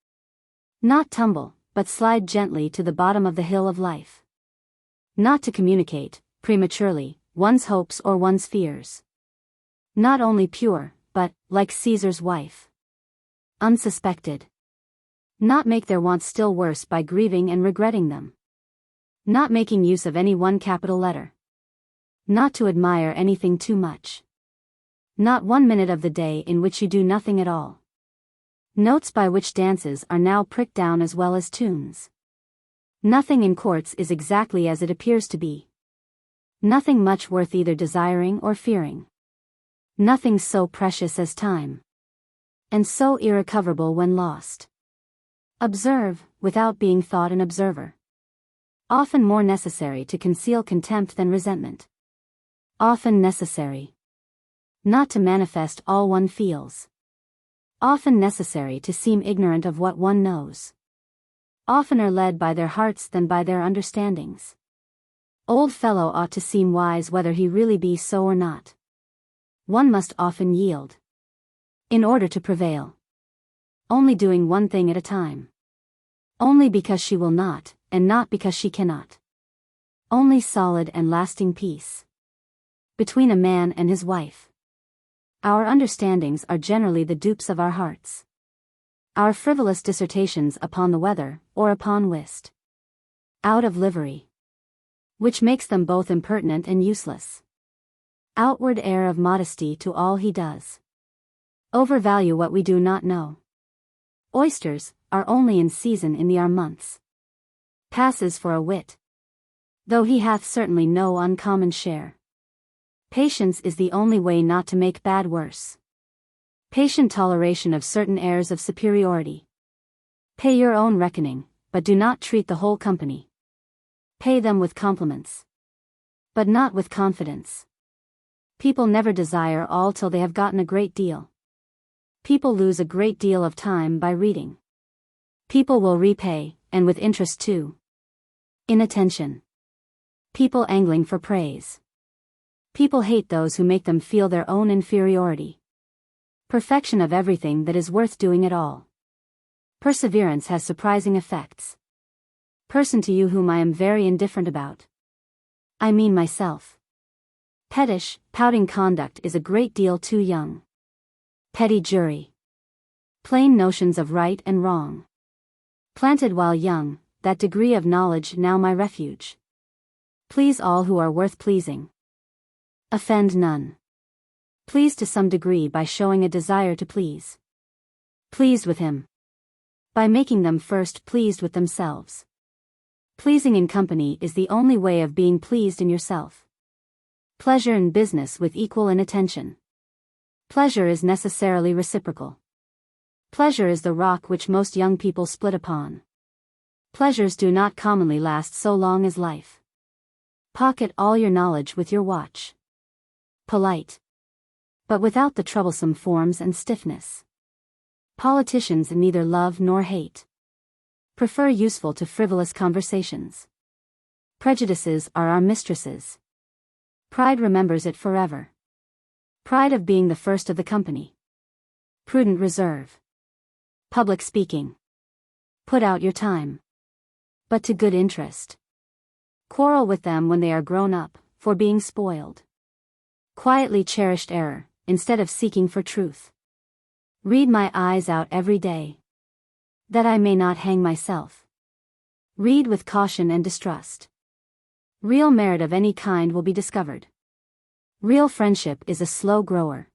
Not tumble, but slide gently to the bottom of the hill of life. Not to communicate, prematurely, one's hopes or one's fears. Not only pure, but, like Caesar's wife, unsuspected. Not make their wants still worse by grieving and regretting them. Not making use of any one capital letter. Not to admire anything too much. Not 1 minute of the day in which you do nothing at all. Notes by which dances are now pricked down as well as tunes. Nothing in courts is exactly as it appears to be. Nothing much worth either desiring or fearing. Nothing so precious as time, and so irrecoverable when lost. Observe, without being thought an observer. Often more necessary to conceal contempt than resentment. Often necessary not to manifest all one feels. Often necessary to seem ignorant of what one knows. Oftener led by their hearts than by their understandings. Old fellow ought to seem wise whether he really be so or not. One must often yield, in order to prevail. Only doing one thing at a time. Only because she will not, and not because she cannot. Only solid and lasting peace between a man and his wife. Our understandings are generally the dupes of our hearts. Our frivolous dissertations upon the weather, or upon whist, out of livery, which makes them both impertinent and useless. Outward air of modesty to all he does. Overvalue what we do not know. Oysters are only in season in the months. Passes for a wit, though he hath certainly no uncommon share. Patience is the only way not to make bad worse. Patient toleration of certain airs of superiority. Pay your own reckoning, but do not treat the whole company. Pay them with compliments, but not with confidence. People never desire all till they have gotten a great deal. People lose a great deal of time by reading. People will repay, and with interest too. Inattention. People angling for praise. People hate those who make them feel their own inferiority. Perfection of everything that is worth doing at all. Perseverance has surprising effects. Person to you whom I am very indifferent about. I mean myself. Pettish, pouting conduct is a great deal too young. Petty jury. Plain notions of right and wrong. Planted while young, that degree of knowledge now my refuge. Please all who are worth pleasing. Offend none. Please to some degree by showing a desire to please. Pleased with him. By making them first pleased with themselves. Pleasing in company is the only way of being pleased in yourself. Pleasure in business with equal inattention. Pleasure is necessarily reciprocal. Pleasure is the rock which most young people split upon. Pleasures do not commonly last so long as life. Pocket all your knowledge with your watch. Polite, but without the troublesome forms and stiffness. Politicians neither love nor hate. Prefer useful to frivolous conversations. Prejudices are our mistresses. Pride remembers it forever. Pride of being the first of the company. Prudent reserve. Public speaking. Put out your time, but to good interest. Quarrel with them when they are grown up, for being spoiled. Quietly cherished error, instead of seeking for truth. Read my eyes out every day, that I may not hang myself. Read with caution and distrust. Real merit of any kind will be discovered. Real friendship is a slow grower.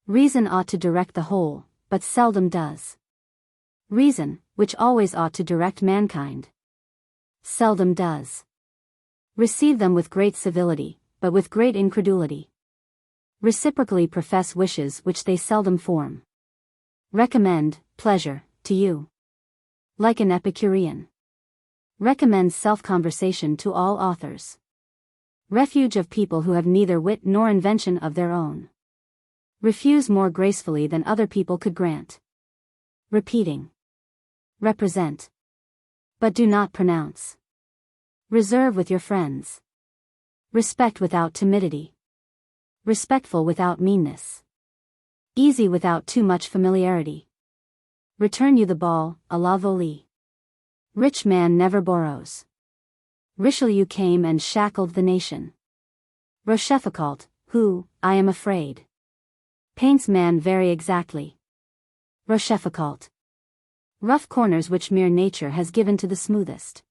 Reason ought to direct the whole, but seldom does. Reason, which always ought to direct mankind, seldom does. Receive them with great civility, but with great incredulity. Reciprocally profess wishes which they seldom form. Recommend pleasure to you. Like an Epicurean. Recommends self-conversation to all authors. Refuge of people who have neither wit nor invention of their own. Refuse more gracefully than other people could grant. Repeating. Represent. But do not pronounce. Reserve with your friends. Respect without timidity. Respectful without meanness. Easy without too much familiarity. Return you the ball, à la volée. Rich man never borrows. Richelieu came and shackled the nation. Rochefoucauld, who, I am afraid, paints man very exactly. Rochefoucauld. Rough corners which mere nature has given to the smoothest.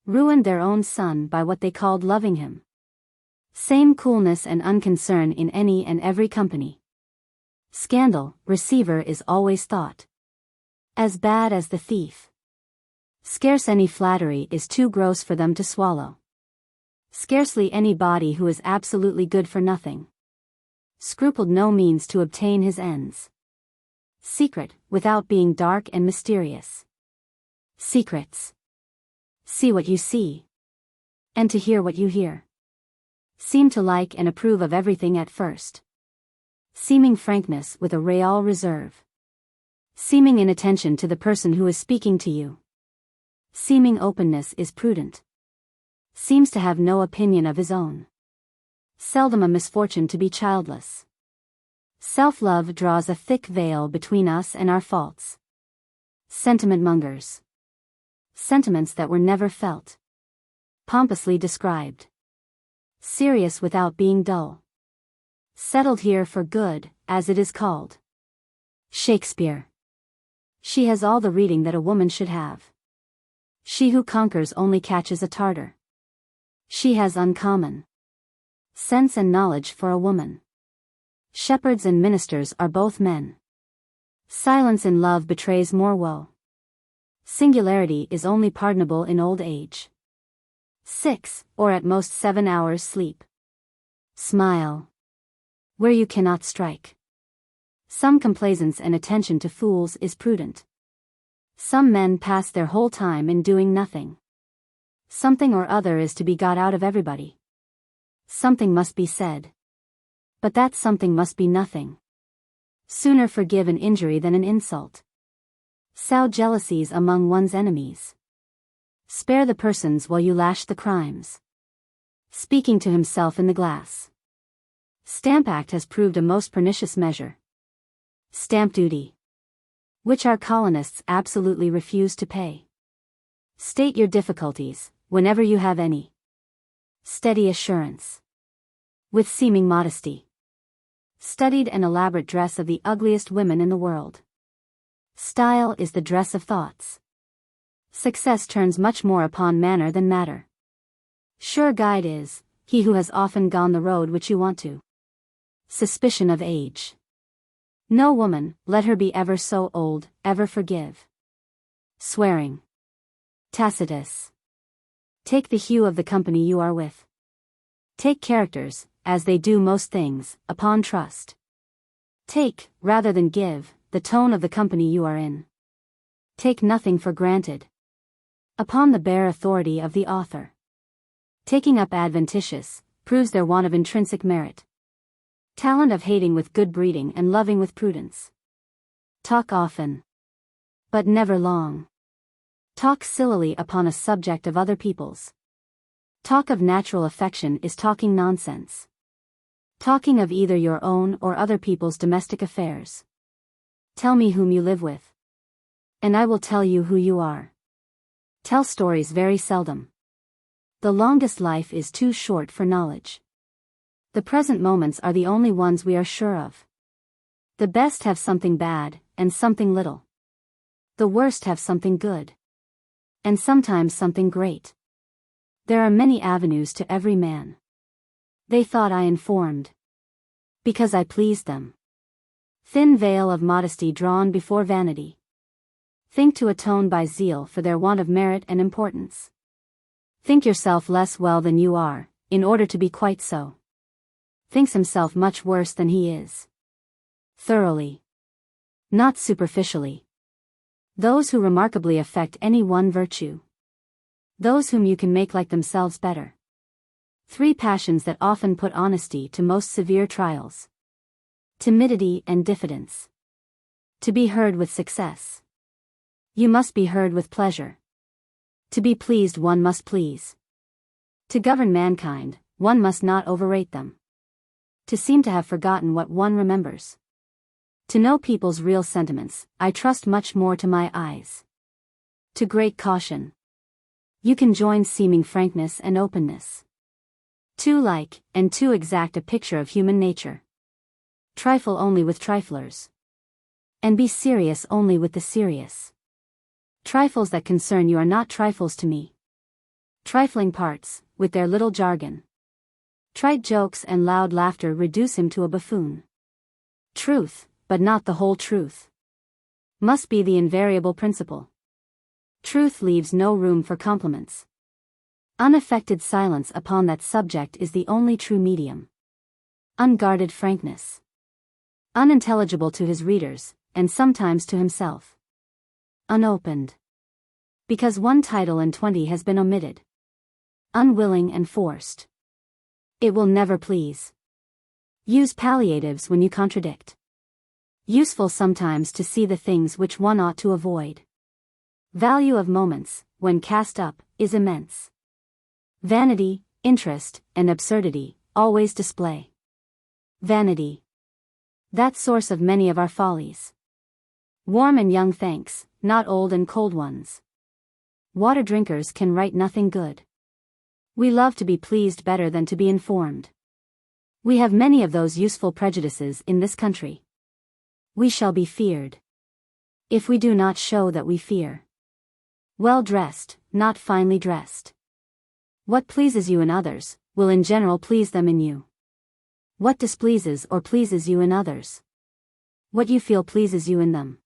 Ruined their own son by what they called loving him. Same coolness and unconcern in any and every company. Scandal, receiver is always thought as bad as the thief. Scarce any flattery is too gross for them to swallow. Scarcely any body who is absolutely good for nothing. Scrupled no means to obtain his ends. Secret, without being dark and mysterious. Secrets. See what you see. And to hear what you hear. Seem to like and approve of everything at first. Seeming frankness with a real reserve. Seeming inattention to the person who is speaking to you. Seeming openness is prudent. Seems to have no opinion of his own. Seldom a misfortune to be childless. Self-love draws a thick veil between us and our faults. Sentiment mongers. Sentiments that were never felt. Pompously described. Serious without being dull. Settled here for good, as it is called. Shakespeare. She has all the reading that a woman should have. She who conquers only catches a Tartar. She has uncommon sense and knowledge for a woman. Shepherds and ministers are both men. Silence in love betrays more woe. Singularity is only pardonable in old age. 6, or at most 7 hours sleep. Smile. Where you cannot strike. Some complaisance and attention to fools is prudent. Some men pass their whole time in doing nothing. Something or other is to be got out of everybody. Something must be said. But that something must be nothing. Sooner forgive an injury than an insult. Sow jealousies among one's enemies. Spare the persons while you lash the crimes. Speaking to himself in the glass. Stamp Act has proved a most pernicious measure. Stamp duty. Which our colonists absolutely refuse to pay. State your difficulties, whenever you have any. Steady assurance. With seeming modesty. Studied and elaborate dress of the ugliest women in the world. Style is the dress of thoughts. Success turns much more upon manner than matter. Sure guide is, he who has often gone the road which you want to. Suspicion of age. No woman, let her be ever so old, ever forgive. Swearing. Tacitus. Take the hue of the company you are with. Take characters, as they do most things, upon trust. Take, rather than give, the tone of the company you are in. Take nothing for granted. Upon the bare authority of the author. Taking up adventitious, proves their want of intrinsic merit. Talent of hating with good breeding and loving with prudence. Talk often. But never long. Talk sillily upon a subject of other people's. Talk of natural affection is talking nonsense. Talking of either your own or other people's domestic affairs. Tell me whom you live with. And I will tell you who you are. Tell stories very seldom. The longest life is too short for knowledge. The present moments are the only ones we are sure of. The best have something bad, and something little. The worst have something good. And sometimes something great. There are many avenues to every man. They thought I informed. Because I pleased them. Thin veil of modesty drawn before vanity. Think to atone by zeal for their want of merit and importance. Think yourself less well than you are, in order to be quite so. thinks himself much worse than he is. Thoroughly. Not superficially. Those who remarkably affect any one virtue. Those whom you can make like themselves better. 3 passions that often put honesty to most severe trials. Timidity and diffidence. To be heard with success. You must be heard with pleasure. To be pleased one must please. To govern mankind, one must not overrate them. To seem to have forgotten what one remembers. To know people's real sentiments, I trust much more to my eyes. To great caution. You can join seeming frankness and openness. Too like, and too exact a picture of human nature. Trifle only with triflers. And be serious only with the serious. Trifles that concern you are not trifles to me. Trifling parts, with their little jargon. Trite jokes and loud laughter reduce him to a buffoon. Truth, but not the whole truth, must be the invariable principle. Truth leaves no room for compliments. Unaffected silence upon that subject is the only true medium. Unguarded frankness. Unintelligible to his readers, and sometimes to himself. Unopened. Because 1 title and 20 has been omitted. Unwilling and forced. It will never please. Use palliatives when you contradict. Useful sometimes to see the things which one ought to avoid. Value of moments, when cast up, is immense. Vanity, interest, and absurdity, always display. Vanity. That source of many of our follies. Warm and young thanks, not old and cold ones. Water drinkers can write nothing good. We love to be pleased better than to be informed. We have many of those useful prejudices in this country. We shall be feared. If we do not show that we fear. Well dressed, not finely dressed. What pleases you in others, will in general please them in you. What displeases or pleases you in others? What you feel pleases you in them.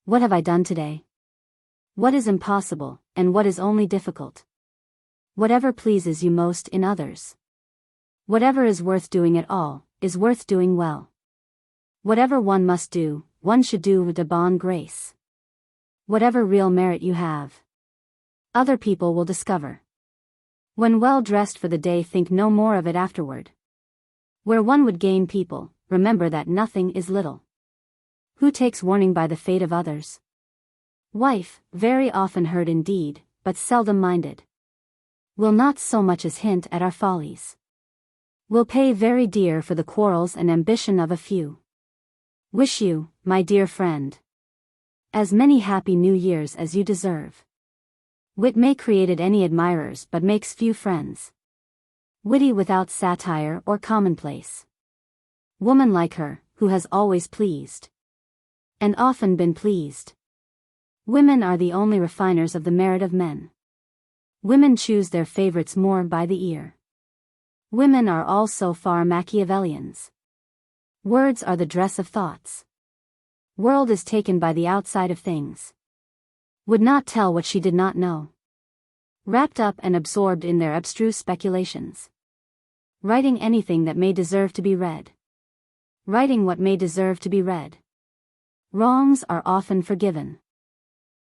What have I done today? What is impossible, and what is only difficult? Whatever pleases you most in others. Whatever is worth doing at all, is worth doing well. Whatever one must do, one should do with a bonne grace. Whatever real merit you have, other people will discover. When well dressed for the day, think no more of it afterward. Where one would gain people, remember that nothing is little. Who takes warning by the fate of others? Wife, very often heard indeed, but seldom minded. Will not so much as hint at our follies. Will pay very dear for the quarrels and ambition of a few. Wish you, my dear friend, as many happy New Years as you deserve. Wit may create any admirers but makes few friends. Witty without satire or commonplace. Woman like her, who has always pleased. And often been pleased. Women are the only refiners of the merit of men. Women choose their favorites more by the ear. Women are all so far Machiavellians. Words are the dress of thoughts. World is taken by the outside of things. Would not tell what she did not know. Wrapped up and absorbed in their abstruse speculations. Writing anything that may deserve to be read. Writing what may deserve to be read. Wrongs are often forgiven.